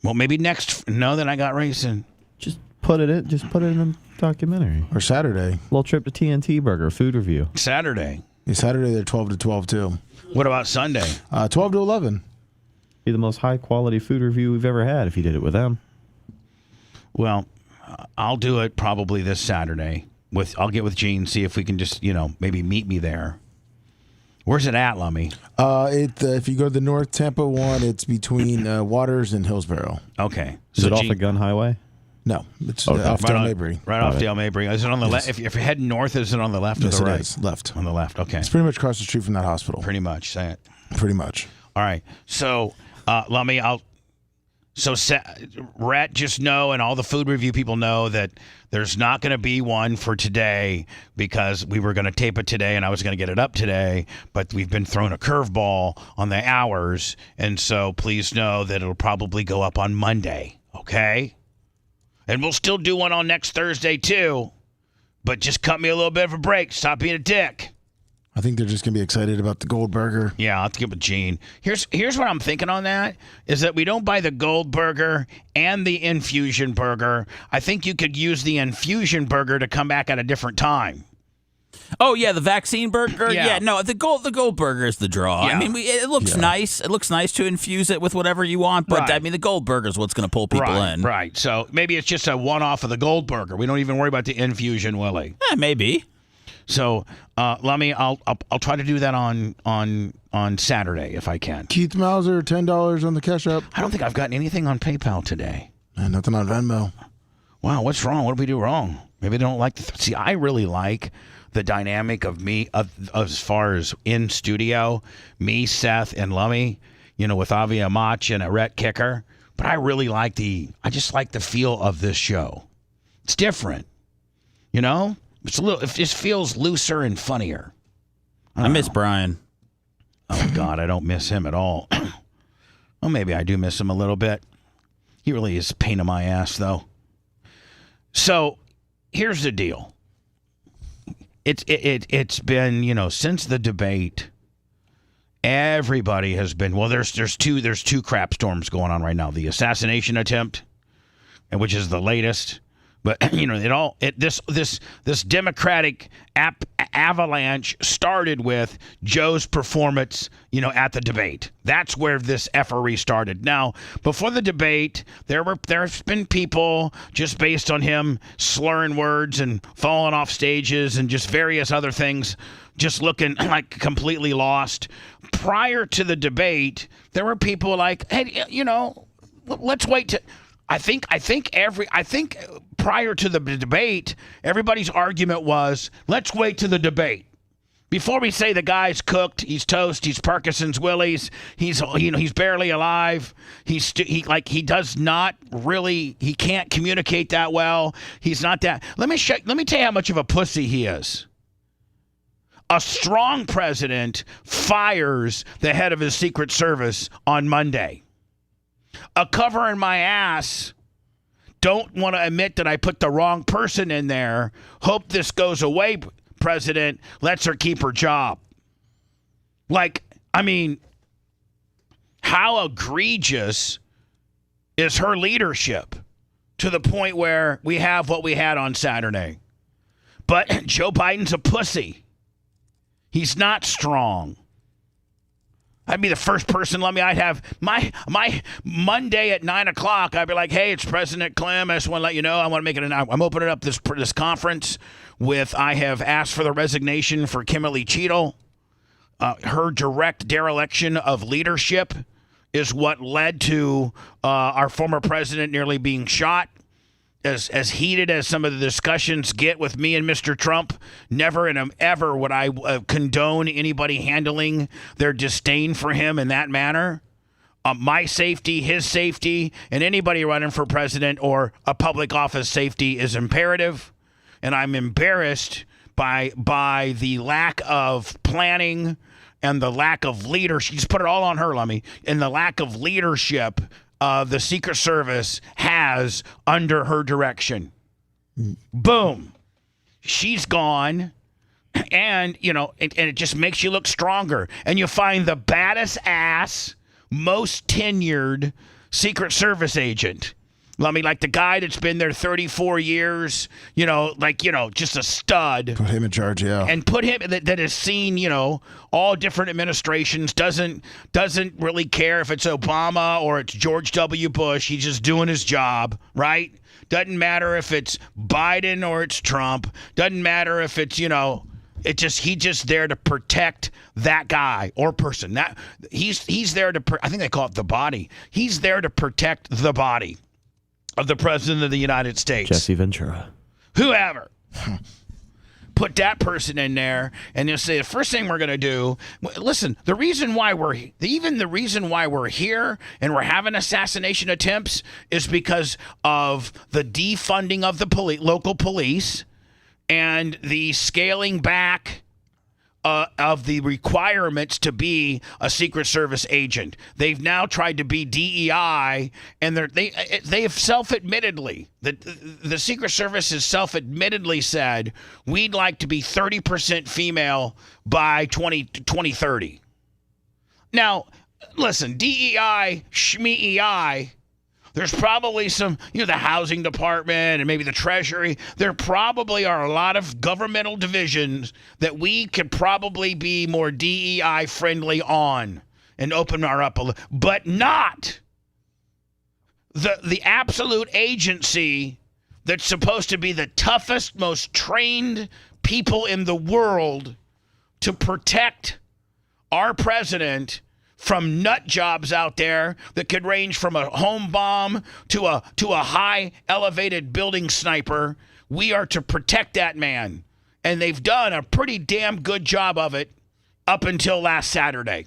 Well, maybe next. No, then I got racing. Just put it in the documentary. Or Saturday. Little trip to TNT Burger, food review. Saturday. Yeah, Saturday they're 12 to 12 too. What about Sunday? 12 to 11. Be the most high quality food review we've ever had if you did it with them. Well, I'll do it probably this Saturday. I'll get with Gene, see if we can just, maybe meet me there. Where's it at, Lummy? If you go to the North Tampa one, it's between Waters and Hillsborough. Okay. Is it off the Gun Highway? No, it's off Dale Mabry. Right off Dale Mabry. Is it on the left? If you're heading north, is it on the left or the right? Yes, it is. Left. On the left, okay. It's pretty much across the street from that hospital. Pretty much, say it. Pretty much. All right. So, Lummy, Rhett, just know, and all the food review people know, that there's not going to be one for today because we were going to tape it today and I was going to get it up today, but we've been thrown a curveball on the hours, and so please know that it'll probably go up on Monday, okay? And we'll still do one on next Thursday too, but just cut me a little bit of a break. Stop being a dick. I think they're just going to be excited about the gold burger. Yeah, I'll have to get with Gene. Here's what I'm thinking on that, is that we don't buy the gold burger and the infusion burger. I think you could use the infusion burger to come back at a different time. Oh yeah, the vaccine burger. Yeah. No, the gold burger is the draw. Yeah. I mean, it looks nice. It looks nice to infuse it with whatever you want, but Right. I mean, the gold burger is what's going to pull people in. Right. So maybe it's just a one-off of the gold burger. We don't even worry about the infusion, Willie. Maybe. So, Lummy, I'll try to do that on Saturday if I can. Keith Mauser, $10 on the cash app. I don't think I've gotten anything on PayPal today. And nothing on Venmo. Wow, what's wrong? What did we do wrong? Maybe they don't like see, I really like the dynamic of me as far as in studio, me, Seth, and Lummy, with Avi Amach and a Rhett Kicker. But I really like I just like the feel of this show. It's different, It's it just feels looser and funnier. I miss Brian. Oh God, I don't miss him at all. Well, maybe I do miss him a little bit. He really is a pain in my ass, though. So, here's the deal. It's been, since the debate, everybody has been, well, there's two crap storms going on right now. The assassination attempt, which is the latest, But this Democratic avalanche started with Joe's performance, at the debate. That's where this effery started. Now, before the debate, there's been people just based on him slurring words and falling off stages and just various other things, just looking like completely lost. Prior to the debate, there were people like, hey, let's wait to. I think prior to the debate, everybody's argument was, let's wait to the debate. Before we say the guy's cooked, he's toast, he's Parkinson's Willies, he's barely alive, he does not really, he can't communicate that well. He's not that. Let me tell you how much of a pussy he is. A strong president fires the head of his Secret Service on Monday. A cover in my ass, don't want to admit that I put the wrong person in there, hope this goes away, president, lets her keep her job. How egregious is her leadership to the point where we have what we had on Saturday? But Joe Biden's a pussy. He's not strong. I'd be the first person. I'd have my Monday at 9:00. I'd be like, "Hey, it's President Clem. I just want to let you know. I want to make it. I'm opening up this conference with. I have asked for the resignation for Kimberly Cheadle. Her direct dereliction of leadership is what led to our former president nearly being shot. As heated as some of the discussions get with me and Mr. Trump, never and ever would I condone anybody handling their disdain for him in that manner. My safety, his safety, and anybody running for president or a public office safety is imperative. And I'm embarrassed by the lack of planning and the lack of leadership. Just put it all on her, Lummy. And the lack of leadership the Secret Service has under her direction. Boom. She's gone. And, it just makes you look stronger. And you find the baddest ass, most tenured Secret Service agent. Like the guy that's been there 34 years, just a stud. Put him in charge, yeah. And put him that has seen, all different administrations, doesn't really care if it's Obama or it's George W. Bush. He's just doing his job, right? Doesn't matter if it's Biden or it's Trump. Doesn't matter if it's, he's just there to protect that guy or person. That he's there to, I think they call it the body. He's there to protect the body of the President of the United States. Jesse Ventura. Whoever. Put that person in there and you'll say the first thing we're going to do. Listen, the reason why we're here and we're having assassination attempts is because of the defunding of the local police and the scaling back of the requirements to be a Secret Service agent. They've now tried to be DEI, and they have self-admittedly, the Secret Service has self-admittedly said, we'd like to be 30% female by 2030. Now, listen, DEI, schmei, there's probably some, the housing department and maybe the treasury. There probably are a lot of governmental divisions that we could probably be more DEI friendly on and open our up a little, but not the absolute agency that's supposed to be the toughest, most trained people in the world to protect our president from nut jobs out there that could range from a home bomb to a high elevated building sniper. We are to protect that man. And they've done a pretty damn good job of it up until last Saturday.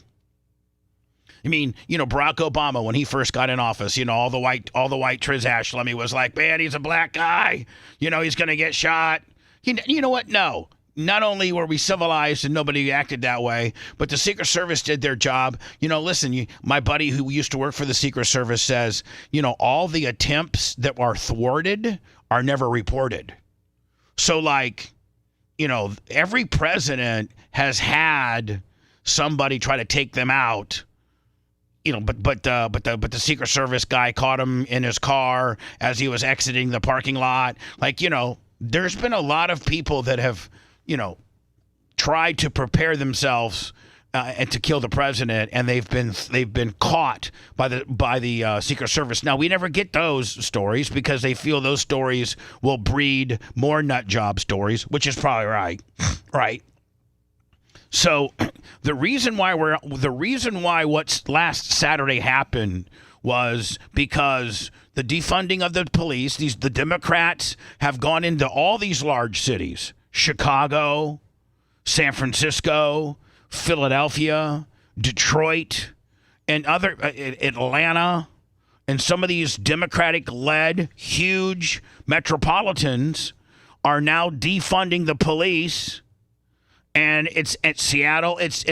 I mean, Barack Obama, when he first got in office, all the white Trish Lummy was like, man, he's a black guy. He's going to get shot. You know what? No. Not only were we civilized and nobody acted that way, but the Secret Service did their job. Listen, my buddy who used to work for the Secret Service says, all the attempts that are thwarted are never reported. So, every president has had somebody try to take them out but the Secret Service guy caught him in his car as he was exiting the parking lot. Like, there's been a lot of people that have, tried to prepare themselves and to kill the president, and they've been caught by the Secret Service. Now, we never get those stories because they feel those stories will breed more nut job stories, which is probably right, right? So the reason why what's last Saturday happened was because the defunding of the police. The Democrats have gone into all these large cities: Chicago, San Francisco, Philadelphia, Detroit, and other Atlanta, and some of these Democratic-led huge metropolitans are now defunding the police. And it's at Seattle. It's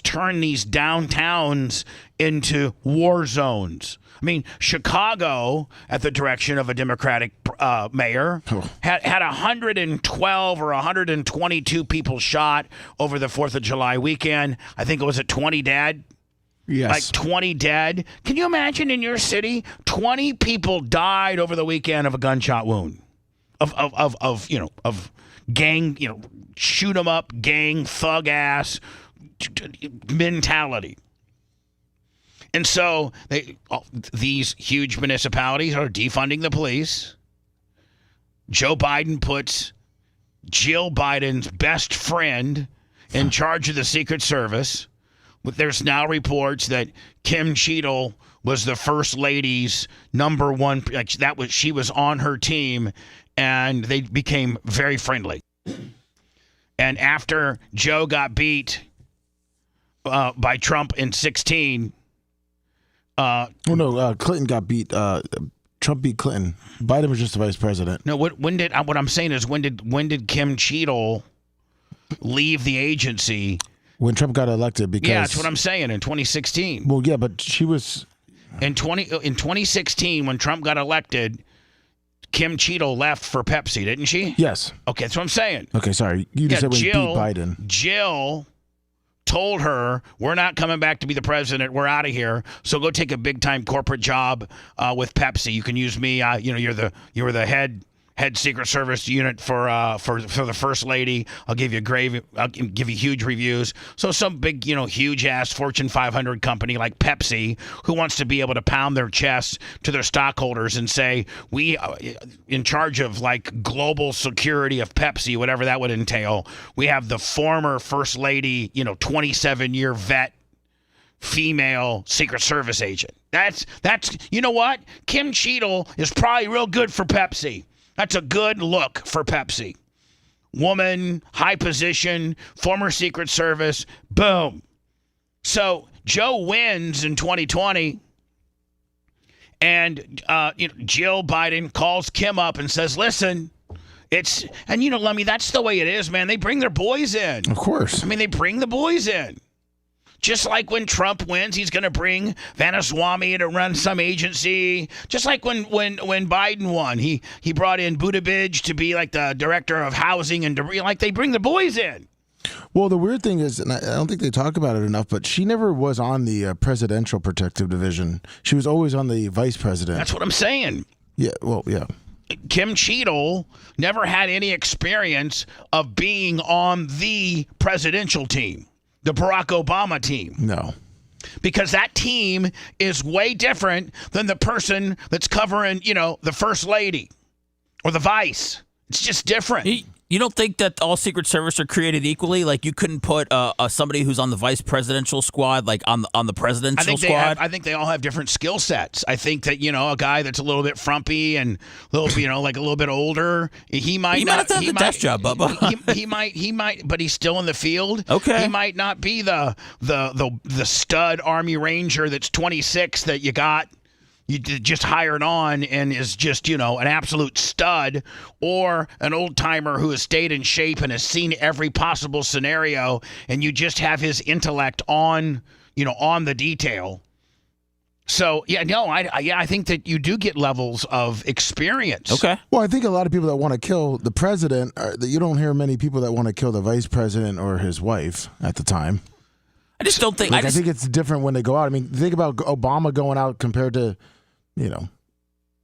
turned these downtowns into war zones. I mean, Chicago, at the direction of a Democratic mayor, had 112 or 122 people shot over the 4th of July weekend. I think it was 20 dead. Yes. Like 20 dead. Can you imagine in your city, 20 people died over the weekend of a gunshot wound, of gang, shoot 'em up, gang, thug ass mentality. And so these huge municipalities are defunding the police. Joe Biden puts Jill Biden's best friend in charge of the Secret Service. There's now reports that Kim Cheadle was the First Lady's number one. She was on her team, and they became very friendly. And after Joe got by Trump in 2016. Clinton got beat. Trump beat Clinton. Biden was just the vice president. No, what I'm saying is when did Kim Cheadle leave the agency? When Trump got elected, because that's what I'm saying, in 2016. Well, yeah, but she was in 2016 when Trump got elected. Kim Cheadle left for Pepsi, didn't she? Yes. Okay, that's what I'm saying. Okay, sorry. You just said when he beat Biden. Jill told her, we're not coming back to be the president. We're out of here. So go take a big-time corporate job with Pepsi. You can use me. You were the head Secret Service unit for the First Lady. I'll give you huge reviews. So some big, huge ass Fortune 500 company like Pepsi, who wants to be able to pound their chest to their stockholders and say, we in charge of like global security of Pepsi, whatever that would entail. We have the former First Lady, 27-year vet female Secret Service agent. That's you know what? Kim Cheadle is probably real good for Pepsi. That's a good look for Pepsi. Woman, high position, former Secret Service, boom. So Joe wins in 2020, and Jill Biden calls Kim up and says, listen, Lemmy, that's the way it is, man. They bring their boys in. Of course. I mean, they bring the boys in. Just like when Trump wins, he's going to bring Vanaswamy to run some agency. Just like when Biden won, he brought in Buttigieg to be like the director of housing, and they bring the boys in. Well, the weird thing is, and I don't think they talk about it enough, but she never was on the Presidential Protective Division. She was always on the vice president. That's what I'm saying. Yeah, well, yeah. Kim Cheadle never had any experience of being on the presidential team. The Barack Obama team. No. Because that team is way different than the person that's covering, the First Lady or the Vice. It's just different. You don't think that all Secret Service are created equally? Like you couldn't put somebody who's on the vice presidential squad, like on the presidential squad? I think they all have different skill sets. I think that, a guy that's a little bit frumpy and a little, like a little bit older, he might have the desk job, Bubba. he might, but he's still in the field. Okay. He might not be the stud Army Ranger that's 26 that you just hired on and is just, an absolute stud, or an old timer who has stayed in shape and has seen every possible scenario, and you just have his intellect on the detail. So, I think that you do get levels of experience. Okay. Well, I think a lot of people that want to kill the president, you don't hear many people that want to kill the vice president or his wife at the time. I just don't think. I think it's different when they go out. I mean, think about Obama going out compared to, Bill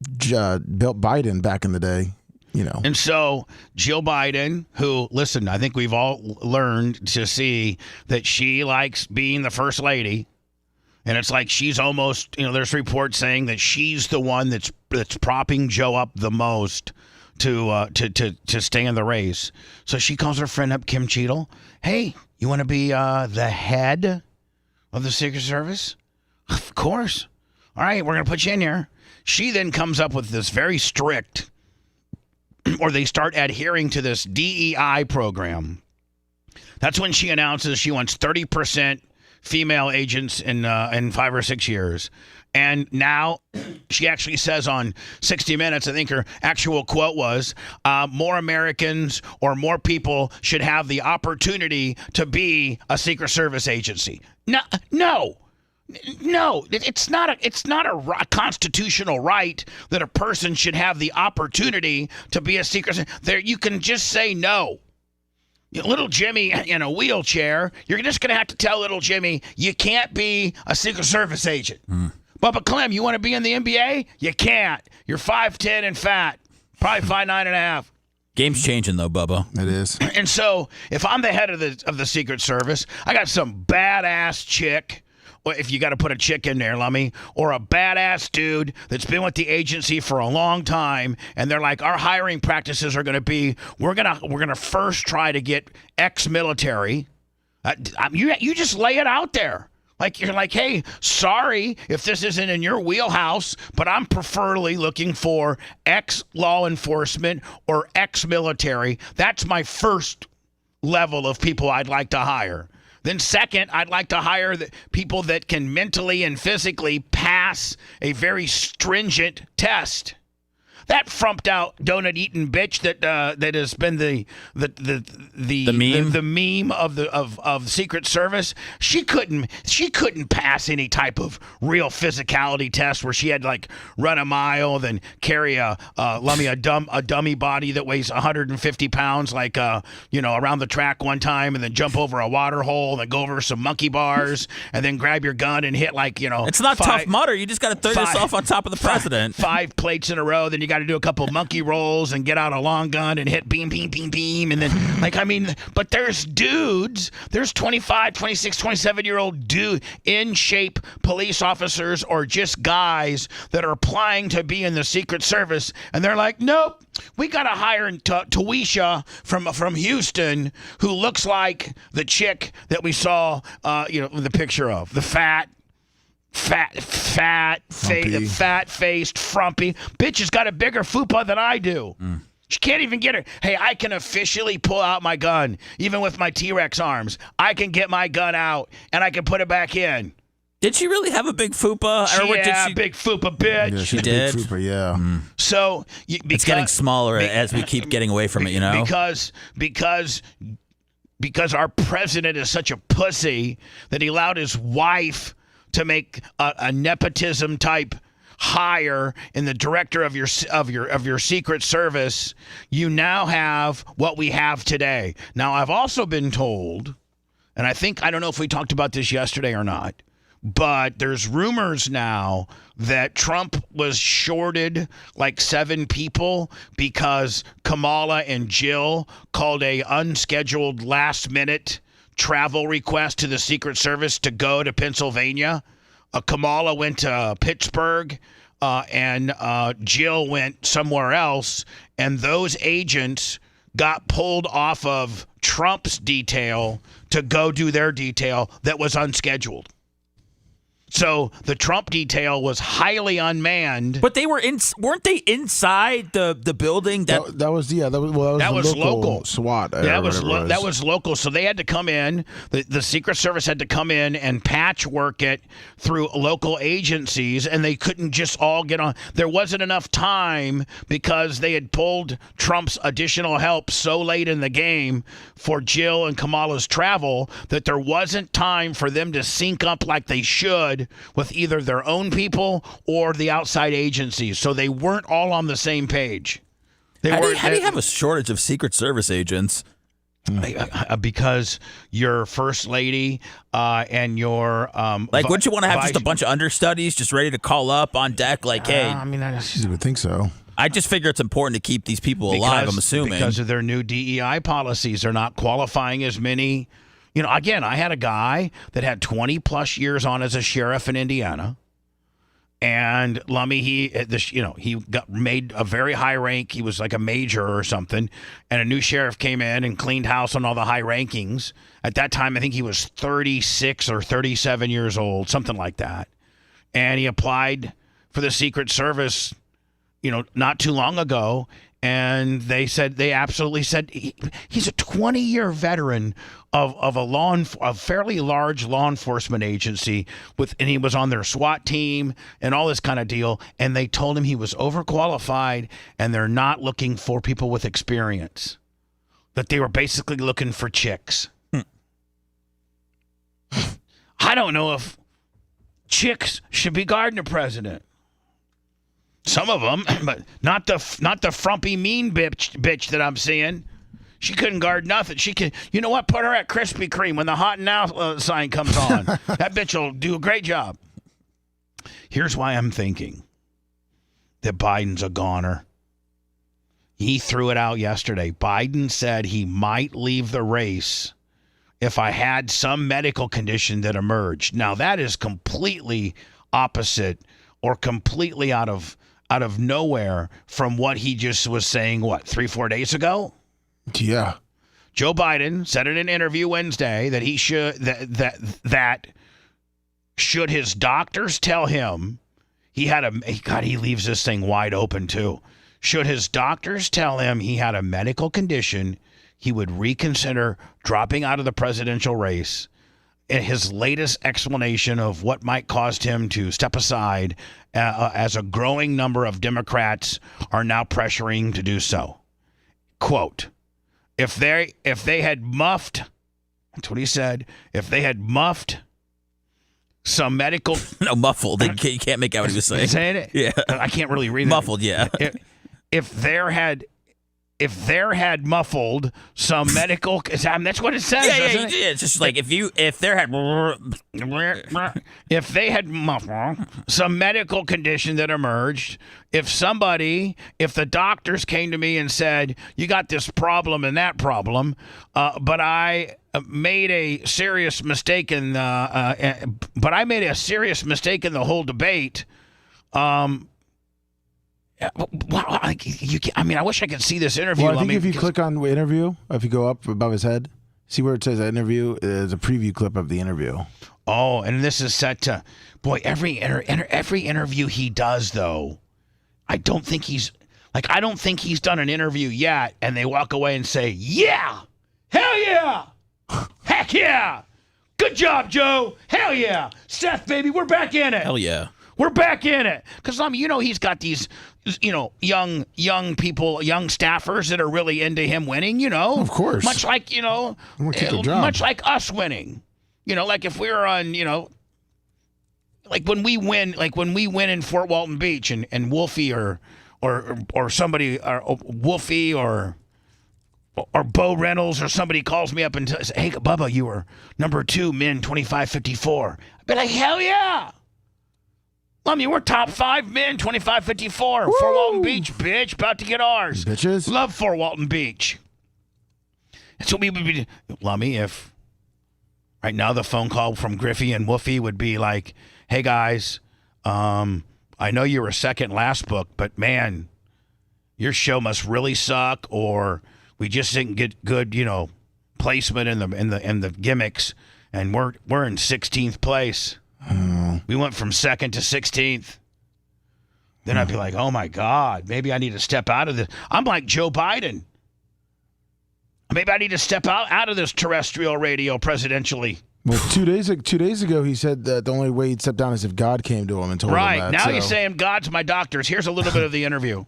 Biden back in the day. And so Jill Biden, who, listen, I think we've all learned to see that she likes being the first lady. And it's like she's almost, there's reports saying that she's the one that's propping Joe up the most to stay in the race. So she calls her friend up, Kim Cheadle. Hey, you want to be the head of the Secret Service? Of course. All right, we're going to put you in here. She then comes up with this very strict, or they start adhering to this DEI program. That's when she announces she wants 30% female agents in 5 or 6 years. And now she actually says on 60 Minutes, I think her actual quote was, more Americans or more people should have the opportunity to be a Secret Service agency. No, it's not a constitutional right that a person should have the opportunity to be a Secret. There, you can just say no. Little Jimmy in a wheelchair, you're just going to have to tell little Jimmy you can't be a Secret Service agent. Bubba Clem, you want to be in the NBA? You can't. You're 5'10" and fat, probably 5'9.5". Game's changing though, Bubba. It is. And so, if I'm the head of the Secret Service, I got some badass chick. Or if you got to put a chick in there, Lummy, or a badass dude that's been with the agency for a long time, and they're like, our hiring practices are going to be, we're gonna first try to get ex-military. You just lay it out there. Like, you're like, hey, sorry if this isn't in your wheelhouse, but I'm preferably looking for ex-law enforcement or ex-military. That's my first level of people I'd like to hire. Then second, I'd like to hire the people that can mentally and physically pass a very stringent test. That frumped out donut-eating bitch that has been the meme of Secret Service. She couldn't pass any type of real physicality test where she had to like run a mile, then carry a dummy body that weighs 150 pounds, around the track one time, and then jump over a water hole, then go over some monkey bars, and then grab your gun and hit It's not Tough Mudder. You just got to throw yourself on top of the president. 5 plates in a row. Then you got to do a couple monkey rolls and get out a long gun and hit beam, and then but there's dudes, there's 25, 26, 27-year-old in shape police officers or just guys that are applying to be in the Secret Service, and they're like, nope, we got to hire Tawisha from Houston, who looks like the chick that we saw the picture of, the fat-faced, frumpy. Bitch has got a bigger fupa than I do. She can't even get her. Hey, I can officially pull out my gun, even with my T-Rex arms. I can get my gun out, and I can put it back in. Did she really have a big fupa? Big fupa, bitch. Yeah, she did. Big fupa, yeah. So it's getting smaller as we keep getting away from it, Because our president is such a pussy that he allowed his wife to make a nepotism type hire in the director of your Secret Service. You now have what we have today. Now, I've also been told, and I don't know if we talked about this yesterday or not, but there's rumors now that Trump was shorted like 7 people because Kamala and Jill called a unscheduled last-minute travel request to the Secret Service to go to Pennsylvania. Kamala went to Pittsburgh, and Jill went somewhere else, and those agents got pulled off of Trump's detail to go do their detail that was unscheduled. So the Trump detail was highly unmanned. But they weren't they inside the building? That was local SWAT. That was local. So they had to come in. The Secret Service had to come in and patchwork it through local agencies, and they couldn't just all get on. There wasn't enough time because they had pulled Trump's additional help so late in the game for Jill and Kamala's travel that there wasn't time for them to sync up like they should with either their own people or the outside agencies. So they weren't all on the same page. How do you have a shortage of Secret Service agents? Because your first lady and your wouldn't you want to have just a bunch of understudies just ready to call up on deck? Like, hey, I would think so. I just figure it's important to keep these people alive. I'm assuming because of their new DEI policies, they're not qualifying as many. Again, I had a guy that had 20 plus years on as a sheriff in Indiana. And Lummy, he got made a very high rank. He was like a major or something. And a new sheriff came in and cleaned house on all the high rankings. At that time, I think he was 36 or 37 years old, something like that. And he applied for the Secret Service, not too long ago. And they absolutely said he's a 20-year veteran of a fairly large law enforcement agency and he was on their SWAT team and all this kind of deal. And they told him he was overqualified and they're not looking for people with experience. That they were basically looking for chicks. I don't know if chicks should be guarding a president. Some of them, but not the frumpy mean bitch that I'm seeing. She couldn't guard nothing. She can, you know what? Put her at Krispy Kreme when the hot and now sign comes on. That bitch will do a great job. Here's why I'm thinking that Biden's a goner. He threw it out yesterday. Biden said he might leave the race if I had some medical condition that emerged. Now that is completely opposite or completely out of nowhere from what he just was saying, 3-4 days ago? Yeah. Joe Biden said in an interview Wednesday that he should that should his doctors tell him he leaves this thing wide open too. Should his doctors tell him he had a medical condition, he would reconsider dropping out of the presidential race. His latest explanation of what might cause him to step aside as a growing number of Democrats are now pressuring to do so. Quote, if they had muffed, that's what he said, if they had muffed some medical... No, muffled. You can't make out what he was saying. Saying it? Yeah. I can't really read it. Muffled, yeah. If there had muffled some medical, that's what it says. Yeah. It's just like if they had muffled some medical condition that emerged, if the doctors came to me and said, you got this problem and that problem, but I made a serious mistake in the whole debate. I wish I could see this interview. Well, I think if you click on interview, if you go up above his head, see where it says interview, there's a preview clip of the interview. Oh, and this is set to, every interview he does, though, I don't think he's done an interview yet, and they walk away and say, yeah, hell yeah, heck yeah, good job, Joe, hell yeah, Seth, baby, we're back in it. Hell yeah. We're back in it. Because, he's got these, young people, young staffers that are really into him winning, Of course. Much like, much like us winning. Like if we were on, like when we win in Fort Walton Beach and Wolfie or somebody, or Wolfie or Bo Reynolds or somebody calls me up and says, hey, Bubba, you were number 2 men 25-54. I'd be like, hell yeah. We're top 5 men, 25-54. Fort Walton Beach, bitch. About to get ours. Bitches. Love Fort Walton Beach. That's what we would be. Lummy, if right now the phone call from Griffey and Woofy would be like, hey, guys, I know you were second last book, but, man, your show must really suck, or we just didn't get good, placement in the gimmicks, and we're in 16th place. We went from 2nd to 16th. Then I'd be like, oh, my God, maybe I need to step out of this. I'm like Joe Biden. Maybe I need to step out of this terrestrial radio presidentially. Well, 2 days ago, he said that the only way he'd step down is if God came to him and told him that. Right. Now he's saying God's my doctors. Here's a little bit of the interview.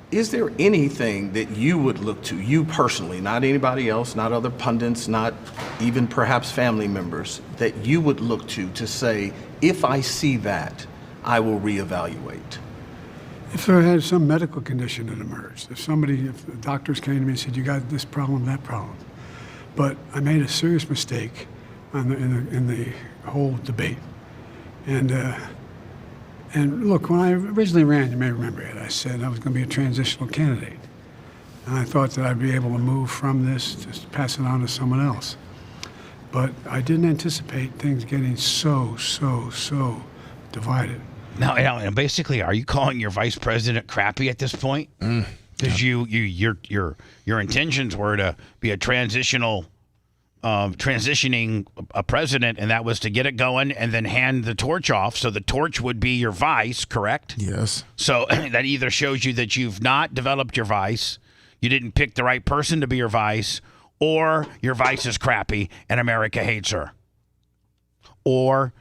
Is there anything that you would look to, you personally, not anybody else, not other pundits, not even perhaps family members, that you would look to say, if I see that, I will reevaluate? If there had some medical condition that emerged, if the doctors came to me and said, you got this problem, that problem. But I made a serious mistake in the whole debate. And look, when I originally ran, you may remember it, I said I was going to be a transitional candidate. And I thought that I'd be able to move from this, just pass it on to someone else. But I didn't anticipate things getting so divided. Now, basically, are you calling your vice president crappy at this point? Because your intentions were to be a transitioning a president, and that was to get it going and then hand the torch off. So the torch would be your vice, correct? Yes. So that either shows you that you've not developed your vice, you didn't pick the right person to be your vice, or your vice is crappy and America hates her, or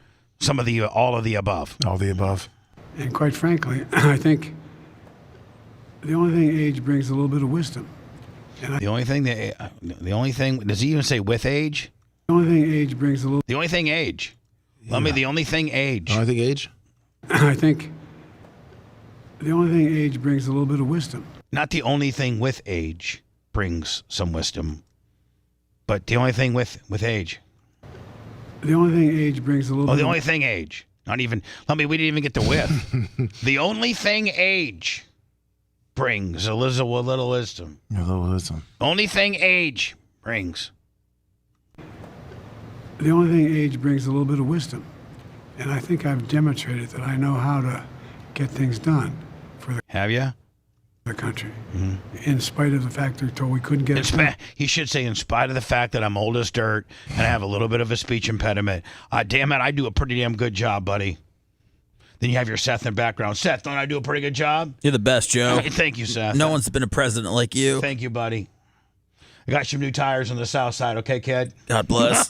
all of the above. All the above. And quite frankly, I think the only thing age brings is a little bit of wisdom. And the only thing, does he even say with age? The only thing age brings a little. The only thing age. Yeah. The only thing age. I think age. I think the only thing age brings a little bit of wisdom. Not the only thing with age brings some wisdom, but the only thing with age. The only thing age brings a little. The only thing age. Not even. We didn't even get the with. The only thing age brings a little wisdom. A little wisdom. Only thing age brings. The only thing age brings a little bit of wisdom, and I think I've demonstrated that I know how to get things done for the. Have you? The country, in spite of the fact they're told we couldn't get it done. He should say, in spite of the fact that I'm old as dirt and I have a little bit of a speech impediment. Damn it, I do a pretty damn good job, buddy. Then you have your Seth in the background. Seth, don't I do a pretty good job? You're the best, Joe. Thank you, Seth. No one's been a president like you. Thank you, buddy. I got some new tires on the south side, okay, kid? God bless.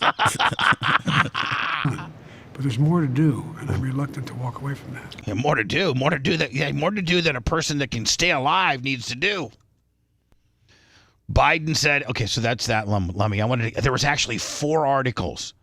But there's more to do, and I'm reluctant to walk away from that. Yeah, more to do that a person that can stay alive needs to do. Biden said, okay, so that's that, Lummy. There was actually 4 articles.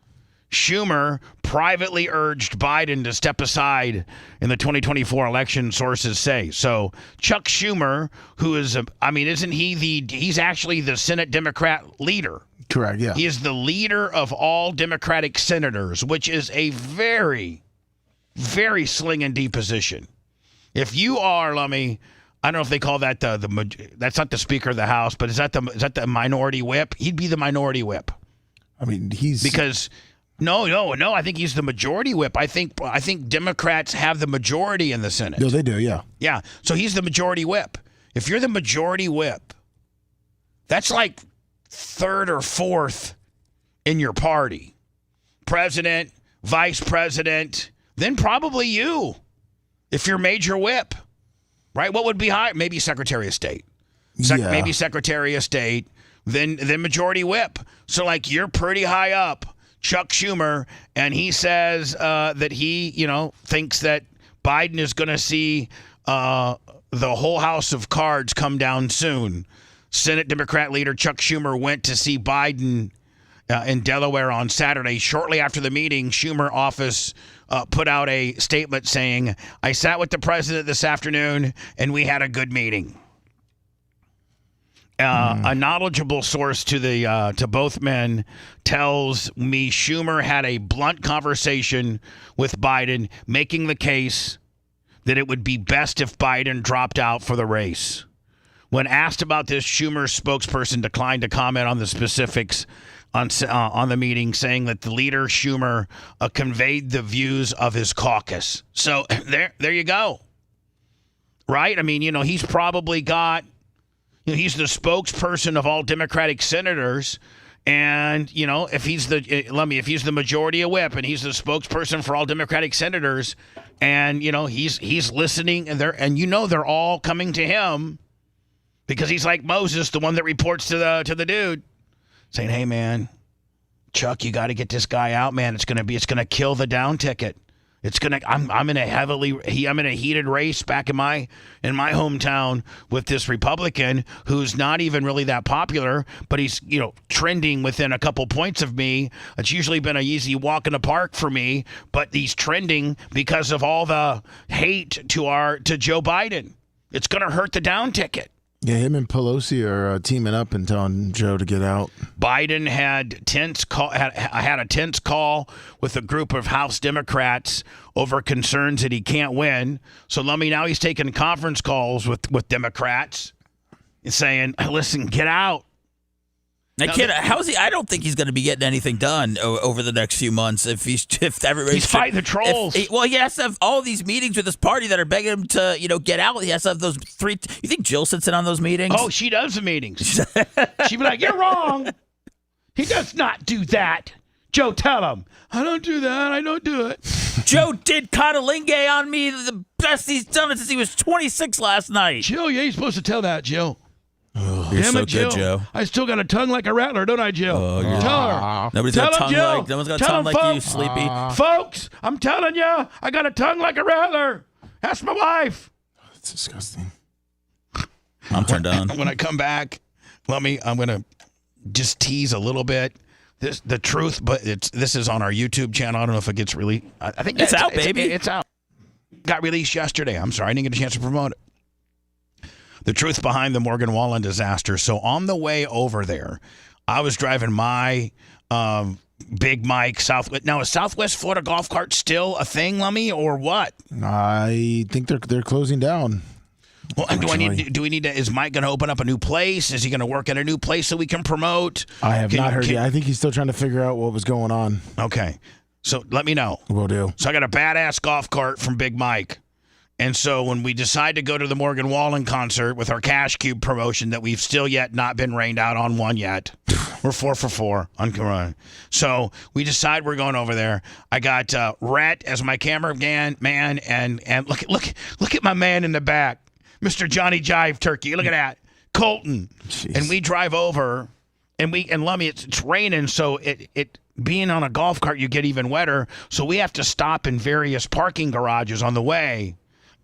Schumer privately urged Biden to step aside in the 2024 election, sources say. So Chuck Schumer, who is, he's actually the Senate Democrat leader. Correct, yeah. He is the leader of all Democratic senators, which is a very, very sling and D position. If you are, Lummy, I don't know if they call that that's not the Speaker of the House, but is that the minority whip? He'd be the minority whip. No, I think he's the majority whip. I think Democrats have the majority in the Senate. No, they do, yeah. Yeah, so he's the majority whip. If you're the majority whip, that's like 3rd or 4th in your party. President, vice president, then probably you. If you're major whip, right? What would be higher? Maybe Secretary of State. Maybe Secretary of State, then majority whip. So like you're pretty high up. Chuck Schumer, and he says that he, thinks that Biden is going to see the whole house of cards come down soon. Senate Democrat leader Chuck Schumer went to see Biden in Delaware on Saturday. Shortly after the meeting, Schumer office put out a statement saying, "I sat with the president this afternoon, and we had a good meeting." A knowledgeable source to both men tells me Schumer had a blunt conversation with Biden, making the case that it would be best if Biden dropped out for the race. When asked about this, Schumer's spokesperson declined to comment on the specifics on the meeting, saying that the leader, Schumer, conveyed the views of his caucus. So there you go. Right? He's probably got... he's the spokesperson of all Democratic senators, and if he's the majority of whip, and he's the spokesperson for all Democratic senators, and he's listening, and they're all coming to him because he's like Moses, the one that reports to the dude, saying, "Hey man, Chuck, you got to get this guy out, man. It's gonna kill the down ticket. I'm in a heated race back in my hometown with this Republican who's not even really that popular, but he's trending within a couple points of me. It's usually been an easy walk in the park for me, but he's trending because of all the hate to Joe Biden. It's gonna hurt the down ticket." Yeah, him and Pelosi are teaming up and telling Joe to get out. Biden had a tense call with a group of House Democrats over concerns that he can't win. So now he's taking conference calls with Democrats and saying, "Listen, get out." That kid, how's he? I don't think he's going to be getting anything done over the next few months. If everybody's fighting the trolls. He has to have all these meetings with his party that are begging him to, get out. He has to have those 3. You think Jill sits in on those meetings? Oh, she does the meetings. She'd be like, "You're wrong. He does not do that." Joe, tell him. "I don't do that. I don't do it." Joe did cunnilingus on me the best he's done it since he was 26 last night. Jill, you ain't supposed to tell that, Jill. Oh, you're so Jill. good, Joe. I still got a tongue like a rattler, don't I, Jill? Oh, tell her. Nobody's tell got a tongue Jill. like. No one's got a Tell tongue him, like you, folks. Sleepy. Folks, I'm telling you, I got a tongue like a rattler. Ask my wife. That's disgusting. I'm turned on. When I come back, I'm gonna just tease a little bit. The truth, but this is on our YouTube channel. I don't know if it gets released. I think it's out, baby. It's out. Got released yesterday. I'm sorry, I didn't get a chance to promote it. The truth behind the Morgan Wallen disaster. So on the way over there, I was driving my Big Mike Southwest. Now, is Southwest Florida golf cart still a thing, Lummy, or what? I think they're closing down. Well, do we need to? Is Mike going to open up a new place? Is he going to work at a new place so we can promote? I have not heard yet. I think he's still trying to figure out what was going on. Okay, so let me know. Will do. So I got a badass golf cart from Big Mike. And so when we decide to go to the Morgan Wallen concert with our Cash Cube promotion that we've still yet not been rained out on one yet. We're 4 for 4 on Corona. So we decide we're going over there. I got Rhett as my cameraman, and look at my man in the back, Mr. Johnny Jive Turkey. Look at that, Colton. Jeez. And we drive over, and Lummy, it's raining, so it being on a golf cart, you get even wetter. So we have to stop in various parking garages on the way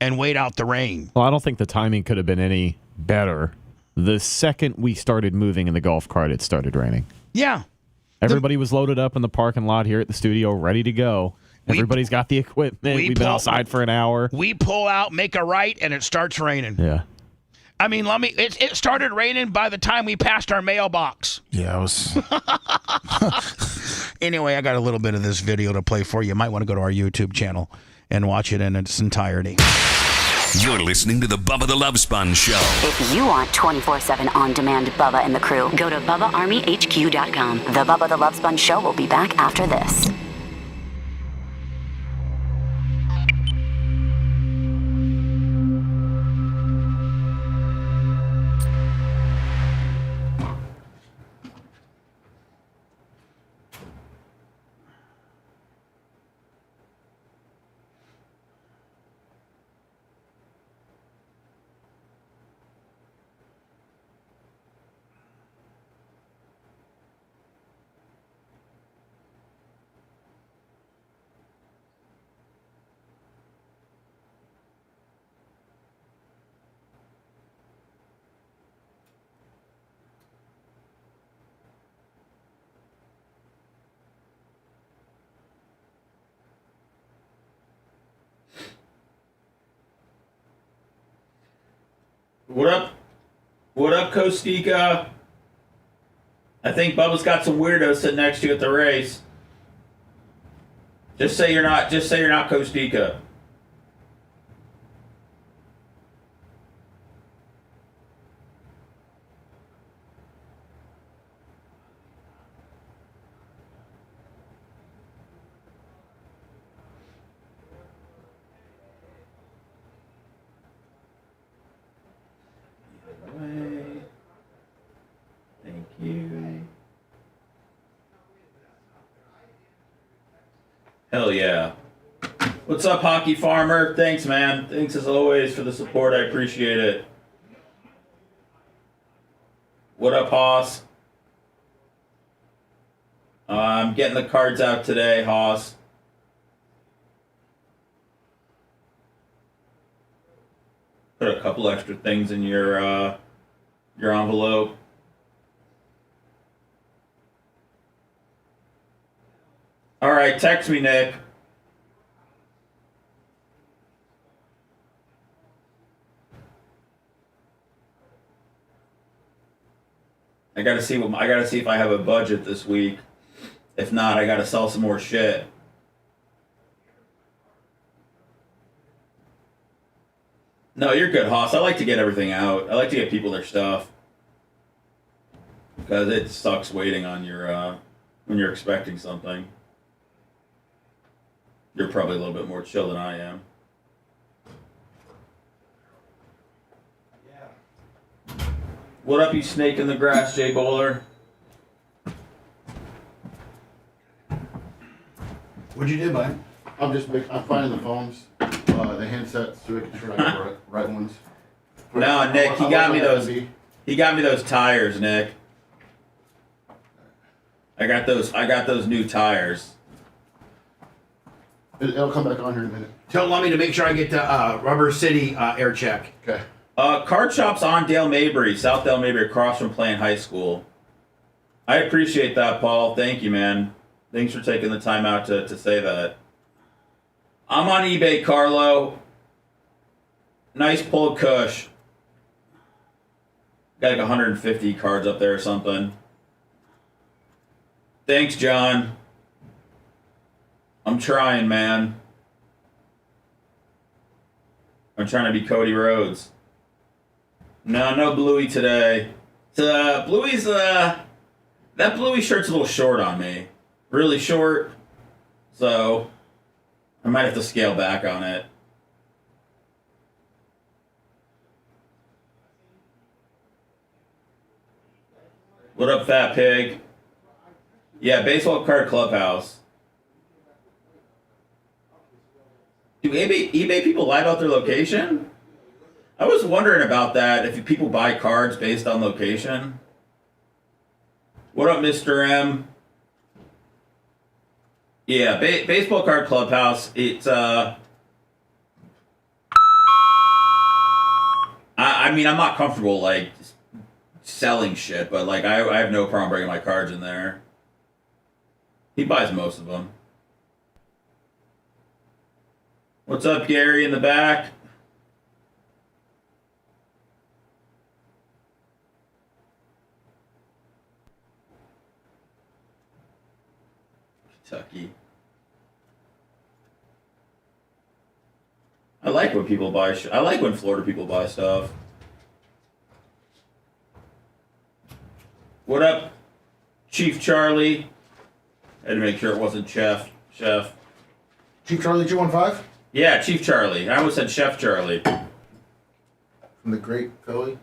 and wait out the rain. Well, I don't think the timing could have been any better. The second we started moving in the golf cart, it started raining. Yeah. Everybody was loaded up in the parking lot here at the studio, ready to go. Everybody's got the equipment. We've been outside for an hour. We pull out, make a right, and it starts raining. Yeah. I mean, it started raining by the time we passed our mailbox. Yeah, it was. Anyway, I got a little bit of this video to play for you. You might want to go to our YouTube channel and watch it in its entirety. You're listening to the Bubba the Love Sponge Show. If you want 24/7 on-demand Bubba and the crew, go to BubbaArmyHQ.com. The Bubba the Love Sponge Show will be back after this. What up? What up, Kostika? I think Bubba's got some weirdos sitting next to you at the race. Just say you're not Kostika. Thank you. Hell yeah. What's up, Hockey Farmer? Thanks, man. Thanks as always for the support. I appreciate it. What up, Hoss? I'm getting the cards out today, Hoss. Put a couple extra things in your envelope. All right, text me, Nick. I gotta see if I have a budget this week. If not, I gotta sell some more shit. No, you're good, Hoss. I like to get everything out. I like to get people their stuff. Because it sucks waiting on your, when you're expecting something. You're probably a little bit more chill than I am. What up, you snake in the grass, Jay Bowler? What'd you do, man? I'm finding the phones, the handsets, so making sure I got the right ones. No, Nick, he got me those. He got me those tires, Nick. I got those new tires. It'll come back on here in a minute. Tell Lummy to make sure I get the Rubber City air check. Okay. Card shop's on Dale Mabry, South Dale Mabry, across from Plant High School. I appreciate that, Paul. Thank you, man. Thanks for taking the time out to say that. I'm on eBay, Carlo. Nice pulled Kush. Got like 150 cards up there or something. Thanks, John. I'm trying, man. I'm trying to be Cody Rhodes. No Bluey today. Bluey's, that Bluey shirt's a little short on me. Really short. So, I might have to scale back on it. What up, Fat Pig? Yeah, Baseball Card Clubhouse. Do eBay people lie about their location? I was wondering about that, if people buy cards based on location. What up, Mr. M? Yeah, Baseball Card Clubhouse, it's, I mean, I'm not comfortable, like, selling shit, but, like, I have no problem bringing my cards in there. He buys most of them. What's up, Gary, in the back? Kentucky. I like when people buy I like when Florida people buy stuff. What up, Chief Charlie? Had to make sure it wasn't Chef. Chief Charlie 215? Yeah, Chief Charlie. I almost said Chef Charlie. From the Great Philly.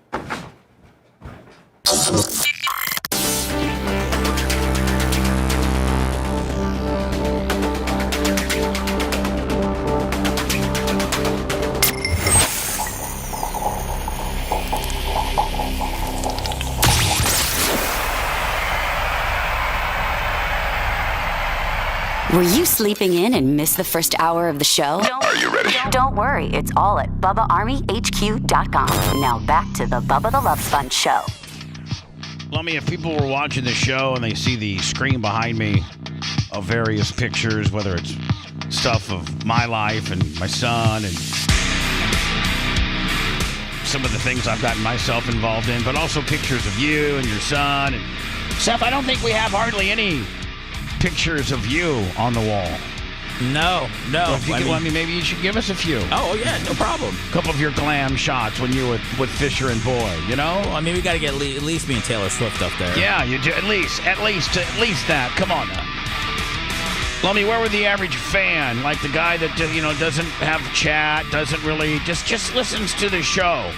Were you sleeping in and missed the first hour of the show? Are you ready? Don't worry, it's all at BubbaArmyHQ.com. Now back to the Bubba the Love Sponge show. Lummy, if people were watching the show and they see the screen behind me of various pictures, whether it's stuff of my life and my son and some of the things I've gotten myself involved in, but also pictures of you and your son. And Seth, I don't think we have hardly any pictures of you on the wall. No. I mean, maybe you should give us a few. Oh, yeah, no problem. A couple of your glam shots when you were with Fisher and Boyd, you know? I mean, we got to get at least me and Taylor Swift up there. Yeah, you do. At least that. Come on now. Lummy, where would the average fan, like the guy that, doesn't have chat, doesn't really, just listens to the show,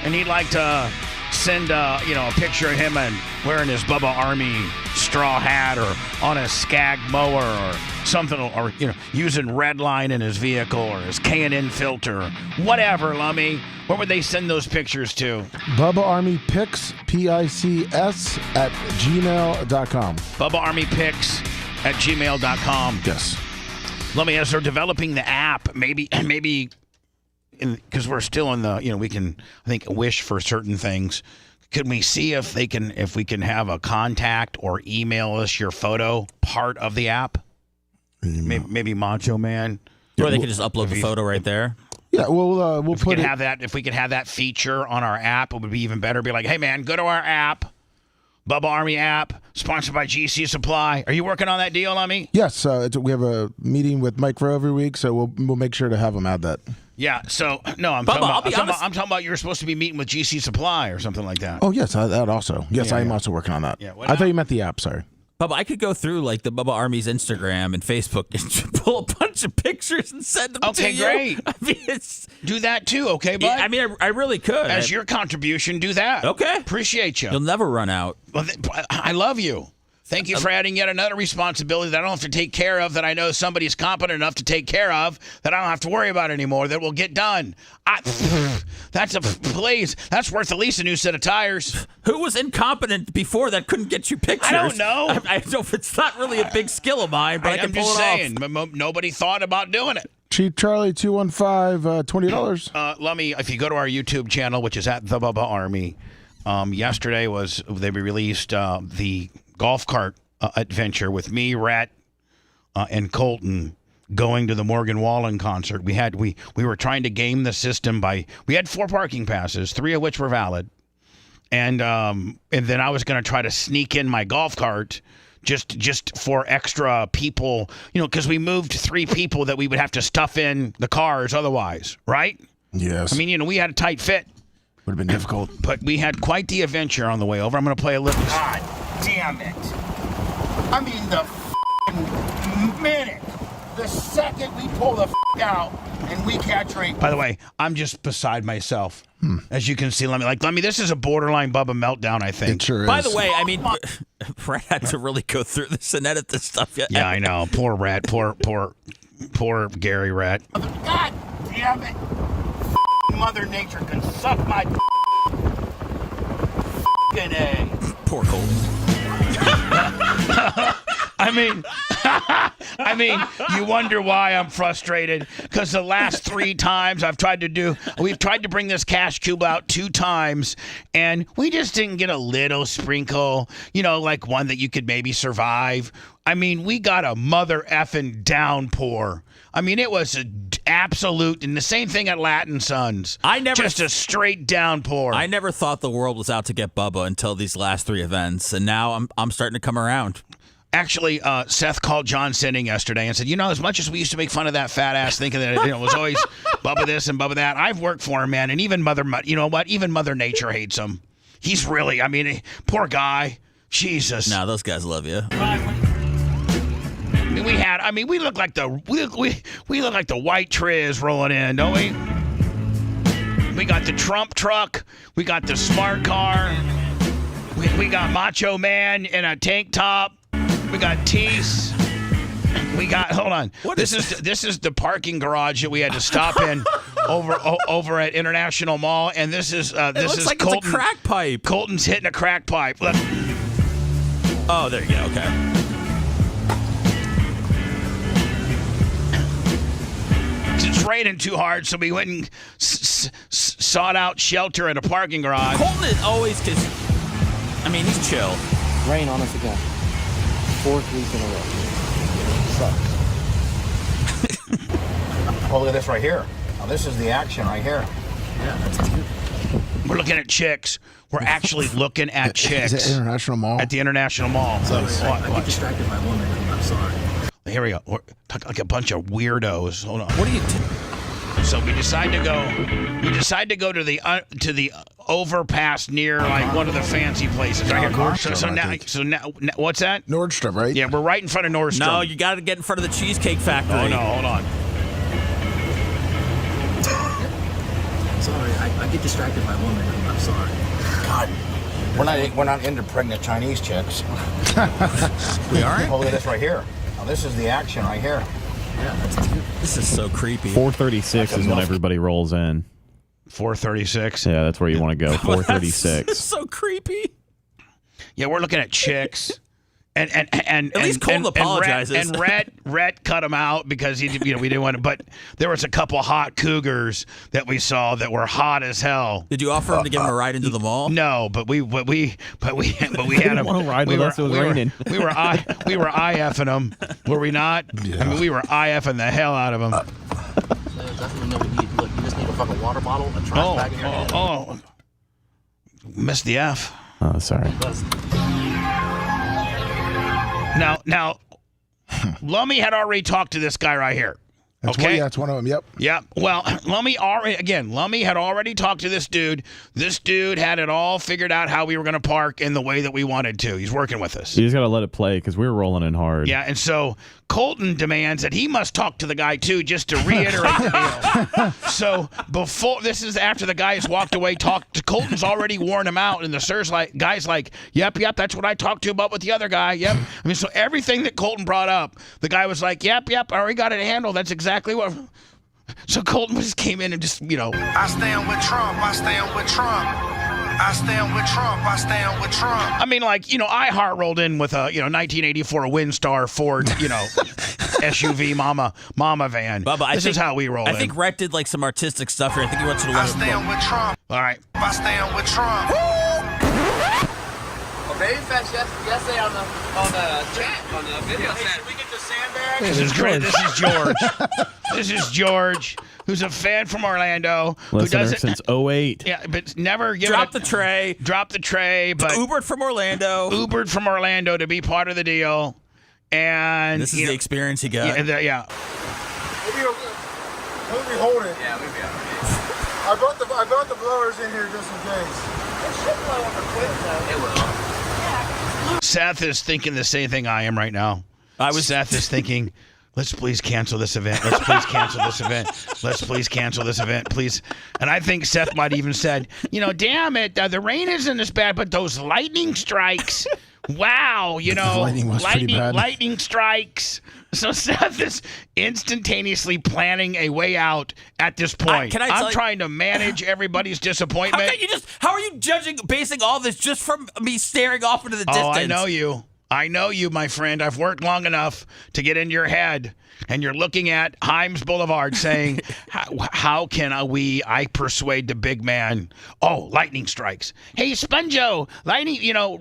and he'd like to send, a picture of him and wearing his Bubba Army straw hat or on a Skag mower or something, or, using red line in his vehicle or his K&N filter, whatever, Lummy. Where would they send those pictures to? Bubba Army Pics, PICS at gmail.com. Bubba Army Pics at gmail.com. Yes. Lummy, as they're developing the app, maybe because we're still in the, we can, I think, wish for certain things. Could we see if we can have a contact or email us your photo part of the app? Maybe Macho Man. Or they could just upload the photo right there. Yeah, we'll put it. If we could have that feature on our app, it would be even better. Be like, hey man, go to our app, Bubba Army app, sponsored by GC Supply. Are you working on that deal, Lummy? Yes, we have a meeting with Mike Rowe every week, so we'll make sure to have him add that. Yeah, so, no, I'm talking about you're supposed to be meeting with GC Supply or something like that. Oh, yes, that also. Yes, I am also working on that. Yeah, I thought you meant the app, sorry. Bubba, I could go through like the Bubba Army's Instagram and Facebook and pull a bunch of pictures and send them to you. Okay, great. I mean, do that too, okay, bud? I mean, I really could. As your contribution, do that. Okay. Appreciate you. You'll never run out. Well, I love you. Thank you for adding yet another responsibility that I don't have to take care of, that I know somebody's competent enough to take care of, that I don't have to worry about anymore, that will get done. That's worth at least a new set of tires. Who was incompetent before that couldn't get you pictures? I don't know. I know it's not really a big skill of mine, but I can pull just it saying, off. Nobody thought about doing it. Chief Charlie 215, $20. Lummy, if you go to our YouTube channel, which is at the Bubba Army, yesterday they released the golf cart adventure with me, Rhett, and Colton going to the Morgan Wallen concert. We were trying to game the system we had 4 parking passes, 3 of which were valid, and then I was going to try to sneak in my golf cart just for extra people, because we moved 3 people that we would have to stuff in the cars otherwise, right? Yes. I mean, we had a tight fit. Would have been difficult. But we had quite the adventure on the way over. I'm going to play a little. God damn it. I mean, the minute, the second we pull the out and we catch rape. By the way, I'm just beside myself. As you can see, Lemmy, this is a borderline Bubba meltdown, I think. It sure is. By the way, I mean, Brett had to really go through this and edit this stuff. Yeah, I know. Poor Rat. Poor Gary Rat. God damn it. Mother Nature can suck my f***ing A. Poor Colton. I mean, you wonder why I'm frustrated, because the last 3 times we've tried to bring this cash cube out 2 times, and we just didn't get a little sprinkle, like one that you could maybe survive. I mean, we got a mother effing downpour. I mean, it was an absolute, and the same thing at Latin Sons. Just a straight downpour. I never thought the world was out to get Bubba until these last 3 events, and now I'm starting to come around. Actually, Seth called John Sinning yesterday and said, as much as we used to make fun of that fat ass, thinking that it was always Bubba this and Bubba that, I've worked for him, man, and even Mother Nature hates him. He's really, poor guy. Jesus. No, those guys love you. We look like the white Triz rolling in, don't we? We got the Trump truck. We got the smart car. We got Macho Man in a tank top. We got Tease. We got, hold on. This is the parking garage that we had to stop in over at International Mall, and this is like Colton. It's a crack pipe. Colton's hitting a crack pipe. Look. Oh, there you go. Okay. It's raining too hard, so we went and sought out shelter in a parking garage. Colton is always, he's chill. Rain on us again. 4th week in a row. Sucks. Oh, look at this right here. Now, this is the action right here. Yeah, that's cute. We're looking at chicks. We're actually looking at chicks. Is it International Mall? At the International Mall. Sorry, I get distracted by women. I'm sorry. Here we go. We're like a bunch of weirdos. Hold on. What are you So we decide to go to the overpass near one of the fancy places right here. Nordstrom, so now what's that? Nordstrom, right? Yeah, we're right in front of Nordstrom. No, you got to get in front of the Cheesecake Factory. Oh no, hold on. Sorry, I get distracted by women. I'm sorry. God, we're not into pregnant Chinese chicks. We aren't? Oh, look at this right here. Now, this is the action right here. Yeah, that's cute. This is so creepy. 4:36 is when everybody rolls in. 4:36. Yeah, that's where you want to go. 4:36. This is so creepy. Yeah, we're looking at chicks. And at least Colton apologizes. And Rhett cut him out because we didn't want to. But there was a couple hot cougars that we saw that were hot as hell. Did you offer him to give him a ride into the mall? No, but we had him. Want to ride with us? It was raining. We were IFing him, were we not? Yeah. I mean, we were IFing the hell out of him. Definitely know what you need. Look, you just need a fucking water bottle, a trash bag in your hand. Missed the F. Oh, sorry. Now, Lummy had already talked to this guy right here. That's one of them. Yep. Yep. Well, Lummy had already talked to this dude. This dude had it all figured out how we were going to park in the way that we wanted to. He's working with us. You just got to let it play because we were rolling in hard. Yeah, and so Colton demands that he must talk to the guy too, just to reiterate the deal. So this is after the guy has walked away. Colton's already worn him out, and the guy's like, yep, that's what I talked to about with the other guy. Yep. I mean, so everything that Colton brought up, the guy was like, yep, I already got it handled. That's exactly what. So Colton just came in and just, I stand with Trump. I stand with Trump. I stand with Trump. I stand with Trump. I mean, iHeart rolled in with a, 1984 Windstar Ford, SUV mama van. Bubba, this is how we roll. I think Rhett did some artistic stuff here. I think he wants to learn. I stand with Trump. All right. I stand with Trump. Yesterday on the chat, on the video chat. We get the sandbag. This is great. This is George. This is George, who's a fan from Orlando. Listener who does since 2008. Yeah, but never Drop the tray. Drop the tray. But Ubered from Orlando. Ubered from Orlando to be part of the deal. And this is the experience he got. Yeah. We'll be holding. Yeah, we'll be all right. I brought the blowers in here just in case. It should blow on the quick though. It will. Seth is thinking the same thing I am right now. Seth is thinking, let's please cancel this event. Let's please cancel this event. Let's please cancel this event, please. And I think Seth might even said, damn it, the rain isn't as bad, but those lightning strikes, wow, lightning strikes. So Seth is instantaneously planning a way out at this point. I'm trying to manage everybody's disappointment. How are you basing all this just from me staring off into the distance? Oh, I know you, my friend. I've worked long enough to get into your head. And you're looking at Himes Boulevard saying, how can I persuade the big man? Oh, lightning strikes. Hey, Sponjo,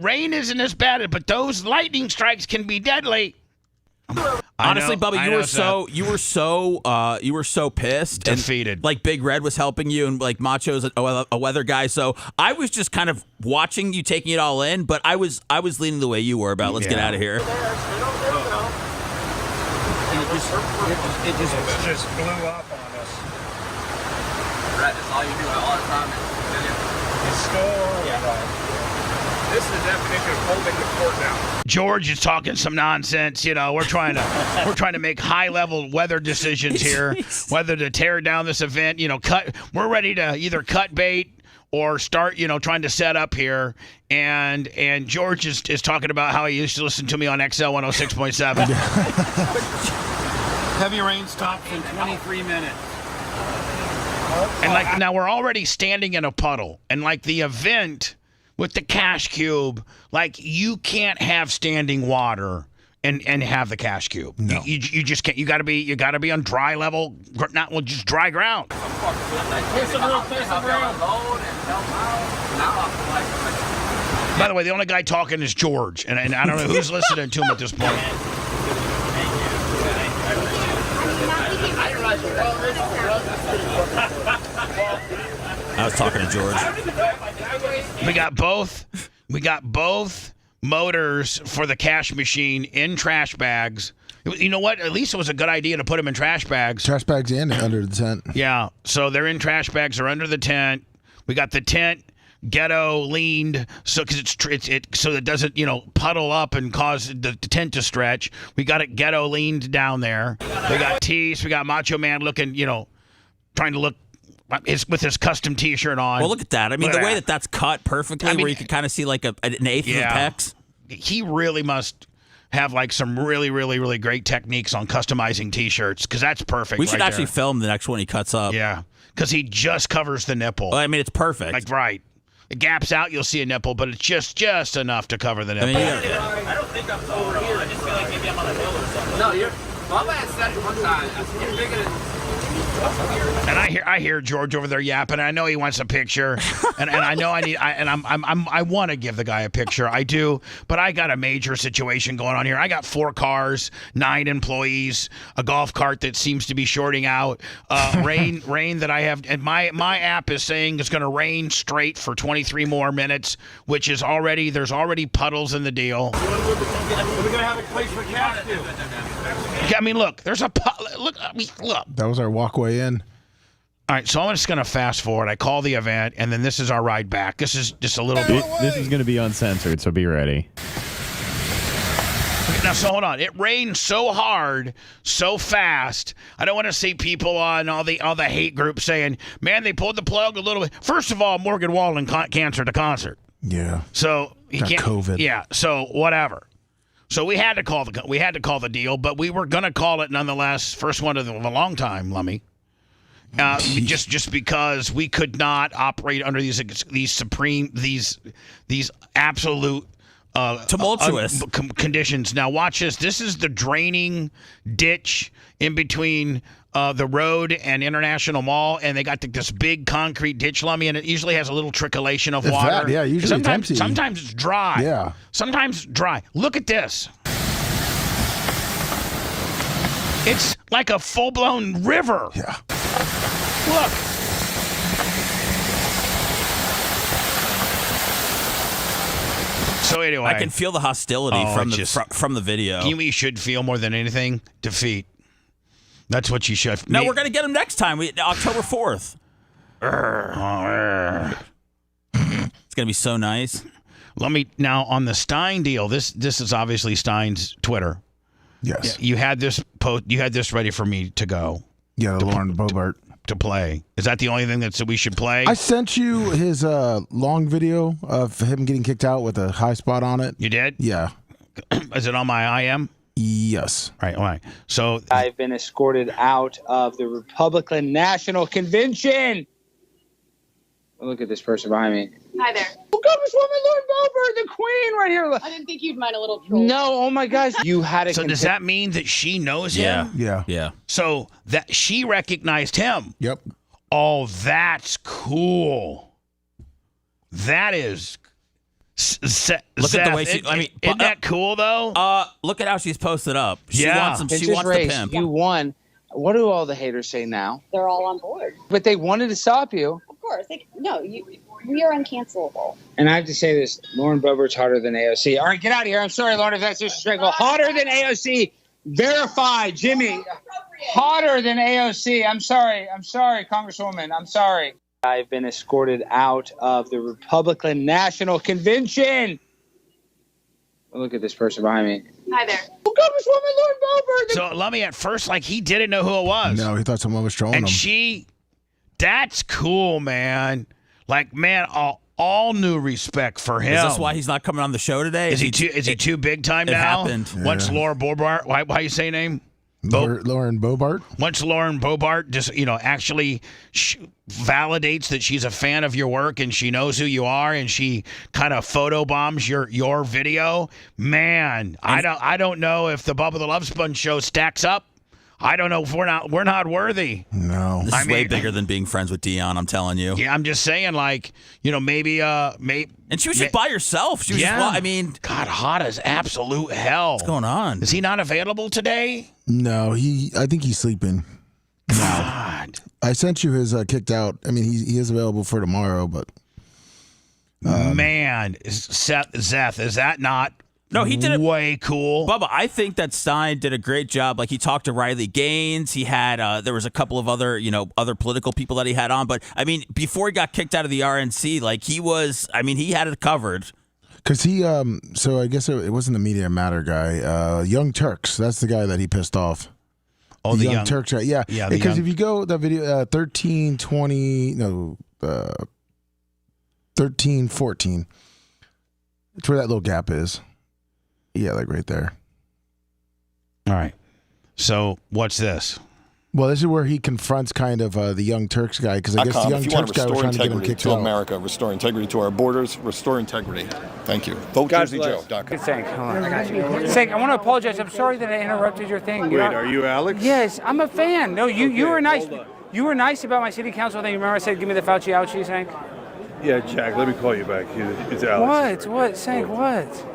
rain isn't as bad, but those lightning strikes can be deadly. Honestly, Bubba, you were so pissed, defeated. And, Big Red was helping you, and Macho's a weather guy. So I was just kind of watching you, taking it all in. But I was leaning the way you were about. Let's get out of here. It just blew up on us. Right, that's all you do all the time. It's still This is the definition of holding the fort down. George is talking some nonsense. We're trying to make high-level weather decisions here, whether to tear down this event. We're ready to either cut bait or start, trying to set up here. And George is talking about how he used to listen to me on XL 106.7. Heavy rain stops in 23 minutes. And now we're already standing in a puddle. And the event with the cash cube, you can't have standing water and have the cash cube. No. You just can't. You gotta be on dry level, just dry ground. By the way, the only guy talking is George, and I don't know who's listening to him at this point. I was talking to George. We got both motors for the cash machine in trash bags. You know what? At least it was a good idea to put them in trash bags. Trash bags and under the tent. Yeah, so they're in trash bags. They're under the tent. We got the tent ghetto leaned so so it doesn't puddle up and cause the tent to stretch. We got it ghetto leaned down there. We got tees. We got Macho Man looking trying to look with his custom T-shirt on. Well, look at that. I mean, the way that's cut perfectly, where you can kind of see an eighth of the pecs. He really must have some really, really, really great techniques on customizing T-shirts, because that's perfect. We should actually film the next one he cuts up. Yeah, because he just covers the nipple. Well, I mean, it's perfect. Right. It gaps out, you'll see a nipple, but it's just enough to cover the nipple. I don't think I'm over here. I just feel like maybe I'm on a hill or something. No, my man said it one time. You're bigger than And I hear George over there yapping. I know he wants a picture, and I know I want to give the guy a picture. I do, but I got a major situation going on here. I got 4 cars, 9 employees, a golf cart that seems to be shorting out, rain that I have, and my app is saying it's going to rain straight for 23 more minutes, which is there's already puddles in the deal. We're gonna have a place for cats too. I mean, look, there's a look. That was our walkway in. All right, so I'm just going to fast forward. I call the event, and then this is our ride back. This is just a little bit. This is going to be uncensored, so be ready. Now, so hold on. It rained so hard, so fast. I don't want to see people on all the hate groups saying, "Man, they pulled the plug a little bit." First of all, Morgan Wallen canceled the concert. Yeah. So he Got can't. COVID. Yeah. So whatever. So we had to call the deal, but we were going to call it nonetheless. First one of a long time, Lummy. Just because we could not operate under these absolute tumultuous conditions. Now watch this. This is the draining ditch in between the road and International Mall, and they got this big concrete ditch, Lummy, and it usually has a little trickleation of water. Yeah, usually sometimes it's empty. sometimes it's dry. Yeah. Sometimes dry. Look at this. It's like a full-blown river. Yeah. Look. So anyway, I can feel the hostility from the video. You should feel more than anything defeat. That's what you should. No, we're gonna get him next time. October 4th. It's gonna be so nice. Let me now on the Stein deal. This is obviously Stein's Twitter. Yes. You had this post. You had this ready for me to go. Yeah, Lauren Boebert to play. Is that the only thing that we should play? I sent you his long video of him getting kicked out with a high spot on it. You did? Yeah. Is it on my IM? Yes. All right. So I've been escorted out of the Republican National Convention. Look at this person behind me. Hi there. Congresswoman Lauren Boebert, the queen right here. I didn't think you'd mind a little troll. No, oh my gosh. You had a So does that mean that she knows him? Yeah. So that she recognized him. Yep. Oh, that's cool. That is. Look at the way she. Isn't that cool though? Look at how she's posted up. She Yeah. wants him. She Pinterest wants race, the pimp. You won. What do all the haters say now? They're all on board. But they wanted to stop you. Of course. We are uncancelable. And I have to say this, Lauren Boebert's hotter than AOC. All right, get out of here. I'm sorry, Lauren, if that's disrespectful. Hotter than AOC. Verified, Jimmy. Hotter than AOC. I'm sorry, Congresswoman. I'm sorry. I've been escorted out of the Republican National Convention. Look at this person behind me. Hi there. Congresswoman Lauren Boebert. So let me at first, he didn't know who it was. No, he thought someone was trolling him. That's cool, man. All new respect for him. Is this why he's not coming on the show today? Is he too big time it now? Happened. Once Laura Bobart, why you say her name? Lauren Boebert. Once Lauren Boebert just actually validates that she's a fan of your work and she knows who you are and she kind of photobombs your video. Man, I don't know if the Bubba the Love Sponge show stacks up. I don't know if we're not worthy. No. This is way bigger than being friends with Dion, I'm telling you. Yeah, I'm just saying, maybe. And she was just by herself. She was God, hot as absolute hell. What's going on? Is he not available today? No, I think he's sleeping. God. I sent you his kicked out. I mean, he is available for tomorrow, but. Man, Zeth, is that not? No, he did it way cool. Bubba, I think that Stein did a great job. He talked to Riley Gaines. He had there was a couple of other political people that he had on. But I mean, before he got kicked out of the RNC, he had it covered. Because he, so I guess it wasn't the Media Matter guy. Young Turks, that's the guy that he pissed off. Oh, the Young Turks, right? Yeah. Because if you go that video, 13:14. It's where that little gap is. Yeah, right there. All right. So what's this? Well, this is where he confronts kind of the Young Turks guy, because I guess the Young Turks guy was trying to get him kicked out. America, restore integrity to our borders, restore integrity. Thank you. VoteJerseyJoe.com. Good thing. Hold on. I got you. I want to apologize. I'm sorry that I interrupted your thing. Wait, are you Alex? Yes, I'm a fan. No, you were nice. You were nice about my city council thing. Remember I said, give me the Fauci ouchie, Sank? Yeah, Jack, let me call you back. It's Alex. What? Sank, what?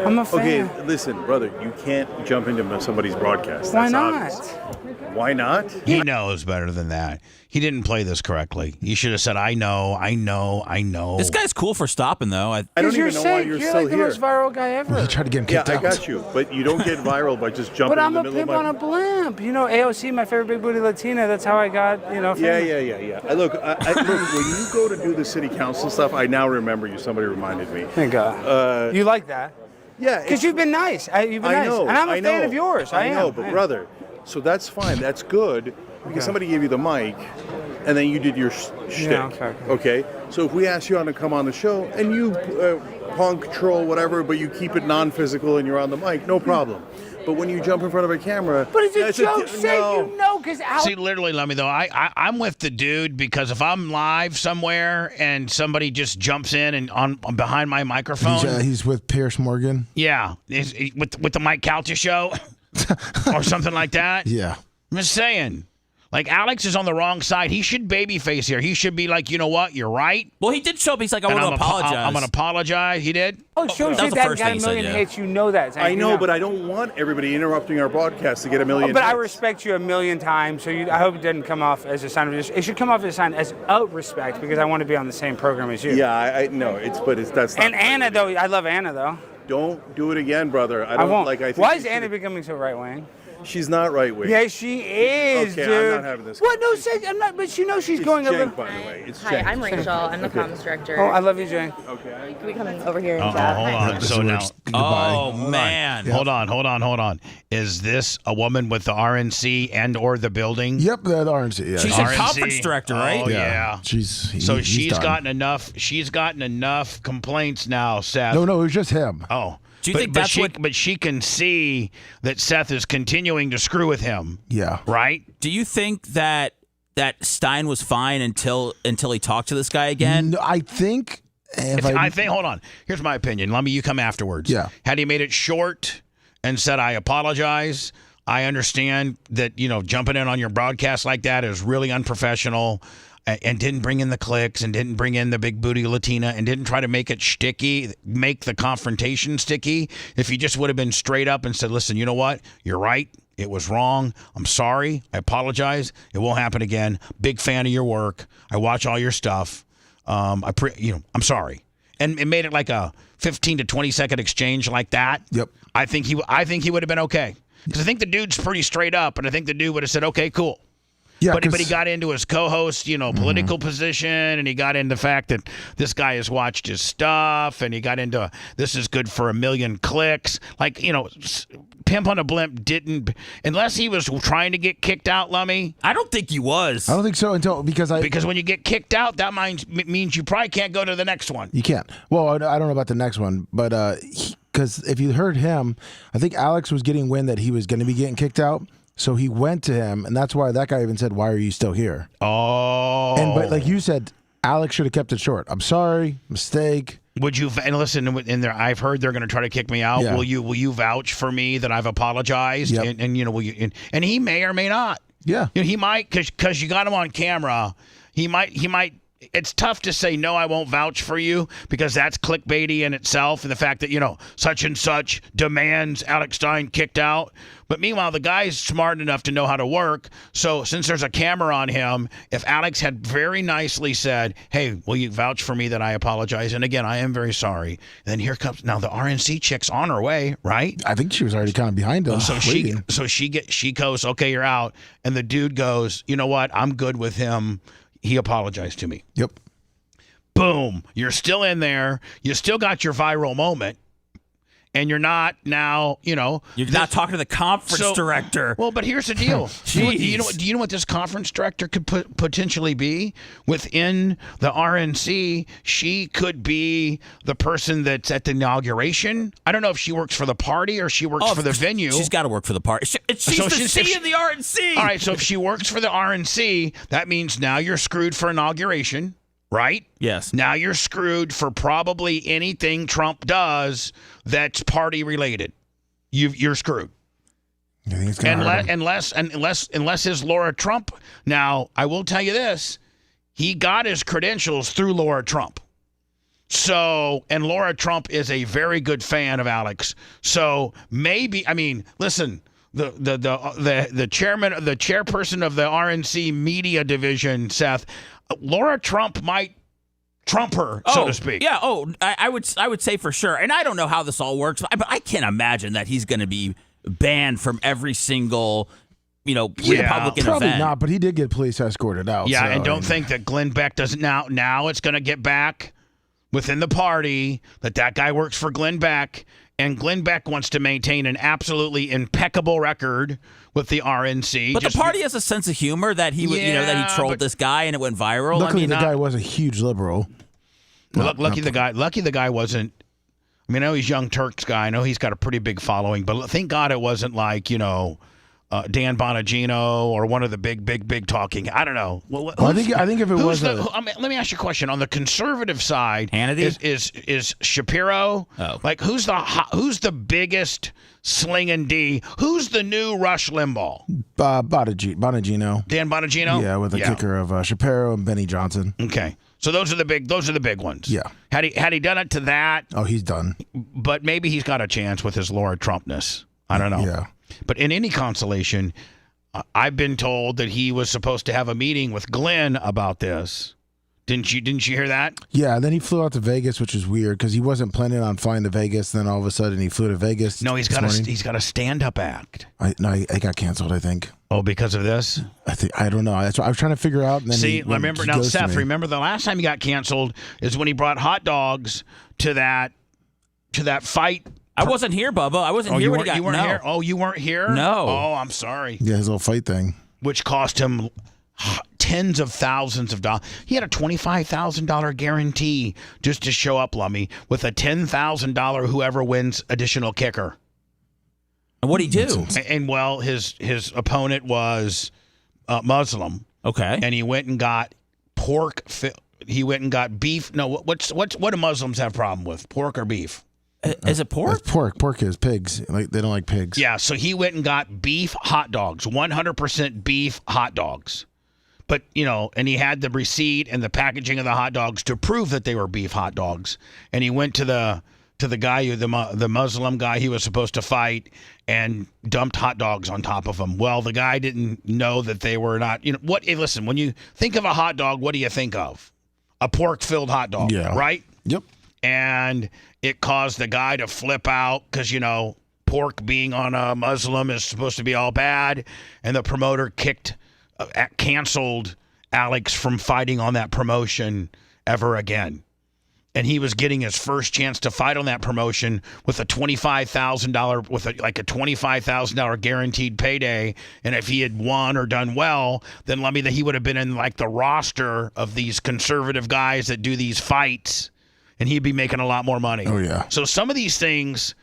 I'm a fan. Okay, listen, brother, you can't jump into somebody's broadcast. Why That's not? obvious. Why not? He knows better than that. He didn't play this correctly. He should have said, I know. This guy's cool for stopping, though. I don't even know why you're still like the here. most viral guy ever. You tried to get him kicked Yeah, out. I got you, but you don't get viral by just jumping But I'm in the a middle pimp of on a blimp. You know, AOC, my favorite big booty Latina. That's how I got, famous. Yeah. Look, look, when you go to do the city council stuff, I now remember you. Somebody reminded me. Thank God. You like that? Yeah. Because you've been nice. You've been nice. know. And I'm a I fan know, of yours. I know, but brother, so that's fine. That's good because somebody gave you the mic, and then you did your shtick. Yeah, Okay. So if we ask you to come on the show and you punk, troll, whatever, but you keep it non-physical and you're on the mic, no problem. But when you jump in front of a camera, But it's a joke, Sank, no. you know, because See, literally, let me though. I'm with the dude because if I'm live somewhere and somebody just jumps in and on behind my microphone, He's with Pierce Morgan. yeah, with the Mike Calta show or something like that. Yeah. I'm just saying. Like, Alex is on the wrong side. He should babyface here. He should be like, you know what? You're right. Well, he did show up. He's like, I And want to apologize. I'm going to apologize. He did? Oh, show That was the that first got thing a he said, million yeah. hits. You know that, Sank. I You know, but I don't want everybody interrupting our broadcast to get a million. But I hits. respect you a million times, so I hope it doesn't come off as a sign of it should come off as a sign as a respect because I want to be on the same program as you. Yeah, I know. That's not. And Anna, though, I love Anna, though. Don't do it again, brother. I I don't won't. like. I think Why you is should- Anna becoming so right wing? She's not right wing. Yeah, she is, Okay, dude. I'm not having this. What? No, say I'm not. But you know she's going a Cenk, little. by the way. It's Hi, Cenk. I'm Rachel. I'm the comms director. Oh, I love you, Jane. Okay. Can we come over here and Hold chat? on. So now, Oh, man. Hold on. Is this a woman with the RNC and or the building? Yep, the RNC. Yeah. She's a conference director, right? Oh yeah. She's done. gotten enough. She's gotten enough complaints now, Seth. No, it was just him. Oh. Do you think that's what? But she can see that Seth is continuing to screw with him. Yeah. Right? Do you think that Stein was fine until he talked to this guy again? No, I think. I think. Hold on. Here's my opinion. Let me. You come afterwards. Yeah. Had he made it short and said, "I apologize. I understand that jumping in on your broadcast like that is really unprofessional." And didn't bring in the clicks and didn't bring in the big booty Latina and didn't try to make it sticky, make the confrontation sticky. If he just would have been straight up and said, listen, you know what? You're right. It was wrong. I'm sorry. I apologize. It won't happen again. Big fan of your work. I watch all your stuff. I'm sorry. And it made it like a 15 to 20 second exchange like that. Yep. I think he would have been okay. Because I think the dude's pretty straight up, and I think the dude would have said, okay, cool. Yeah, but he got into his co-host, political position, and he got into the fact that this guy has watched his stuff, and he got into this is good for 1 million clicks. Like, Pimp on a Blimp didn't, unless he was trying to get kicked out, Lummy. I don't think he was. I don't think so because when you get kicked out, that means you probably can't go to the next one. You can't. Well, I don't know about the next one, but because if you heard him, I think Alex was getting wind that he was going to be getting kicked out. So he went to him, and that's why that guy even said, "Why are you still here?" Oh. But like you said, Alex should have kept it short. I'm sorry, mistake. Would you and listen in there? I've heard they're going to try to kick me out. Yeah. Will you vouch for me that I've apologized? Yep. And will you? And he may or may not. Yeah. He might because you got him on camera. He might. It's tough to say no, I won't vouch for you because that's clickbaity in itself, and the fact that such and such demands Alex Stein kicked out. But meanwhile, the guy's smart enough to know how to work. So since there's a camera on him, if Alex had very nicely said, "Hey, will you vouch for me that I apologize? And again, I am very sorry," then here comes now the RNC chick's on her way, right? I think she was already kind of behind him. So she goes, "Okay, you're out," and the dude goes, "You know what? I'm good with him. He apologized to me." Yep. Boom. You're still in there. You still got your viral moment. And you're not now, You're not talking to the conference director. Well, but here's the deal. Do you know what this conference director could potentially be? Within the RNC, she could be the person that's at the inauguration. I don't know if she works for the party or she works for the venue. She's got to work for the party. She's the C in the RNC. All right, so if she works for the RNC, that means now you're screwed for inauguration. Right? Yes. Now you're screwed for probably anything Trump does that's party related. You're screwed. Unless his Laura Trump. Now, I will tell you this: he got his credentials through Laura Trump. So, and Laura Trump is a very good fan of Alex. So maybe, I mean, listen, the chairperson of the RNC media division, Seth, Laura Trump might trump her, so to speak. Yeah. I would say for sure. And I don't know how this all works, but I can't imagine that he's going to be banned from every single, Republican Probably event. not, but he did get police escorted out. Yeah, so, and don't think that Glenn Beck doesn't now it's going to get back within the party that guy works for Glenn Beck, and Glenn Beck wants to maintain an absolutely impeccable record with the RNC. But the party has a sense of humor that he that he trolled this guy and it went viral. Luckily, the guy was a huge liberal. Lucky the guy wasn't. I mean, I know he's Young Turks guy. I know he's got a pretty big following, but thank God it wasn't like Dan Bonagino or one of the big talking. I don't know. Well, I think if it was, let me ask you a question. On the conservative side, Hannity is Shapiro. Oh. Like who's the biggest slinging D? Who's the new Rush Limbaugh? Bonagino. Dan Bonagino. Yeah, with the kicker of Shapiro and Benny Johnson. Okay. So those are the big ones. Yeah. Had he done it to that? Oh, he's done. But maybe he's got a chance with his Laura Trumpness. I don't know. Yeah. But in any consolation, I've been told that he was supposed to have a meeting with Glenn about this. Didn't you hear that? Yeah, then he flew out to Vegas, which is weird because he wasn't planning on flying to Vegas. Then all of a sudden he flew to Vegas. No, he's got a stand-up act. It got canceled, I think. Oh, because of this? I don't know. That's what I was trying to figure out. And then Seth, remember the last time he got canceled is when he brought hot dogs to that fight. I wasn't here, Bubba. I wasn't here when he got. You weren't here. Oh, you weren't here. No. Oh, I'm sorry. Yeah, his little fight thing, which cost him tens of thousands of dollars. He had a $25,000 guarantee just to show up, Lummy, with a $10,000 whoever wins additional kicker. And what'd he do? And well, his opponent was Muslim. Okay. And he went and got pork. He went and got beef. No, what do Muslims have problem with? Pork or beef? Is it pork? It's pork. Pork is pigs. Like they don't like pigs. Yeah, so he went and got beef hot dogs, 100% beef hot dogs. But, and he had the receipt and the packaging of the hot dogs to prove that they were beef hot dogs. And he went to the guy, the Muslim guy he was supposed to fight, and dumped hot dogs on top of them. Well, the guy didn't know that they were not, listen, when you think of a hot dog, what do you think of? A pork-filled hot dog, right? Yep. And it caused the guy to flip out because, pork being on a Muslim is supposed to be all bad. And the promoter canceled Alex from fighting on that promotion ever again. And he was getting his first chance to fight on that promotion with a $25,000 with a $25,000 guaranteed payday. And if he had won or done well, then he would have been in like the roster of these conservative guys that do these fights, and he'd be making a lot more money. Oh yeah. So some of these things,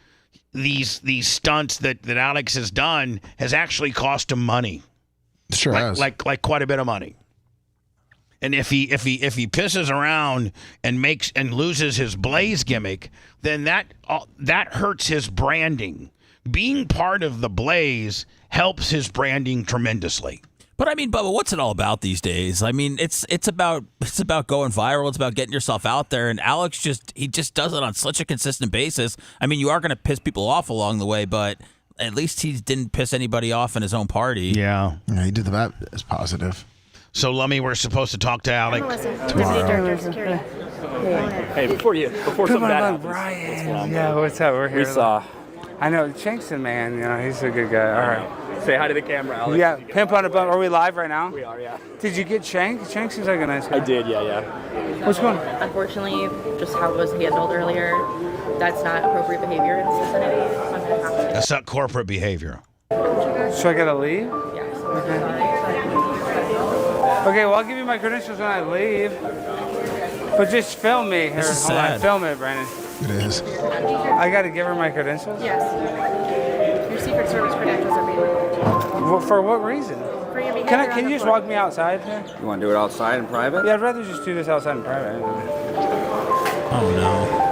these stunts that Alex has done has actually cost him money. Sure has. Like quite a bit of money. And if he pisses around and loses his Blaze gimmick, then that hurts his branding. Being part of the Blaze helps his branding tremendously. But I mean, Bubba, what's it all about these days? I mean, it's about going viral. It's about getting yourself out there. And Alex he just does it on such a consistent basis. I mean, you are going to piss people off along the way, but at least he didn't piss anybody off in his own party. Yeah, he did that as positive. So, Lummy, we're supposed to talk to Alex tomorrow. Hey, before something bad happens, Brian. Yeah, what's up? We're here. We saw. I know Chinkson, man. He's a good guy. All right. Say hi to the camera, Alex. Yeah, Pimp on a Bum. Are we live right now? We are, yeah. Did you get Shank? Shank seems like a nice guy. I did, yeah. What's going on? Unfortunately, just how it was handled earlier, that's not appropriate behavior in this vicinity. So I'm going to have to. That's not corporate behavior. So I got to leave? Yes. Okay, well, I'll give you my credentials when I leave. But just film me. This is Hold on, sad. film it, Brandon. It is. I got to give her my credentials? Yes. Your Secret Service credentials are being revoked. For what reason? For your behavior Can you just walk me outside here? You want to do it outside in private? Yeah, I'd rather just do this outside in private. Oh no.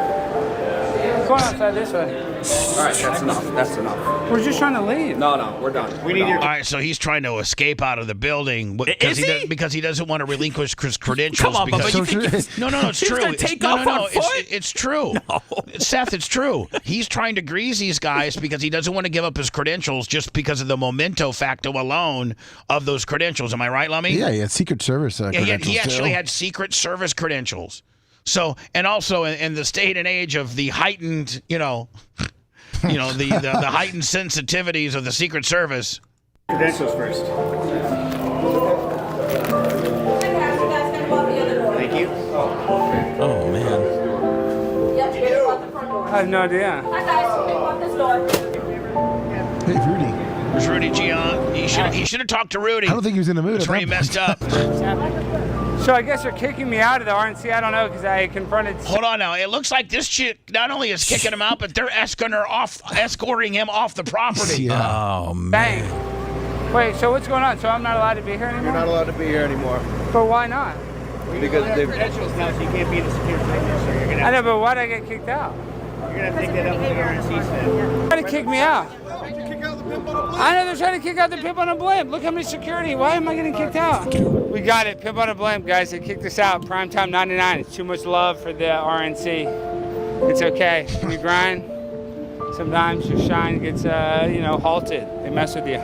going outside this way. All right, that's enough. That's enough. We're just trying to leave. No, we're done. We need your. All right, so he's trying to escape out of the building Is he? because he doesn't want to relinquish his credentials. Come on, because Bubba, no, it's he's true. gonna take off on foot? It's true. No. Seth, it's true. He's trying to grease these guys because he doesn't want to give up his credentials just because of the memento facto alone of those credentials. Am I right, Lummy? Yeah, he had Secret Service credentials. He actually too. had Secret Service credentials. So, and also in the state and age of the heightened, the heightened sensitivities of the Secret Service. Credentials first. Thank you. Oh, man. I have no idea. Hey, Rudy. Where's Rudy Gian? He should have talked to Rudy. I don't think he was in the mood. That's where he messed up. So I guess they're kicking me out of the RNC. I don't know because I confronted. Hold on now. It looks like this chick not only is kicking him out, but they're escorting him off the property. Yeah. Oh, man. Bang. Wait, so what's going on? So I'm not allowed to be here anymore? You're not allowed to be here anymore. But why not? Because they've Credentials now, so you can't be in the security service. So you're gonna I know, but why'd I get kicked out? have to take that up with the RNC staff. Trying to kick me out. I know they're trying to kick out the pimp on a blimp. Look how many security. Why am I getting kicked out? We got it. Pimp on a blimp, guys. They kicked us out. Primetime 99. It's too much love for the RNC. It's okay. We grind. Sometimes your shine gets, halted. They mess with you.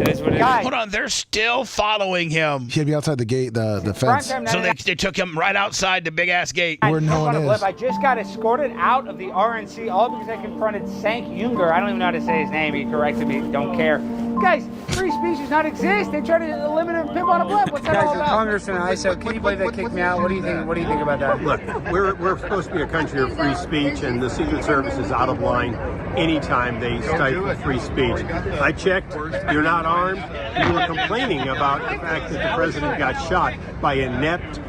It is what it is. Hold on. They're still following him. He'd be outside the gate, the fence. So they took him right outside the big-ass gate. Where no one is. I just got escorted out of the RNC all because I confronted Sank Junger. I don't even know how to say his name. He corrected me. Don't care. Guys, free speech does not exist. They try to eliminate pimp on a blimp. What's that all about? Congressman ISO, can you believe they kicked me out? What do you think? What do you think about that? Look, we're supposed to be a country of free speech, and the Secret Service is out of line anytime they stifle free speech. I checked. You're not armed. You were complaining about the fact that the president got shot by inept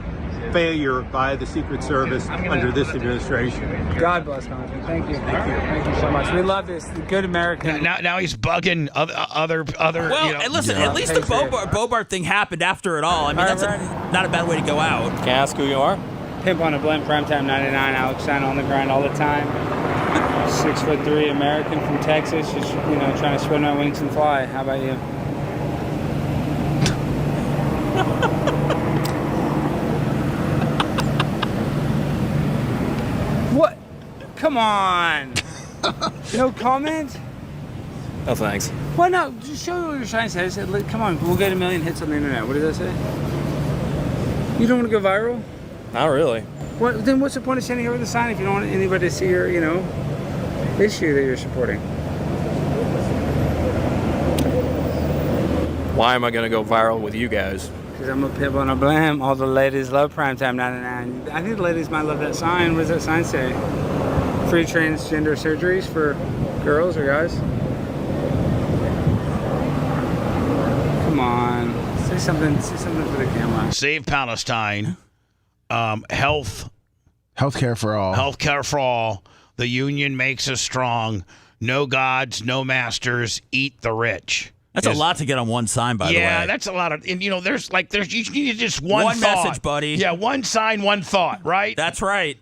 failure by the Secret Service under this administration. God bless Congressman. Thank you. Thank you so much. We love this. The good American. Now he's bugging other. Well, and listen, at least the Bobart thing happened after it all. I mean, that's not a bad way to go out. Can I ask who you are? Pimp on a blimp, primetime 99. Alex Stein on the grind all the time. 6'3" American from Texas, just trying to spread my wings and fly. How about you? What? Come on. No comment? No thanks. Why not? Just show me what you're trying to say. I said, come on, we'll get 1 million hits on the internet. What does that say? You don't want to go viral? Not really. What? Then what's the point of standing here with a sign if you don't want anybody to see your, issue that you're supporting? Why am I going to go viral with you guys? Because I'm a pimp on a blimp. All the ladies love Primetime 99. I think the ladies might love that sign. What does that sign say? Free transgender surgeries for girls or guys? Come on. Say something for the camera. Save Palestine. Healthcare for all. Healthcare for all. The union makes us strong. No gods, no masters. Eat the rich. That's a lot to get on one sign, by the way. Yeah, that's a lot of, and there's you need just one thought. Message, buddy. Yeah, one sign, one thought, right? That's right.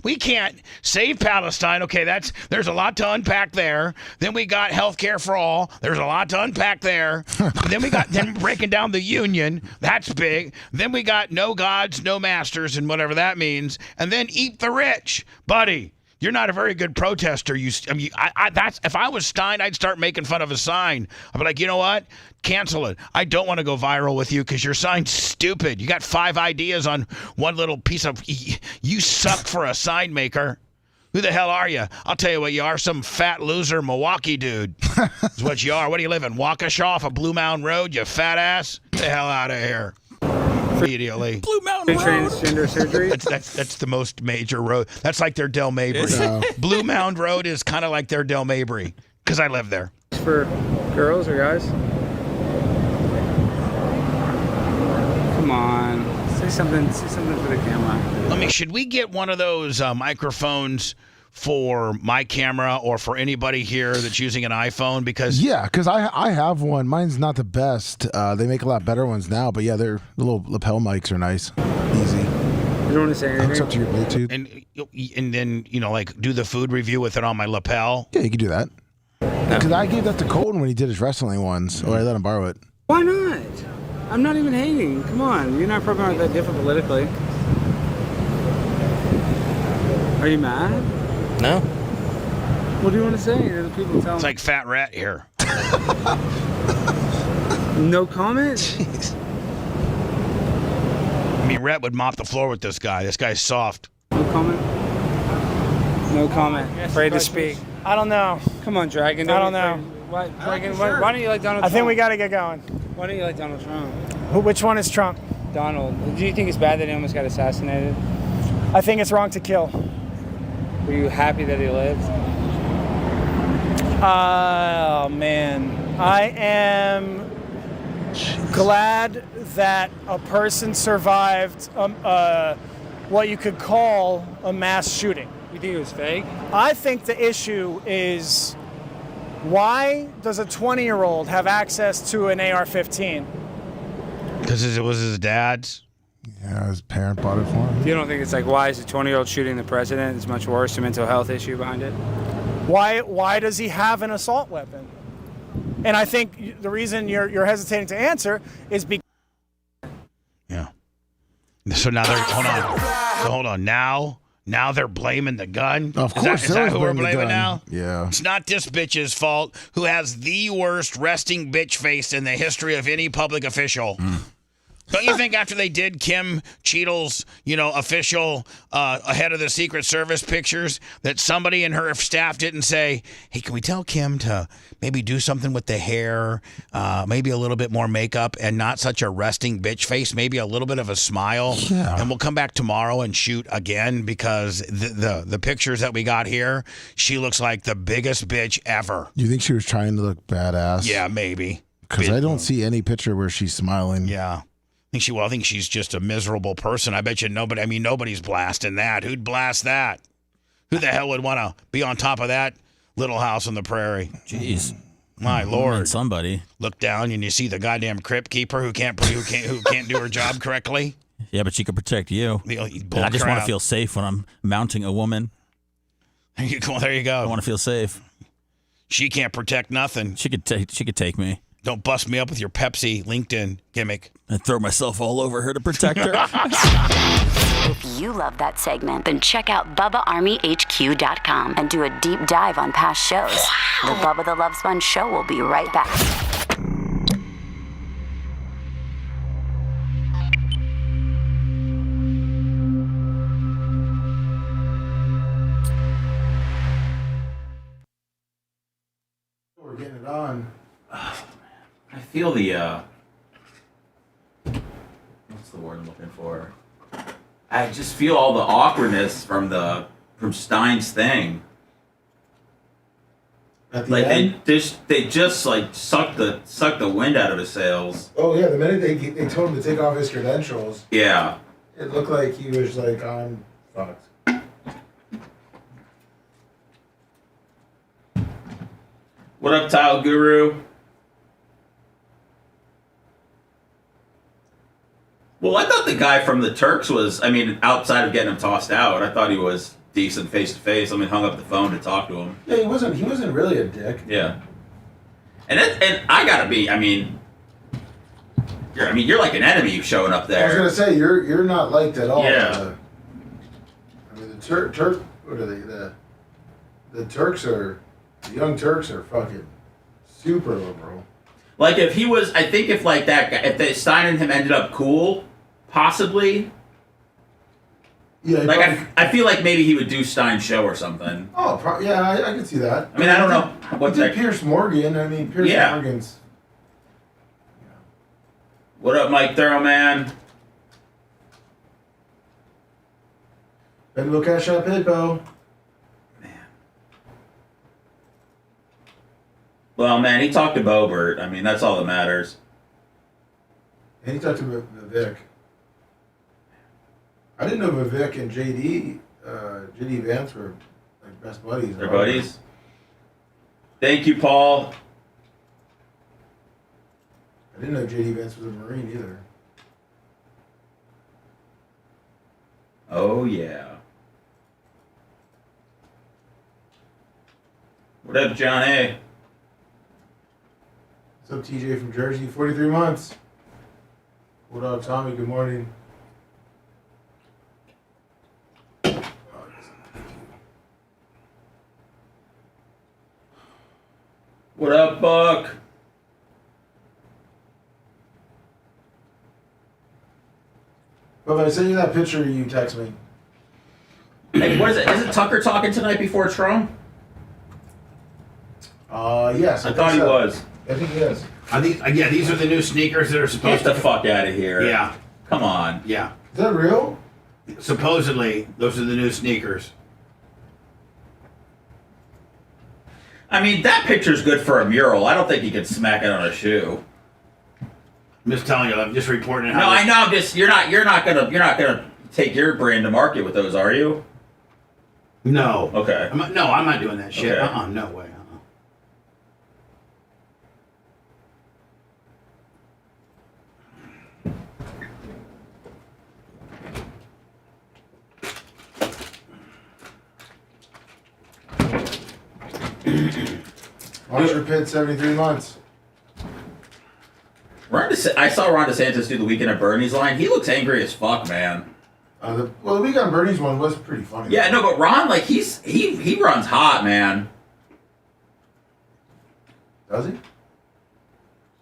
We can't save Palestine. Okay, there's a lot to unpack there. Then we got healthcare for all. There's a lot to unpack there. Then we got breaking down the union. That's big. Then we got no gods, no masters, and whatever that means. And then eat the rich, buddy. You're not a very good protester. If I was Stein, I'd start making fun of a sign. I'd be like, you know what? Cancel it. I don't want to go viral with you because your sign's stupid. You got 5 ideas on one little piece of. You suck for a sign maker. Who the hell are you? I'll tell you what you are. Some fat loser Milwaukee dude. That's what you are. What do you live in? Waukesha off of Blue Mountain Road, you fat ass? Get the hell out of here. Immediately. Blue Mountain Road. Transgender surgery. That's the most major road. That's like their Del Mabry. Blue Mound Road is kind of like their Del Mabry because I live there. For girls or guys? Come on, say something for the camera. Should we get one of those microphones for my camera or for anybody here that's using an iPhone? Because I have one. Mine's not the best. They make a lot better ones now, but yeah, their little lapel mics are nice, easy. You don't want to say anything? Hooks up to your Bluetooth. And then, like do the food review with it on my lapel. Yeah, you can do that. Because I gave that to Colton when he did his wrestling ones, or I let him borrow it. Why not? I'm not even hating. Come on, you're not probably not that different politically. Are you mad? No. What do you want to say? The people tell It's like Fat Rat here. No comment? Jeez. I mean, Rhett would mop the floor with this guy. This guy's soft. No comment? No comment. Afraid to speak. I don't know. Come on, Dragon. I don't know. Why, Dragon, why don't you like Donald Trump? I think we got to get going. Why don't you like Donald Trump? Which one is Trump? Donald. Do you think it's bad that he almost got assassinated? I think it's wrong to kill. Were you happy that he lived? Oh, man. I am glad that a person survived what you could call a mass shooting. You think it was fake? I think the issue is, why does a 20-year-old have access to an AR-15? Because it was his dad's. Yeah, his parent bought it for him. You don't think it's like, why is a 20-year-old shooting the president? It's much worse, a mental health issue behind it? Why does he have an assault weapon? And I think the reason you're hesitating to answer is because... Yeah. So now they're... Hold on. Now they're blaming the gun? Of course, Is that who we're blaming the blaming gun. now? Yeah. It's not this bitch's fault who has the worst resting bitch face in the history of any public official. Don't you think after they did Kim Cheadle's, official ahead of the Secret Service pictures, that somebody in her staff didn't say, hey, can we tell Kim to maybe do something with the hair, maybe a little bit more makeup and not such a resting bitch face, maybe a little bit of a smile, and we'll come back tomorrow and shoot again because the pictures that we got here, she looks like the biggest bitch ever. You think she was trying to look badass? Yeah, maybe. Because I don't see any picture where she's smiling. Yeah. I think she's just a miserable person. I bet you nobody's blasting that. Who'd blast that? Who the hell would want to be on top of that little house on the prairie? Jeez. My Lord. Somebody. Look down and you see the goddamn crypt keeper who can't do her job correctly. Yeah, but she could protect you. And I just want to feel safe when I'm mounting a woman. There you go. I want to feel safe. She can't protect nothing. She could take me. Don't bust me up with your Pepsi LinkedIn gimmick. And throw myself all over her to protect her. If you love that segment, then check out BubbaArmyHQ.com and do a deep dive on past shows. The Bubba the Love Sponge Show will be right back. We're getting it on. I feel the, what's the word I'm looking for? I just feel all the awkwardness from Stein's thing. At the Like end? they just like sucked the wind out of his sails. Oh yeah, the minute they told him to take off his credentials, Yeah. it looked like he was like, I'm fucked. What up, Tile Guru? Well, I thought the guy from the Turks was, outside of getting him tossed out, I thought he was decent face to face. Hung up the phone to talk to him. Yeah, he wasn't really a dick. Yeah. And I gotta be, you're like an enemy showing up there. I was gonna say you're not liked at all. Yeah. The what are they? The Turks are, the young Turks are fucking super liberal. Like if he was, I think if like that guy, if Stein and him ended up cool, possibly. Yeah. Like I feel like maybe he would do Stein's show or something. Oh, yeah, I can see that. I don't know what's that. Pierce Morgan. Pierce Morgan's. What up, Mike Thurman? Venmo Cash App PayPal. Well, man, he talked to Bobert. That's all that matters. And he talked to Vivek. I didn't know Vivek and JD Vance were like best buddies. They're buddies. Thank you, Paul. I didn't know JD Vance was a Marine either. Oh, yeah. What up, John A? What's up, TJ from Jersey? 43 months. What up, Tommy? Good morning. What up, Buck? But I sent you that picture you text me. Hey, what is it? Is it Tucker talking tonight before Trump? Yes. I thought he was. I think he is. These are the new sneakers that are supposed Get the fuck out of here. Yeah. Come on. Yeah. Is that real? Supposedly, those are the new sneakers. I mean, that picture's good for a mural. I don't think you could smack it on a shoe. I'm just telling you. I'm just reporting. No, I know. I'm just you're not gonna take your brand to market with those, are you? No. Okay. I'm not doing that shit. Okay. No way. Archer Pitt, 73 months. I saw Ron DeSantis do the Weekend at Bernie's line. He looks angry as fuck, man. The Weekend at Bernie's one was pretty funny. Yeah, no, but Ron, like, he runs hot, man. Does he?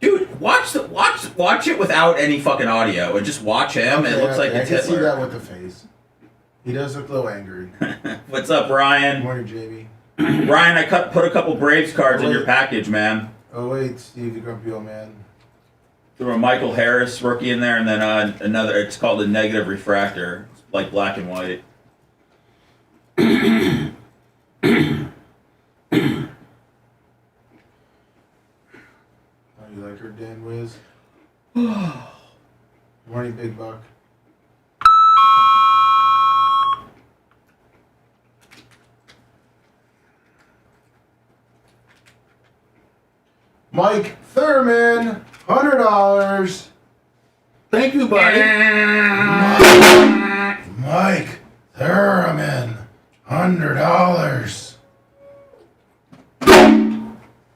Dude, watch it without any fucking audio and just watch him. Okay, it looks like I it's can see Hitler. that with the face. He does look a little angry. What's up, Ryan? Good morning, Jamie. Ryan, I put a couple Braves cards in your package, man. Oh wait, Steve, the grumpy old man. Threw a Michael Harris rookie in there, and then another. It's called a negative refractor. It's like black and white. Oh, you like her, Dan Wiz? Morning, Big Buck. Mike Thurman, $100. Thank you, buddy. Mike Thurman, $100.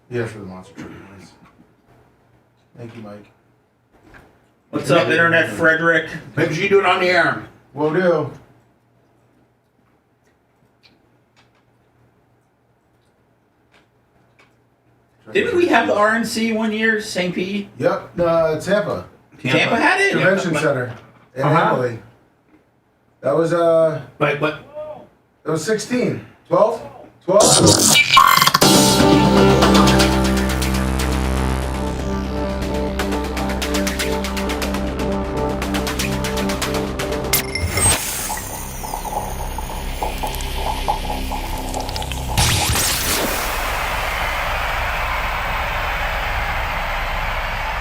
Yeah, for the monster truck, boys. Thank you, Mike. What's up, Internet Frederick? Make sure you do it on the air. Will do. Didn't we have the RNC one year, St. Pete? Yep, Tampa. Tampa had it? Convention Center in Emily. That was But It was 16. 12? 12?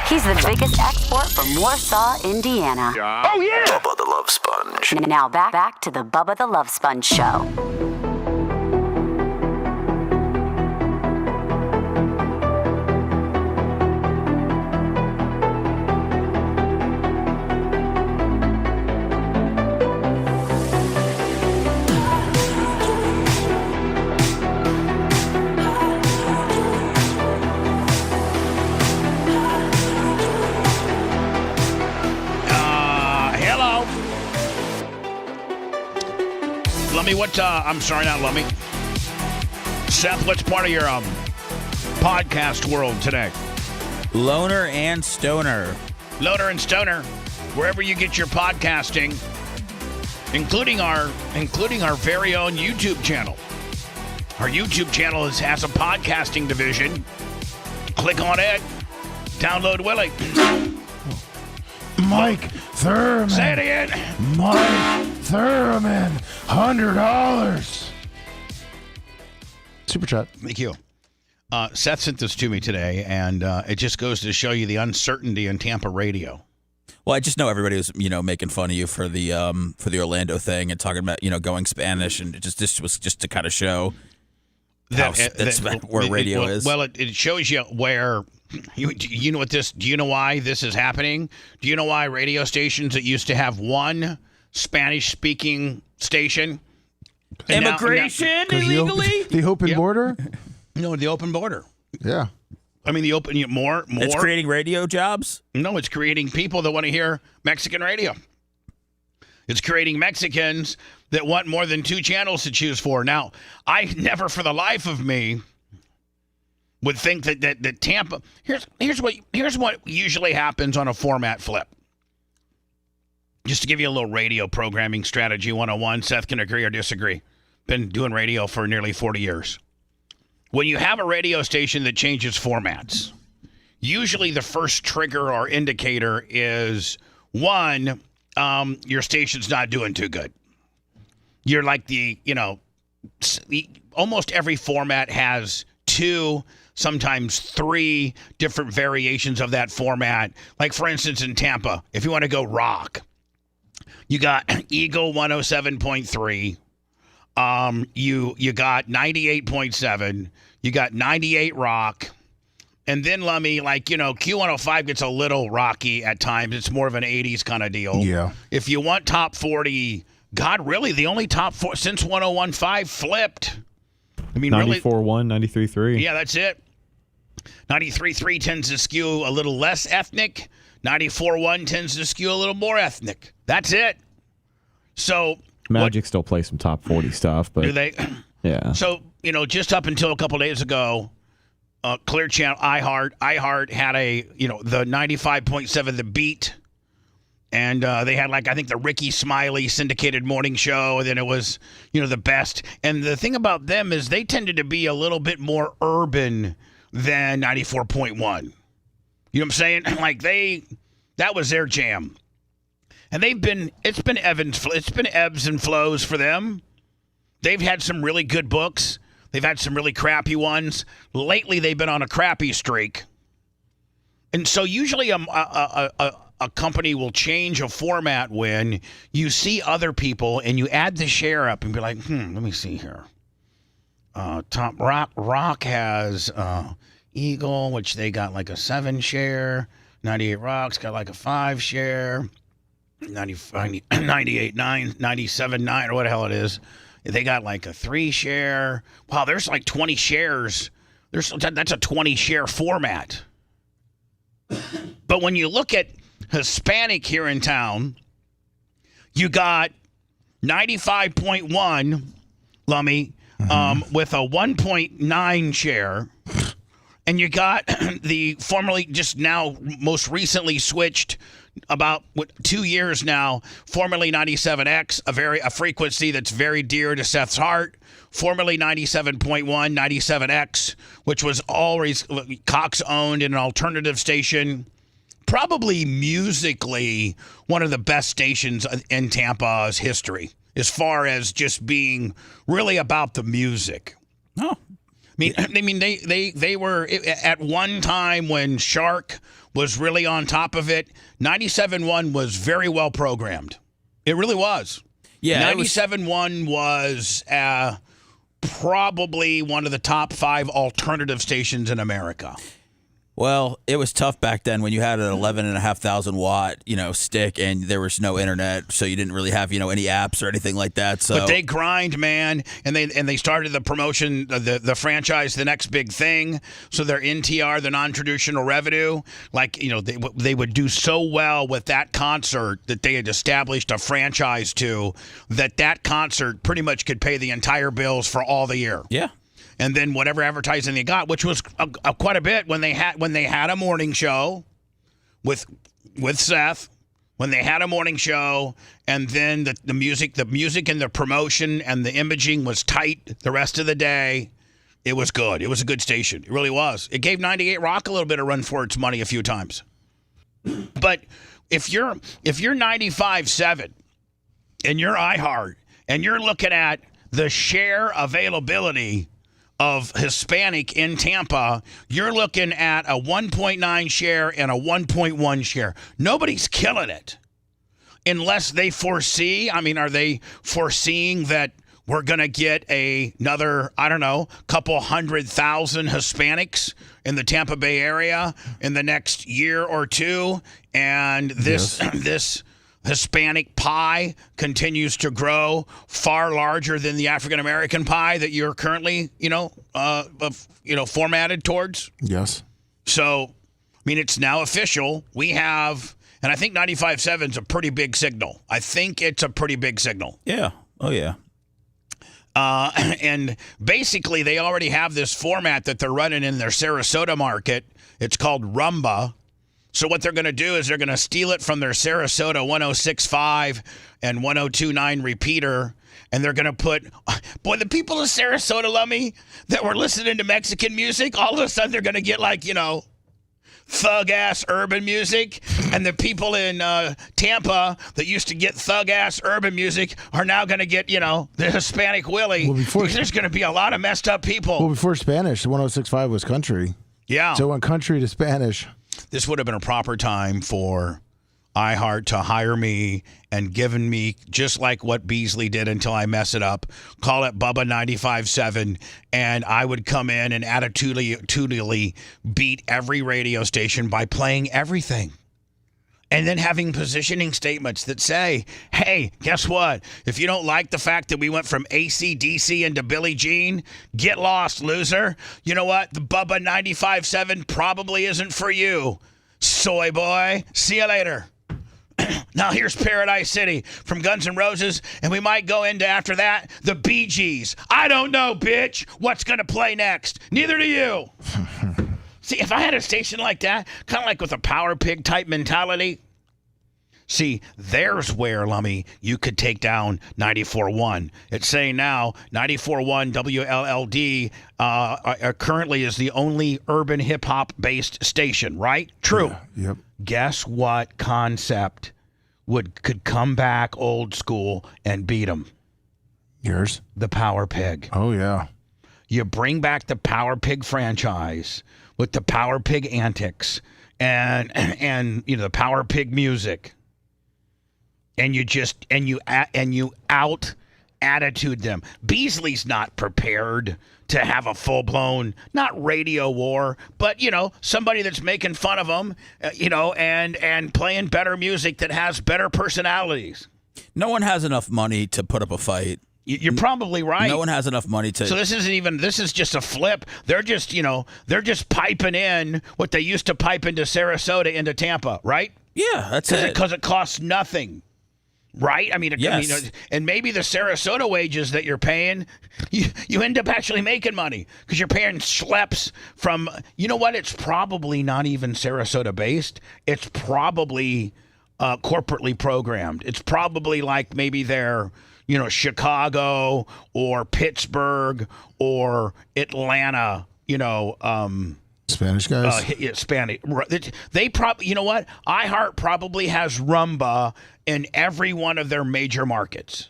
He's the biggest export from Warsaw, Indiana. Oh, yeah! Bubba the Love Sponge. Now back to the Bubba the Love Sponge show. Hello. Lummy, I'm sorry, not Lummy. Seth, what's part of your podcast world today? Loner and Stoner. Loner and Stoner, wherever you get your podcasting, including our very own YouTube channel. Our YouTube channel has a podcasting division. Click on it. Download Willie. Mike Thurman. Say it again. Mike Thurman, $100. Super chat. Thank you. Seth sent this to me today, and it just goes to show you the uncertainty in Tampa radio. Well, I just know everybody was, making fun of you for the Orlando thing and talking about, going Spanish, and this was just to kind of show that's where radio is. Well, it shows you where. You know what this? Do you know why this is happening? Do you know why radio stations that used to have one Spanish-speaking station. And Immigration illegally? The open border? No, the open border. Yeah. I mean, the open more. It's creating radio jobs? No, it's creating people that want to hear Mexican radio. It's creating Mexicans that want more than 2 channels to choose for. Now, I never for the life of me would think that Tampa. Here's what usually happens on a format flip. Just to give you a little radio programming strategy 101, Seth can agree or disagree. Been doing radio for nearly 40 years. When you have a radio station that changes formats, usually the first trigger or indicator is, one, your station's not doing too good. You're like almost every format has 2, sometimes 3 different variations of that format. Like, for instance, in Tampa, if you want to go rock, you got Eagle 107.3. You got 98.7. You got 98 rock. And then, Lummy, Q105 gets a little rocky at times. It's more of an 80s kind of deal. Yeah. If you want top 40, God, really, the only top 4 since 101.5 flipped. I mean, 94.1, 93.3. Yeah, that's it. 93.3 tends to skew a little less ethnic. 94.1 tends to skew a little more ethnic. That's it. So Magic still plays some top 40 stuff, but do they? Yeah. So just up until a couple days ago, Clear Channel, iHeart had the 95.7 The Beat, and they had I think the Ricky Smiley syndicated morning show, and then it was the best. And the thing about them is they tended to be a little bit more urban than 94.1. You know what I'm saying? That was their jam. And it's been ebbs and flows for them. They've had some really good books. They've had some really crappy ones. Lately, they've been on a crappy streak. And so usually a company will change a format when you see other people and you add the share up and be like, let me see here. Top Rock has Eagle, which they got a 7 share. 98 Rock's got a 5 share. 98.9, 97.9, or what the hell it is. They got a 3 share. Wow, there's 20 shares. That's a 20 share format. But when you look at Hispanic here in town, you got 95.1, Lummy, with a 1.9 share. And you got the formerly just now most recently switched about 2 years now, formerly 97X, a frequency that's very dear to Seth's heart, formerly 97.1, 97X, which was always Cox owned in an alternative station. Probably musically one of the best stations in Tampa's history, as far as just being really about the music. Oh. They were at one time when Shark was really on top of it. 97.1 was very well programmed. It really was. Yeah, 97.1 was probably one of the top 5 alternative stations in America. Well, it was tough back then when you had an 11,500 watt, stick, and there was no internet, so you didn't really have, any apps or anything like that. So, but they grind, man, and they started the promotion, the franchise, the next big thing. So their NTR, the non-traditional revenue, they would do so well with that concert that they had established a franchise to that concert pretty much could pay the entire bills for all the year. Yeah. And then whatever advertising they got, which was quite a bit when they had a morning show with Seth, when they had a morning show, and then the music and the promotion and the imaging was tight the rest of the day. It was good. It was a good station. It really was. It gave 98 Rock a little bit of run for its money a few times. But if you're 95.7 and you're iHeart and you're looking at the share availability of Hispanic in Tampa, you're looking at a 1.9 share and a 1.1 share. Nobody's killing it. Unless they foresee, are they foreseeing that we're going to get another, couple 100,000 Hispanics in the Tampa Bay area in the next year or two? And this Hispanic pie continues to grow far larger than the African American pie that you're currently, formatted towards. Yes. So, I mean, it's now official. We have, and I think 95.7 is a pretty big signal. I think it's a pretty big signal. Yeah. Oh, yeah. And basically, they already have this format that they're running in their Sarasota market. It's called Rumba. So what they're going to do is they're going to steal it from their Sarasota 106.5 and 102.9 repeater, and they're going to put, boy, the people of Sarasota, Lummy, that were listening to Mexican music, all of a sudden they're going to get thug-ass urban music, and the people in Tampa that used to get thug-ass urban music are now going to get, the Hispanic Willie. Well, because there's going to be a lot of messed up people. Well, before Spanish, 106.5 was country. Yeah. So it went country to Spanish. This would have been a proper time for iHeart to hire me and given me, just like what Beasley did until I mess it up, call it Bubba 95.7, and I would come in and attitudinally beat every radio station by playing everything. And then having positioning statements that say, hey, guess what? If you don't like the fact that we went from AC/DC into Billie Jean, get lost, loser. You know what? The Bubba 95.7 probably isn't for you, soy boy. See you later. Now here's Paradise City from Guns N' Roses, and we might go into, after that, the Bee Gees. I don't know, bitch, what's going to play next. Neither do you. See, if I had a station like that, kind of like with a Power Pig type mentality, see, there's where, Lummy, you could take down 94.1. It's saying now 94.1 WLLD currently is the only urban hip-hop based station, right? True. Yeah, yep. Guess what concept could come back old school and beat them? Yours? The Power Pig. Oh, yeah. You bring back the Power Pig franchise with the Power Pig antics and the Power Pig music, and you out attitude them. Beasley's not prepared to have a full-blown, not radio war, but somebody that's making fun of them, and playing better music that has better personalities. No one has enough money to put up a fight. You're probably right. No one has enough money to. So this is just a flip. They're just piping in what they used to pipe into Sarasota into Tampa, right? Yeah, that's it. Because it costs nothing, right? I mean, yes. And maybe the Sarasota wages that you're paying, you end up actually making money because you're paying schleps from, it's probably not even Sarasota based. It's probably corporately programmed. It's probably like maybe they're, Chicago or Pittsburgh or Atlanta, Spanish guys? Spanish. They probably, iHeart probably has Rumba in every one of their major markets.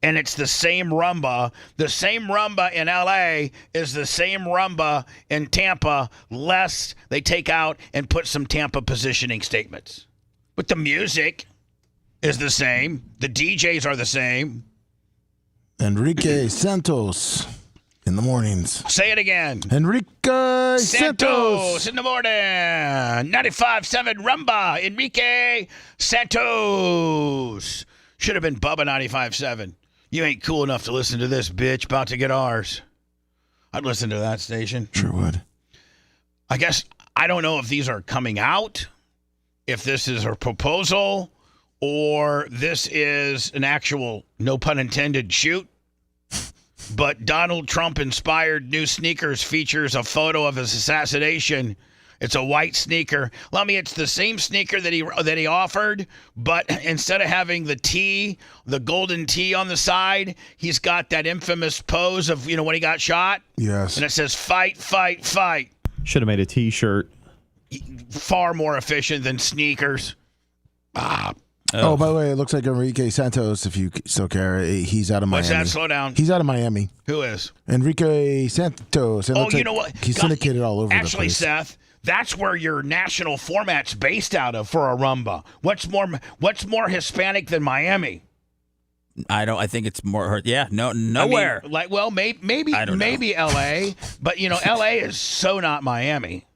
And it's the same Rumba. The same Rumba in LA is the same Rumba in Tampa, less they take out and put some Tampa positioning statements. But the music is the same. The DJs are the same. Enrique Santos in the mornings. Say it again. Enrique Santos in the morning. 95.7 Rumba. Enrique Santos. Should have been Bubba 95.7. You ain't cool enough to listen to this, bitch. About to get ours. I'd listen to that station. Sure would. I guess I don't know if these are coming out, if this is a proposal, or this is an actual, no pun intended, shoot. But Donald Trump-inspired new sneakers features a photo of his assassination. It's a white sneaker. Lummy, it's the same sneaker that he offered, but instead of having the golden T on the side, he's got that infamous pose of, when he got shot. Yes. And it says, fight, fight, fight. Should have made a T-shirt. Far more efficient than sneakers. Oh, by the way, it looks like Enrique Santos, if you still care, he's out of Miami. What's that? Slow down. He's out of Miami. Who is? Enrique Santos. You know what? He's syndicated all over the place. Actually, Seth, that's where your national format's based out of for a Rumba. What's more Hispanic than Miami? I think it's more. Yeah, nowhere. I mean, maybe L.A., but L.A. is so not Miami.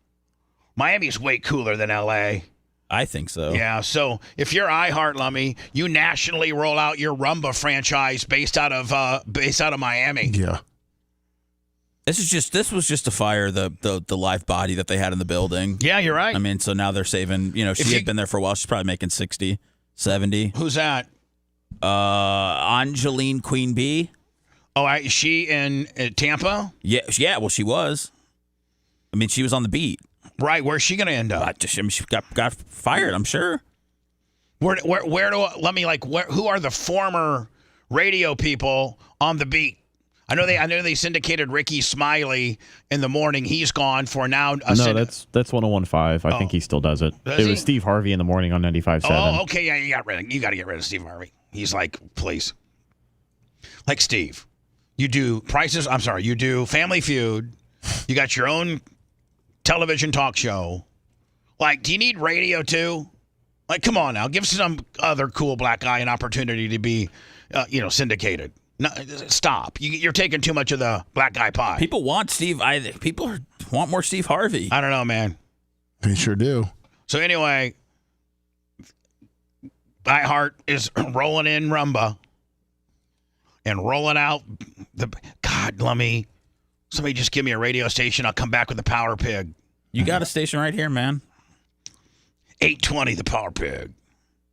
Miami's way cooler than L.A. I think so. Yeah, so if you're iHeart, Lummy, you nationally roll out your Rumba franchise based out of Miami. Yeah. This was just to fire the live body that they had in the building. Yeah, you're right. I mean, so now they're saving, she had been there for a while. She's probably making 60, 70. Who's that? Angeline Queen Bee. Oh, is she in Tampa? Yeah, well, she was. I mean, she was on the beat. Right, where's she going to end up? She got fired, I'm sure. Who are the former radio people on the beat? I know they syndicated Ricky Smiley in the morning. He's gone for now. That's 101.5. I think he still does it. Does he? Was Steve Harvey in the morning on 95.7. Oh, okay, yeah, you got to get rid of Steve Harvey. He's like, please. Like Steve. You do Family Feud. You got your own television talk show. Like, do you need radio too? Like, come on now. Give some other cool black guy an opportunity to be, syndicated. No, stop. You're taking too much of the black guy pie. People want People want more Steve Harvey. I don't know, man. They sure do. So anyway, iHeart is rolling in Rumba and rolling out God, Lummy. Somebody just give me a radio station. I'll come back with the Power Pig. You got a station right here, man. 820, the Power Pig.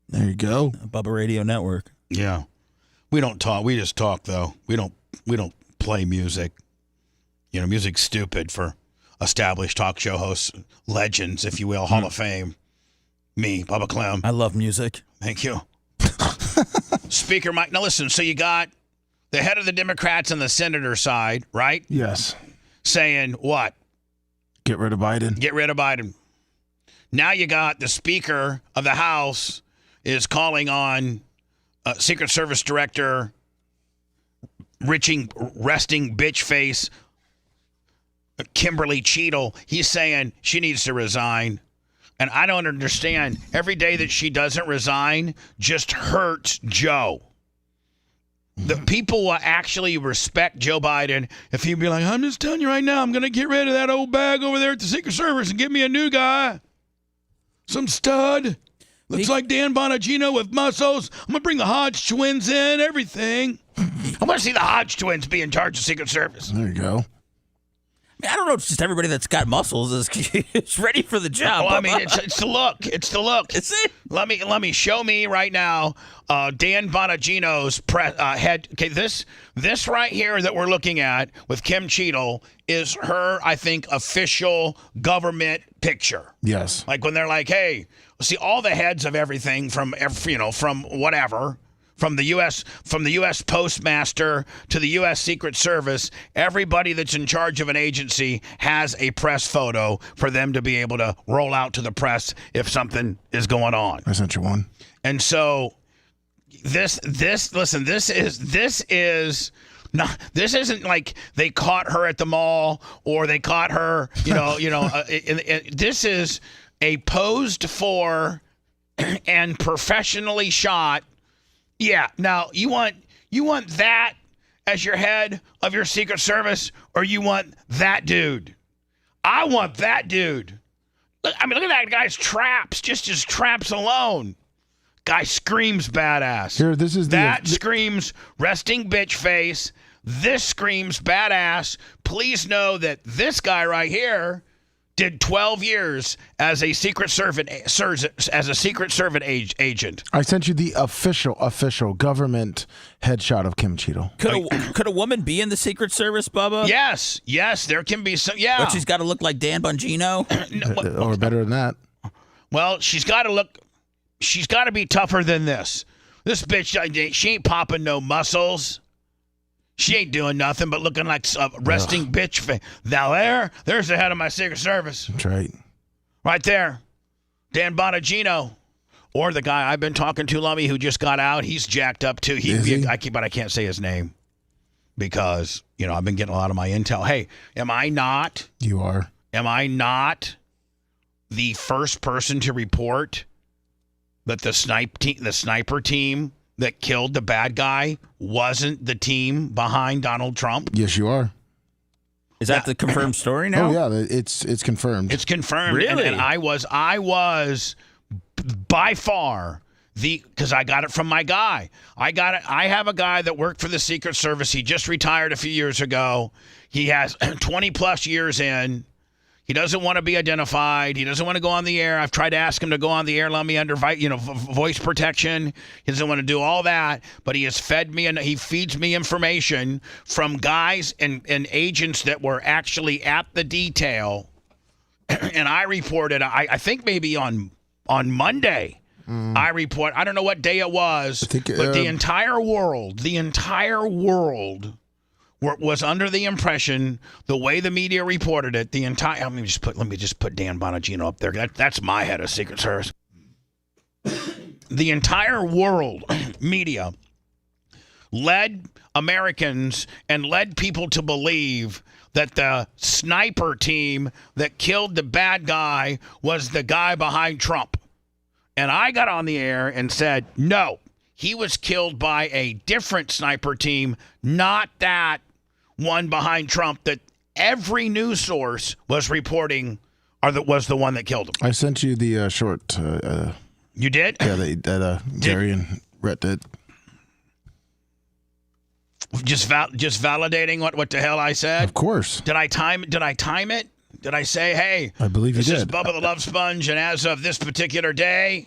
There you go. Bubba Radio Network. Yeah. We don't talk. We just talk, though. We don't play music. Music's stupid for established talk show hosts, legends, if you will, Hall of Fame. Me, Bubba Clem. I love music. Thank you. Speaker Mike. Now listen, so you got the head of the Democrats on the senator side, right? Yes. Saying what? Get rid of Biden. Get rid of Biden. Now you got the Speaker of the House is calling on Secret Service Director, resting bitch face, Kimberly Cheadle. He's saying she needs to resign. And I don't understand. Every day that she doesn't resign just hurts Joe. The people will actually respect Joe Biden if he'd be like, I'm just telling you right now, I'm going to get rid of that old bag over there at the Secret Service and get me a new guy. Some stud. Looks like Dan Bongino with muscles. I'm going to bring the Hodge twins in, everything. I want to see the Hodge twins be in charge of Secret Service. There you go. I don't know. It's just everybody that's got muscles is ready for the job. Well, I mean, it's the look. It's the look. Is it? Let me show me right now. Dan Bongino's head. Okay, this right here that we're looking at with Kim Cheadle is her, I think, official government picture. Yes. Like when they're like, hey, see all the heads of everything from whatever. From the U.S. Postmaster to the U.S. Secret Service, everybody that's in charge of an agency has a press photo for them to be able to roll out to the press if something is going on. I sent you one. And so this isn't like they caught her at the mall or they caught her, this is a posed for and professionally shot. Yeah. Now, you want that as your head of your Secret Service, or you want that dude? I want that dude. Look at that guy's traps. Just his traps alone. Guy screams badass. Here, this is screams resting bitch face. This screams badass. Please know that this guy right here did 12 years as a Secret Service agent. I sent you the official government headshot of Kim Cheadle. Could a woman be in the Secret Service, Bubba? Yes, there can be some. Yeah, but she's got to look like Dan Bongino, or better than that. Well, she's got to be tougher than this. This bitch, she ain't popping no muscles. She ain't doing nothing but looking like a resting bitch face. Now there's the head of my Secret Service. That's right. Right there. Dan Bongino. Or the guy I've been talking to, Lummy, who just got out. He's jacked up too. But I can't say his name because, I've been getting a lot of my intel. Hey, am I not? You are. Am I not the first person to report that the sniper team that killed the bad guy wasn't the team behind Donald Trump? Yes, you are. Is that the confirmed story now? Oh yeah, it's confirmed. It's confirmed. Really? And I was by far because I got it from my guy. I have a guy that worked for the Secret Service. He just retired a few years ago. He has 20 plus years in. He doesn't want to be identified. He doesn't want to go on the air. I've tried to ask him to go on the air, let me under voice protection. He doesn't want to do all that, but he has fed me and he feeds me information from guys and agents that were actually at the detail. And I reported, I think maybe on Monday, I don't know what day it was, but the entire world was under the impression, the way the media reported it, let me just put Dan Bonagino up there. That's my head of Secret Service. The entire world media led Americans and led people to believe that the sniper team that killed the bad guy was the guy behind Trump. And I got on the air and said, no, he was killed by a different sniper team, not that one behind Trump that every news source was reporting was the one that killed him. I sent you the short. You did? Yeah, that Gary and Rhett did. Just validating what the hell I said? Of course. Did I time it? Did I say, hey, I believe you this is did. Bubba the Love Sponge, and as of this particular day,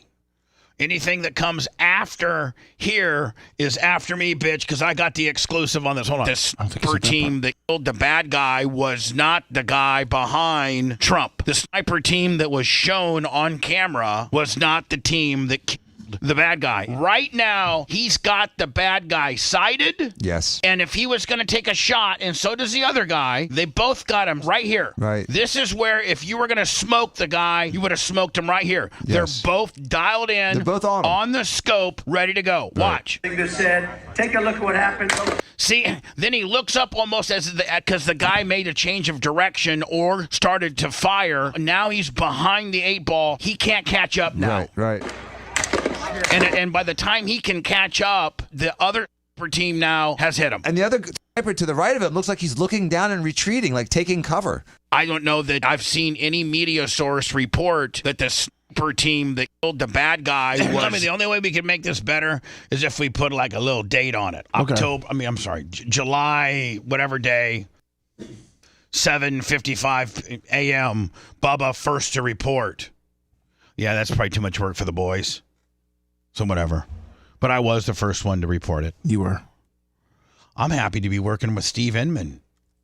anything that comes after here is after me, bitch, because I got the exclusive on this. Hold on. This sniper team that killed the bad guy was not the guy behind Trump. The sniper team that was shown on camera was not the team that killed the bad guy. Right now, he's got the bad guy sighted. Yes. And if he was going to take a shot, and so does the other guy, they both got him right here. Right. This is where if you were going to smoke the guy, you would have smoked him right here. Yes. They're both dialed in. They're both on the scope, ready to go. Watch. Just said, take a look at what happened. See, then he looks up almost because the guy made a change of direction or started to fire. Now he's behind the 8 ball. He can't catch up now. Right. And by the time he can catch up, the other team now has hit him. And the other sniper to the right of him looks like he's looking down and retreating, like taking cover. I don't know that I've seen any media source report that the sniper team that killed the bad guy was... I mean, the only way we can make this better is if we put like a little date on it. Okay. July, whatever day, 7:55 a.m., Bubba first to report. Yeah, that's probably too much work for the boys. So whatever. But I was the first one to report it. You were. I'm happy to be working with Steve Inman.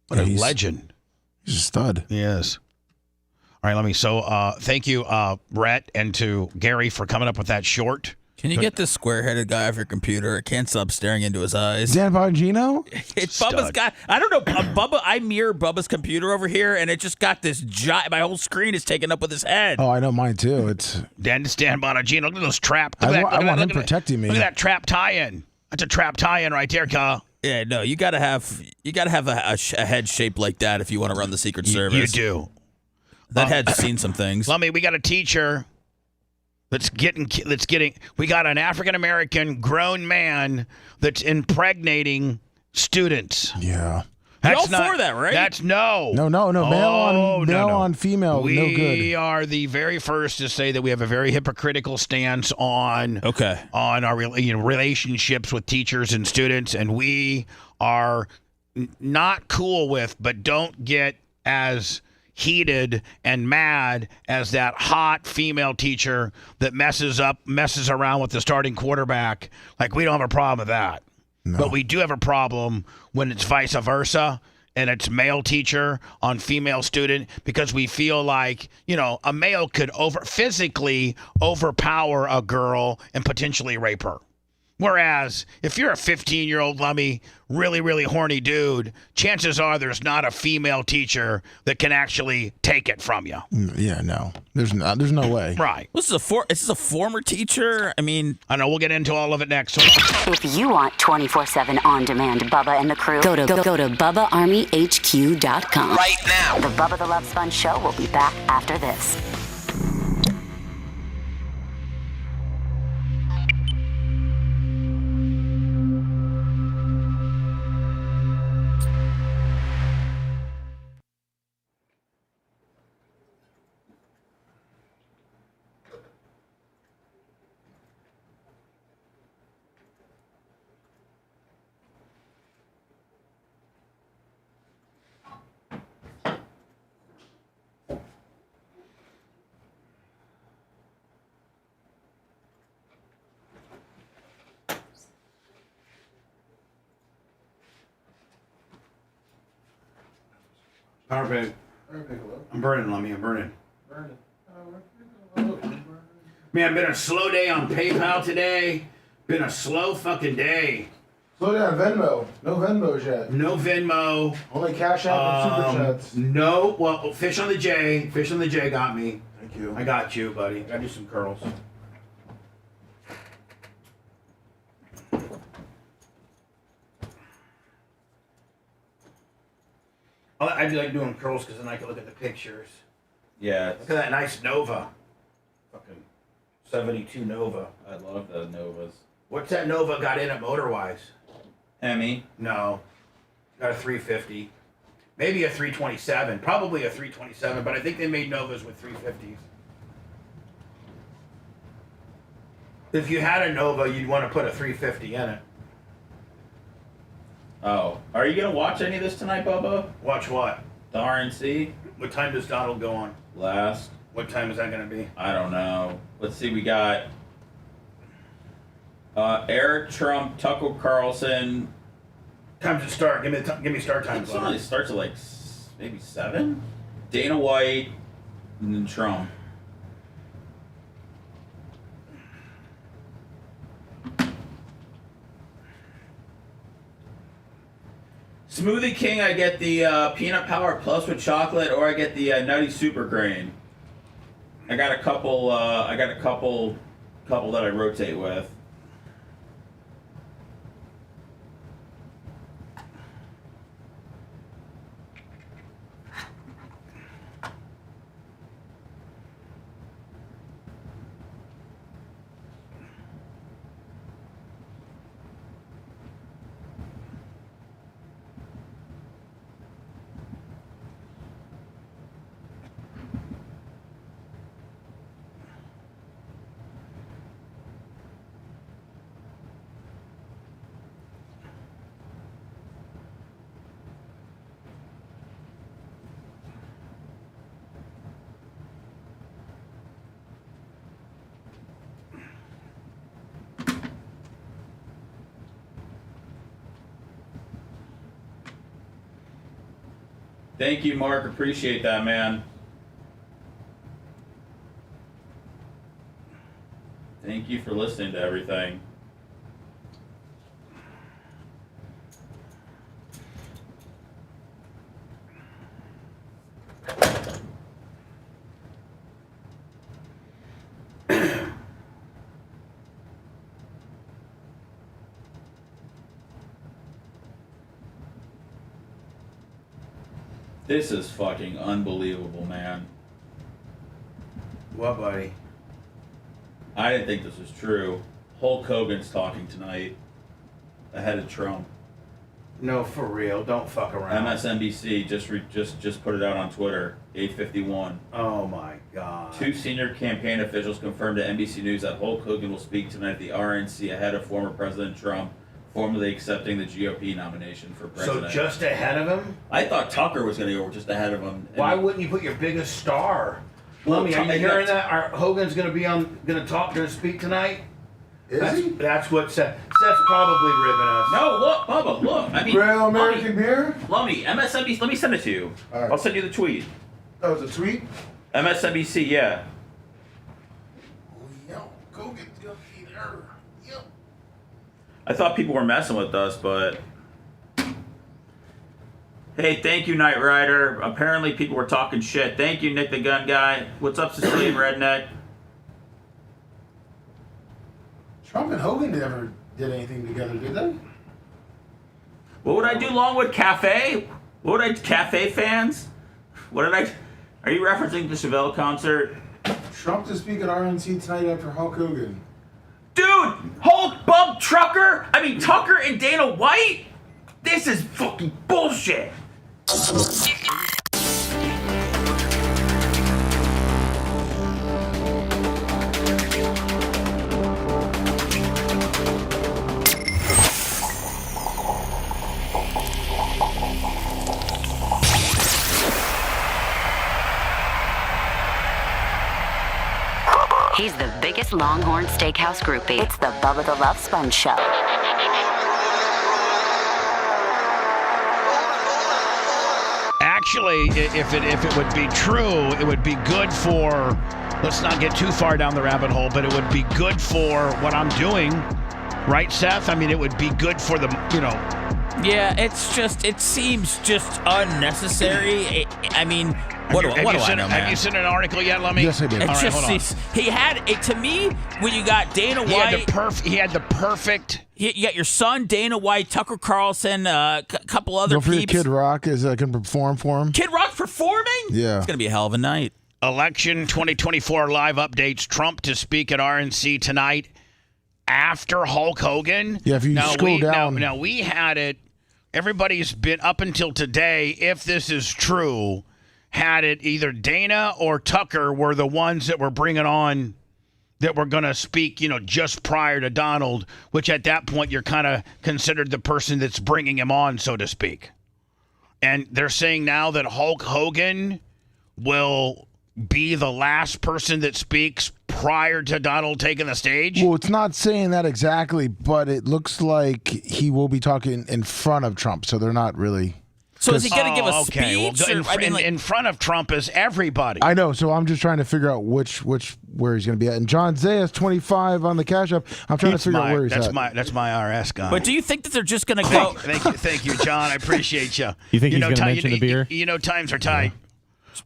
What a legend. He's a stud. He is. All right, thank you, Rhett, and to Gary for coming up with that short. Can you get this square-headed guy off your computer? I can't stop staring into his eyes. Dan Bongino? It's Bubba's guy. I don't know. Bubba. I mirror Bubba's computer over here, and it just got this my whole screen is taken up with his head. Oh, I know mine too. It's Dan Bongino. Look at those trap. I want him protecting me. Look at that trap tie-in. That's a trap tie-in right there, Kyle. Yeah, no, you gotta have a head shaped like that if you want to run the Secret Service. You do. That head's seen some things. Lummy, we got a teacher. We got an African-American grown man that's impregnating students. Yeah. You're all for that, right? That's no. No. Male on female, no good. We are the very first to say that we have a very hypocritical stance on our relationships with teachers and students, and we are not cool with, but don't get as heated and mad as that hot female teacher that messes around with the starting quarterback. Like, we don't have a problem with that. No. But we do have a problem when it's vice versa and it's male teacher on female student, because we feel like, a male could physically overpower a girl and potentially rape her. Whereas if you're a 15-year-old Lummy, really, really horny dude, chances are there's not a female teacher that can actually take it from you. Yeah, no. There's no way. Right. This is a former teacher. I mean, I know we'll get into all of it next. If you want 24/7 on-demand Bubba and the crew, go to BubbaArmyHQ.com. Right now. The Bubba the Love Sponge show will be back after this. Perfect. I'm burning, Lummy. I'm burning. Man, been a slow day on PayPal today. Been a slow fucking day. Slow down, Venmo. No Venmos yet. No Venmo. Only Cash App and Super Chats. No. Well, Fish on the J. Fish on the J got me. Thank you. I got you, buddy. Gotta do some curls. I do like doing curls because then I can look at the pictures. Yeah. Look at that nice Nova. Fucking 72 Nova. I love the Novas. What's that Nova got in it motor-wise? Hemi? No. Got a 350. Maybe a 327. Probably a 327, but I think they made Novas with 350s. If you had a Nova, you'd want to put a 350 in it. Oh. Are you going to watch any of this tonight, Bubba? Watch what? The RNC? What time does Donald go on? Last. What time is that going to be? I don't know. Let's see. We got Eric Trump, Tucker Carlson. Time to start. Give me start time. It only starts at like maybe 7. Dana White, and then Trump. Smoothie King, I get the peanut power plus with chocolate, or I get the nutty super grain. I got a couple that I rotate with. Thank you, Mark. Appreciate that, man. Thank you for listening to everything. This is fucking unbelievable, man. What, buddy? I didn't think this was true. Hulk Hogan's talking tonight ahead of Trump. No, for real. Don't fuck around. MSNBC just put it out on Twitter. 8:51. Oh my God. 2 senior campaign officials confirmed to NBC News that Hulk Hogan will speak tonight at the RNC ahead of former President Trump, formally accepting the GOP nomination for president. So just ahead of him? I thought Tucker was going to go just ahead of him. Why wouldn't you put your biggest star? Lummy, are you hearing that? Hogan's going to speak tonight? Is he? That's what Seth's probably ribbing us. No, look, Bubba, look. I mean, Real American beer? Lummy, MSNBC. Let me send it to you. All right. I'll send you the tweet. Oh, it's a tweet? MSNBC, yeah. Go get the there. Yep. I thought people were messing with us, but hey, thank you, Knight Rider. Apparently, people were talking shit. Thank you, Nick the Gun Guy. What's up, Sicilian Redneck? Trump and Hogan never did anything together, did they? What would I do? Longwood Cafe? What would I? Cafe fans? What did I? Are you referencing the Chevelle concert? Trump to speak at RNC tonight after Hulk Hogan. Dude, Hulk, Bub, Tucker and Dana White? This is fucking bullshit. He's the biggest Longhorn Steakhouse groupie. It's the Bubba the Love Sponge Show. actually, if it would be true, it would be good for. Let's not get too far down the rabbit hole, but it would be good for what I'm doing, right, Seth? I mean, it would be good for the, Yeah, it seems just unnecessary. I mean, what do I know, man? Have you seen an article yet, Lummy? Yes, I did. It All just right, seems, he had it to me when you got Dana White. He had the perfect. You got your son, Dana White, Tucker Carlson, a couple other Don't forget peeps. Kid Rock is going to perform for him. Kid Rock performing? Yeah. It's going to be a hell of a night. Election 2024 live updates. Trump to speak at RNC tonight after Hulk Hogan. Yeah, if you scroll down. Now, we had it. Everybody's been, up until today, if this is true, had it either Dana or Tucker were the ones that were bringing on, that were going to speak, just prior to Donald, which at that point you're kind of considered the person that's bringing him on, so to speak. And they're saying now that Hulk Hogan will be the last person that speaks prior to Donald taking the stage? Well, it's not saying that exactly, but it looks like he will be talking in front of Trump, so they're not really. So is he going to give a okay. speech? Well, in front of Trump is everybody. I know, so I'm just trying to figure out where he's going to be at. And John Zayas, 25 on the Cash App. I'm trying to figure out where he's at. That's my RS guy. But do you think that they're just going to go? Thank you, John. I appreciate you. You think he's going to mention the beer? Times are tight.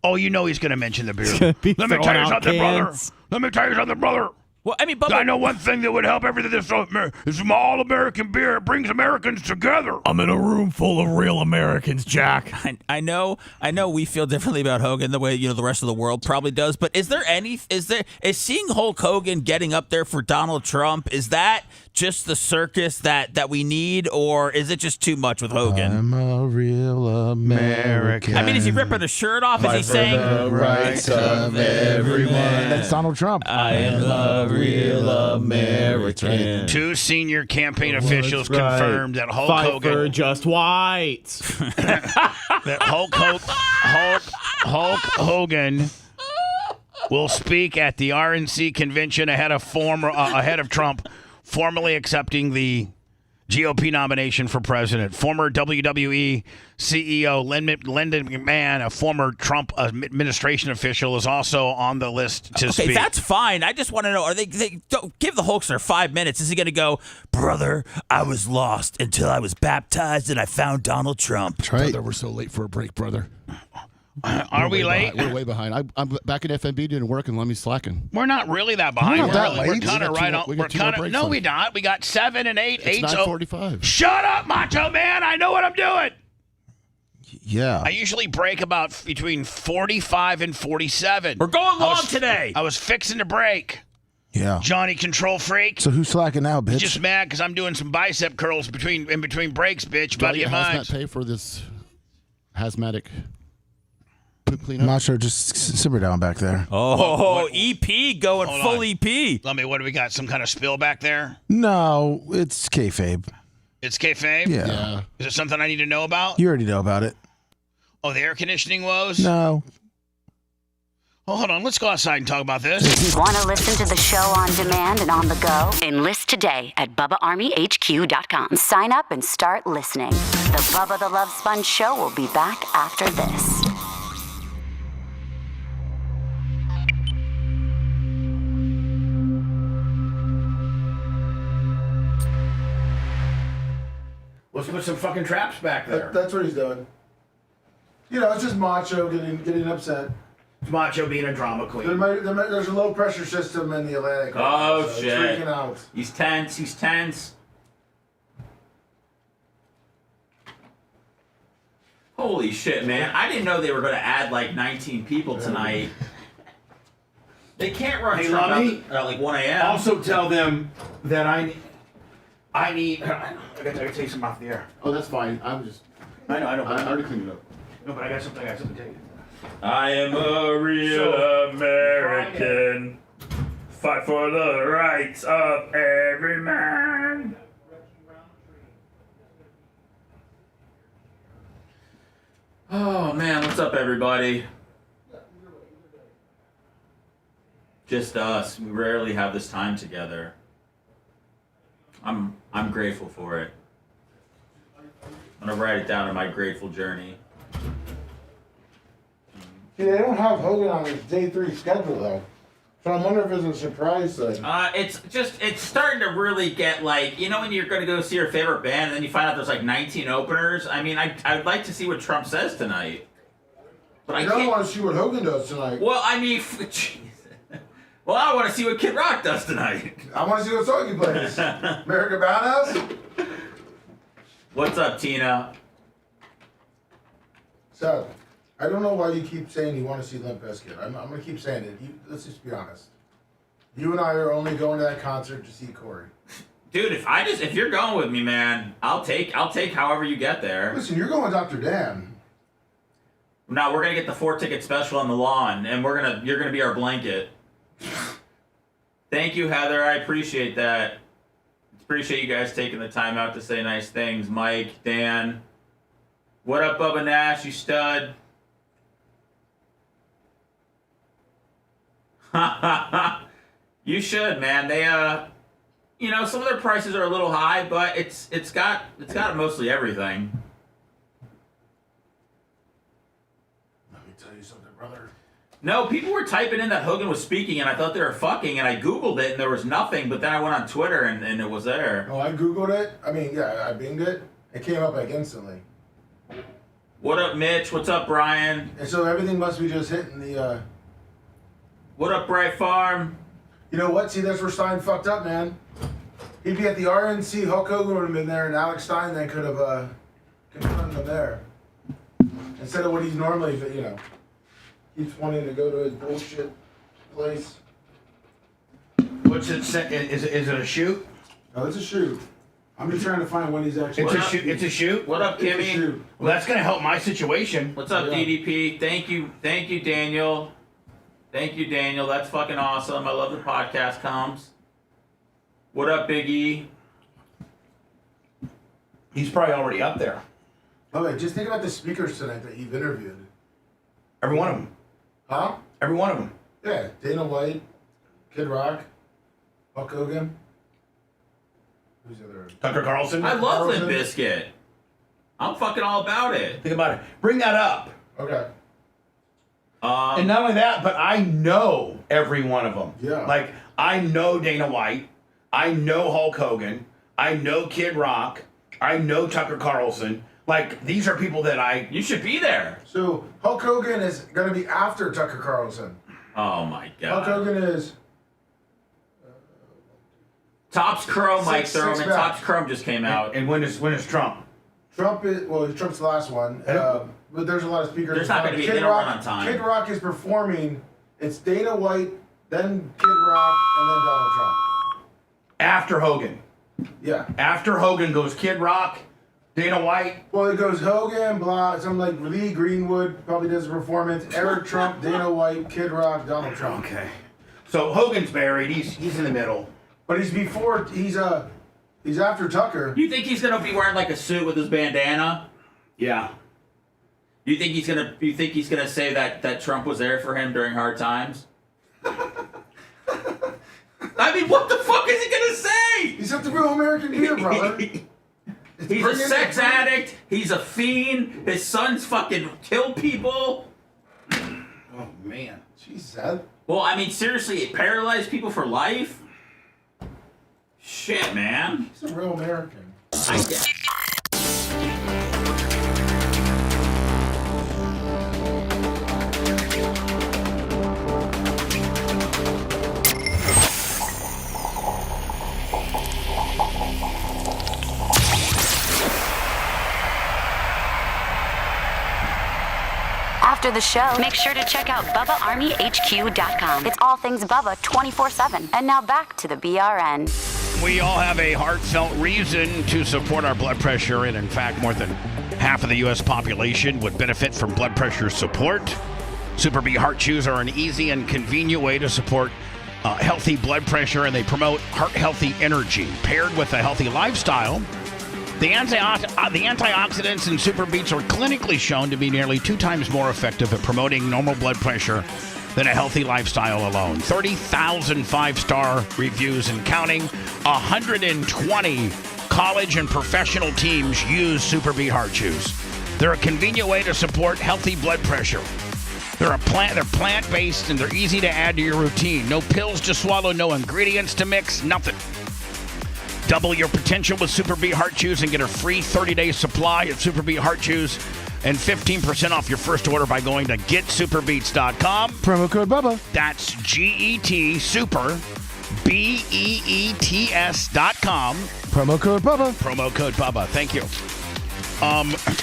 Oh, he's going to mention the beer. Let me tell you something, brother. Let me tell you something, brother. Well, I mean, I know one thing that would help everything. This is some all-American beer. It brings Americans together. I'm in a room full of real Americans, Jack. I know we feel differently about Hogan the way the rest of the world probably does. But is seeing Hulk Hogan getting up there for Donald Trump, is that just the circus that we need, or is it just too much with Hogan? I'm a real American. I mean, is he ripping his shirt off? Is he saying the rights of everyone? That's Donald Trump. I am a real American. Two senior campaign officials confirmed that Hulk Fight Hogan for just whites. that Hulk Hogan will speak at the RNC convention ahead of Trump formally accepting the GOP nomination for president. Former WWE CEO Lyndon McMahon, a former Trump administration official, is also on the list to speak. Okay, that's fine. I just want to know, they don't give the Hulkster 5 minutes. Is he going to go, brother, I was lost until I was baptized and I found Donald Trump? That's right. Brother, we're so late for a break, brother. Are we late? We're way behind. I'm back at FNB doing work and let me slacking. We're not really that behind. We're kind of right on. We're kind of. No, we're not. We got 7 and 8. It's 9:45. Shut up, Macho Man. I know what I'm doing. Yeah. I usually break about between 45 and 47. We're going long today. I was fixing to break. Yeah. Johnny Control Freak. So who's slacking now, bitch? Just mad because I'm doing some bicep curls in between breaks, bitch. Buddy of mine. Hazmat pay for this hazmatic. Macho, just simmer down back there. Oh, EP going full EP. Let me, what do we got? Some kind of spill back there? No, it's kayfabe. It's kayfabe? Yeah. Is it something I need to know about? You already know about it. Oh, the air conditioning woes? No. Oh, hold on. Let's go outside and talk about this. Want to listen to the show on demand and on the go? Enlist today at BubbaArmyHQ.com. Sign up and start listening. The Bubba the Love Sponge show will be back after this. Let's put some fucking traps back there. That's what he's doing. It's just Macho getting upset. It's Macho being a drama queen. There's a low pressure system in the Atlantic. Oh, so shit. He's freaking out. He's tense. Holy shit, man. I didn't know they were going to add like 19 people tonight. They can't run Trump at like 1 a.m. Also tell them that I need. I gotta take some off the air. Oh, that's fine. I know. I already cleaned it up. No, but I got something to tell you. I am a real American. Fight for the rights of every man. Oh, man. What's up, everybody? Just us. We rarely have this time together. I'm grateful for it. I'm gonna write it down in my grateful journey. See, they don't have Hogan on his day 3 schedule though, so I'm wondering if it's a surprise thing. It's starting to really get like, you know, when you're going to go see your favorite band and then you find out there's like 19 openers. I mean, I'd like to see what Trump says tonight. But I don't want to see what Hogan does tonight. Well, I mean, well, I want to see what Kid Rock does tonight. I want to see what song he plays. American Badass? What's up, Tina? So, I don't know why you keep saying you want to see Limp Bizkit. I'm going to keep saying it. Let's just be honest. You and I are only going to that concert to see Corey. Dude, if you're going with me, man, I'll take however you get there. Listen, you're going with Dr. Dan. No, we're gonna get the 4-ticket special on the lawn, and you're gonna be our blanket. Thank you, Heather. I appreciate that. Appreciate you guys taking the time out to say nice things. Mike, Dan. What up, Bubba Nash? You stud. You should, man. They you know, some of their prices are a little high, but it's got mostly everything. Let me tell you something, brother. No, people were typing in that Hogan was speaking, and I thought they were fucking, and I Googled it, and there was nothing, but then I went on Twitter, and it was there. Oh, I Googled it? I mean, yeah, I binged it. It came up like instantly. What up, Mitch? What's up, Brian? And so everything must be just hitting the, What up, Bright Farm? You know what? See, that's where Stein fucked up, man. He'd be at the RNC, Hulk Hogan would have been there, and Alex Stein then could have confronted him there. Instead of what he's normally, you know, keeps wanting to go to his bullshit place. What's it? Is it a shoot? No, it's a shoot. I'm just trying to find when he's actually. It's a shoot. What up, Kimmy? Well, that's gonna help my situation. What's up, DDP? Thank you, Daniel. Thank you, Daniel. That's fucking awesome. I love the podcast comes. What up, Big E? He's probably already up there. Oh wait, just think about the speakers tonight that you've interviewed. Every one of them. Huh? Every one of them. Yeah, Dana White, Kid Rock, Hulk Hogan. Who's the other? Tucker Carlson. I love Limp Bizkit. I'm fucking all about it. Think about it. Bring that up. Okay. And not only that, but I know every one of them. Yeah. Like, I know Dana White. I know Hulk Hogan. I know Kid Rock. I know Tucker Carlson. Like, these are people that You should be there. So, Hulk Hogan is going to be after Tucker Carlson. Oh, my God. Hulk Hogan is... Topps Chrome, Mike Thurman. Topps Chrome just came out. And when is Trump? Trump's the last one. But there's a lot of speakers. There's not going to be. They don't run on time. Kid Rock is performing. It's Dana White, then Kid Rock, and then Donald Trump. After Hogan. Yeah. After Hogan goes Kid Rock, Dana White. Well, it goes Hogan, blah, something like Lee Greenwood probably does a performance. Eric Trump, Dana White, Kid Rock, Donald Trump. Okay. So Hogan's buried. He's in the middle. But he's after Tucker. You think he's gonna be wearing like a suit with his bandana? Yeah. You think he's gonna say that Trump was there for him during hard times? I mean, what the fuck is he gonna say? He's not the real American beer, brother. He's a sex addict. He's a fiend. His sons fucking kill people. Oh man. Jesus. Well, I mean, seriously, it paralyzed people for life. Shit, man. He's a real American. I guess. After the show, make sure to check out BubbaArmyHQ.com. It's all things Bubba 24/7. And now back to the BRN. We all have a heartfelt reason to support our blood pressure, and in fact, more than half of the U.S. population would benefit from blood pressure support. Super B Heart Chews are an easy and convenient way to support healthy blood pressure, and they promote heart-healthy energy paired with a healthy lifestyle. The antioxidants in Super Beets are clinically shown to be nearly 2 times more effective at promoting normal blood pressure than a healthy lifestyle alone. 30,000 5-star reviews and counting. 120 college and professional teams use Super B Heart Chews. They're a convenient way to support healthy blood pressure. They're plant-based, and they're easy to add to your routine. No pills to swallow, no ingredients to mix, nothing. Double your potential with Super Bee Heart Chews and get a free 30-day supply of Super Bee Heart Chews and 15% off your first order by going to getsuperbeets.com. Promo code Bubba. That's GET Super BEETS.com. Promo code Bubba. Promo code Bubba. Thank you.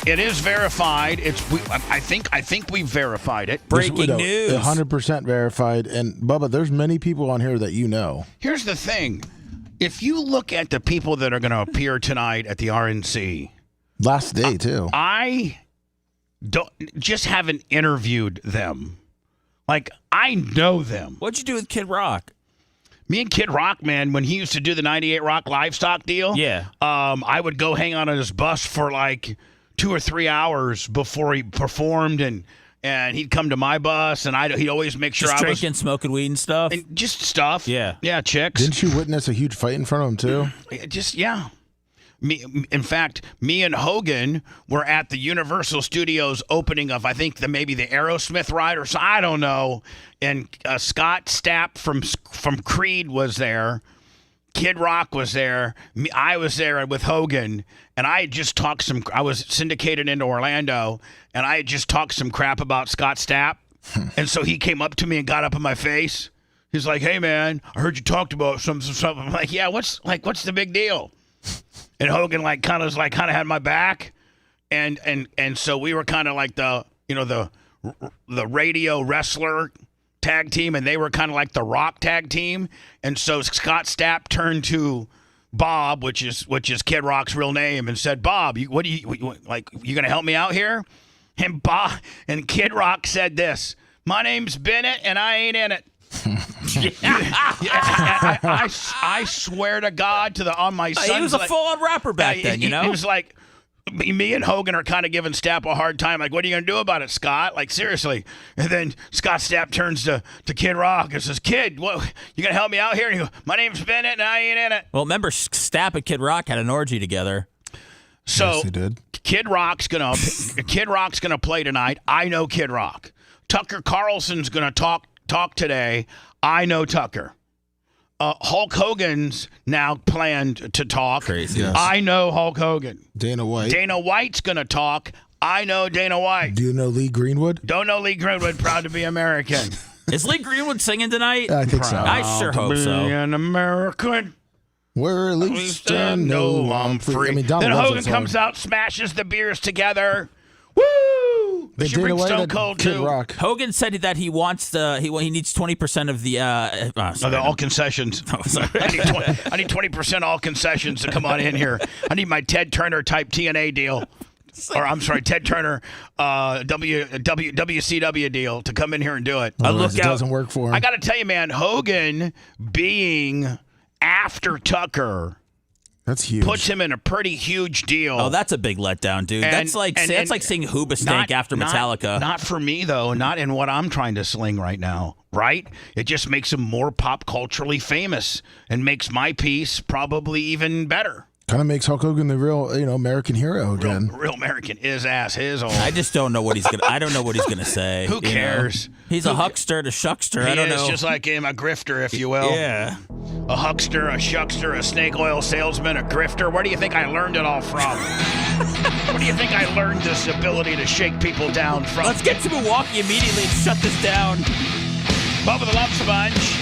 It is verified. I think we've verified it. Breaking news. 100% verified. And Bubba, there's many people on here that you know. Here's the thing. If you look at the people that are going to appear tonight at the RNC. Last day, too. I haven't interviewed them. Like, I know them. What'd you do with Kid Rock? Me and Kid Rock, man, when he used to do the 98 Rock livestock deal, I would go hang on his bus for like 2 or 3 hours before he performed, and he'd come to my bus, and he'd always make sure just I was drinking, smoking weed and stuff. And just stuff. Yeah, chicks. Didn't you witness a huge fight in front of him too? In fact, me and Hogan were at the Universal Studios opening of, I think, maybe the Aerosmith ride or so. I don't know. And Scott Stapp from Creed was there. Kid Rock was there. I was there with Hogan. And I had just talked I was syndicated into Orlando. And I had just talked some crap about Scott Stapp. And so he came up to me and got up in my face. He's like, "Hey, man, I heard you talked about something." I'm like, "Yeah, what's the big deal?" And Hogan kind of had my back, and so we were kind of like the radio wrestler tag team, and they were kind of like the Rock tag team. And so Scott Stapp turned to Bob, which is Kid Rock's real name, and said, "Bob, you gonna help me out here?" And Kid Rock said this: "My name's Bennett, and I ain't in it." I swear to God, on my son. He was a full-on rapper back then, you know? He was like, me and Hogan are kind of giving Stapp a hard time. Like, what are you going to do about it, Scott? Like, seriously. And then Scott Stapp turns to Kid Rock and says, "Kid, what, you going to help me out here?" And he goes, "My name's Bennett, and I ain't in it." Well, remember, Stapp and Kid Rock had an orgy together. So yes, he did. Kid Rock's gonna play tonight. I know Kid Rock. Tucker Carlson's gonna talk today. I know Tucker. Hulk Hogan's now planned to talk. Crazy. Yes. I know Hulk Hogan. Dana White. Dana White's going to talk. I know Dana White. Do you know Lee Greenwood? Don't know Lee Greenwood. Proud to be American. Is Lee Greenwood singing tonight? I think so. I sure hope so. Be an American. Where at least I know I'm free. I mean, then Hogan comes out, smashes the beers together. Woo! They Should bring Dana Stone White Cold Kid too. Rock. Hogan said that he wants he needs 20% of the all concessions. Oh, sorry. I need 20% all concessions to come on in here. I need my Ted Turner type TNA deal. Or I'm sorry, Ted Turner WCW deal to come in here and do it. Otherwise it doesn't work for him. I got to tell you, man, Hogan being after Tucker, that's huge. Puts him in a pretty huge deal. Oh, that's a big letdown, dude. That's like seeing Hoobastank after Metallica. Not for me, though. Not in what I'm trying to sling right now, right? It just makes him more pop culturally famous and makes my piece probably even better. Kind of makes Hulk Hogan the real, American hero again. Real American is ass his old. I just don't know what he's gonna. I don't know what he's gonna say. Who cares? He's a huckster to shuckster. I don't know. Just like him, a grifter, if you will. Yeah. A huckster, a shuckster, a snake oil salesman, a grifter. Where do you think I learned it all from? Where do you think I learned this ability to shake people down from? Let's get to Milwaukee immediately and shut this down. Bubba the Love Sponge.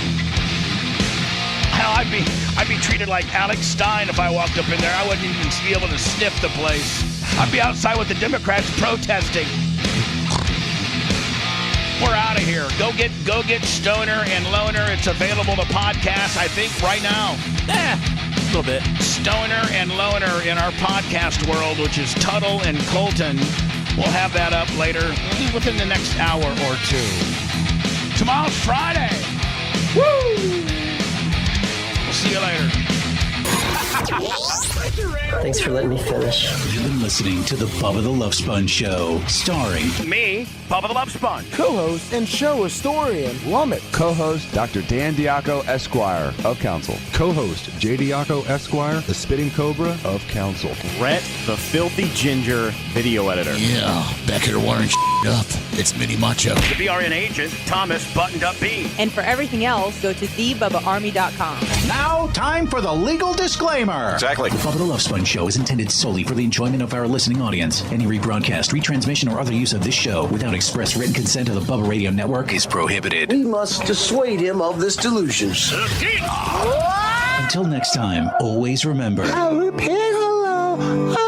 Hell, I'd be treated like Alex Stein if I walked up in there. I wouldn't even be able to sniff the place. I'd be outside with the Democrats protesting. We're out of here. Go get Stoner and Loner. It's available to podcast, I think, right now. A little bit. Stoner and Loner in our podcast world, which is Tuttle and Colton. We'll have that up later, within the next hour or two. Tomorrow's Friday. Woo! We'll see you later. Thanks for letting me finish. You've been listening to the Bubba the Love Sponge Show, starring me, Bubba the Love Sponge. Co-host and show historian, Lumet. Co-host Dr. Dan Diaco, Esquire of Council. Co-host J. Diaco, Esquire, the Spitting Cobra of Council. Brett, the Filthy Ginger video editor. Yeah, back here wiring up. It's Mini Macho. The BRN agent, Thomas Buttoned Up B. And for everything else, go to thebubbaarmy.com. Now, time for the legal disclaimer. Exactly. The Bubba the Love Sponge Show is intended solely for the enjoyment of our listening audience. Any rebroadcast, retransmission, or other use of this show without express written consent of the Bubba Radio Network is prohibited. We must dissuade him of this delusion. Until next time, always remember. I'll repeat hello.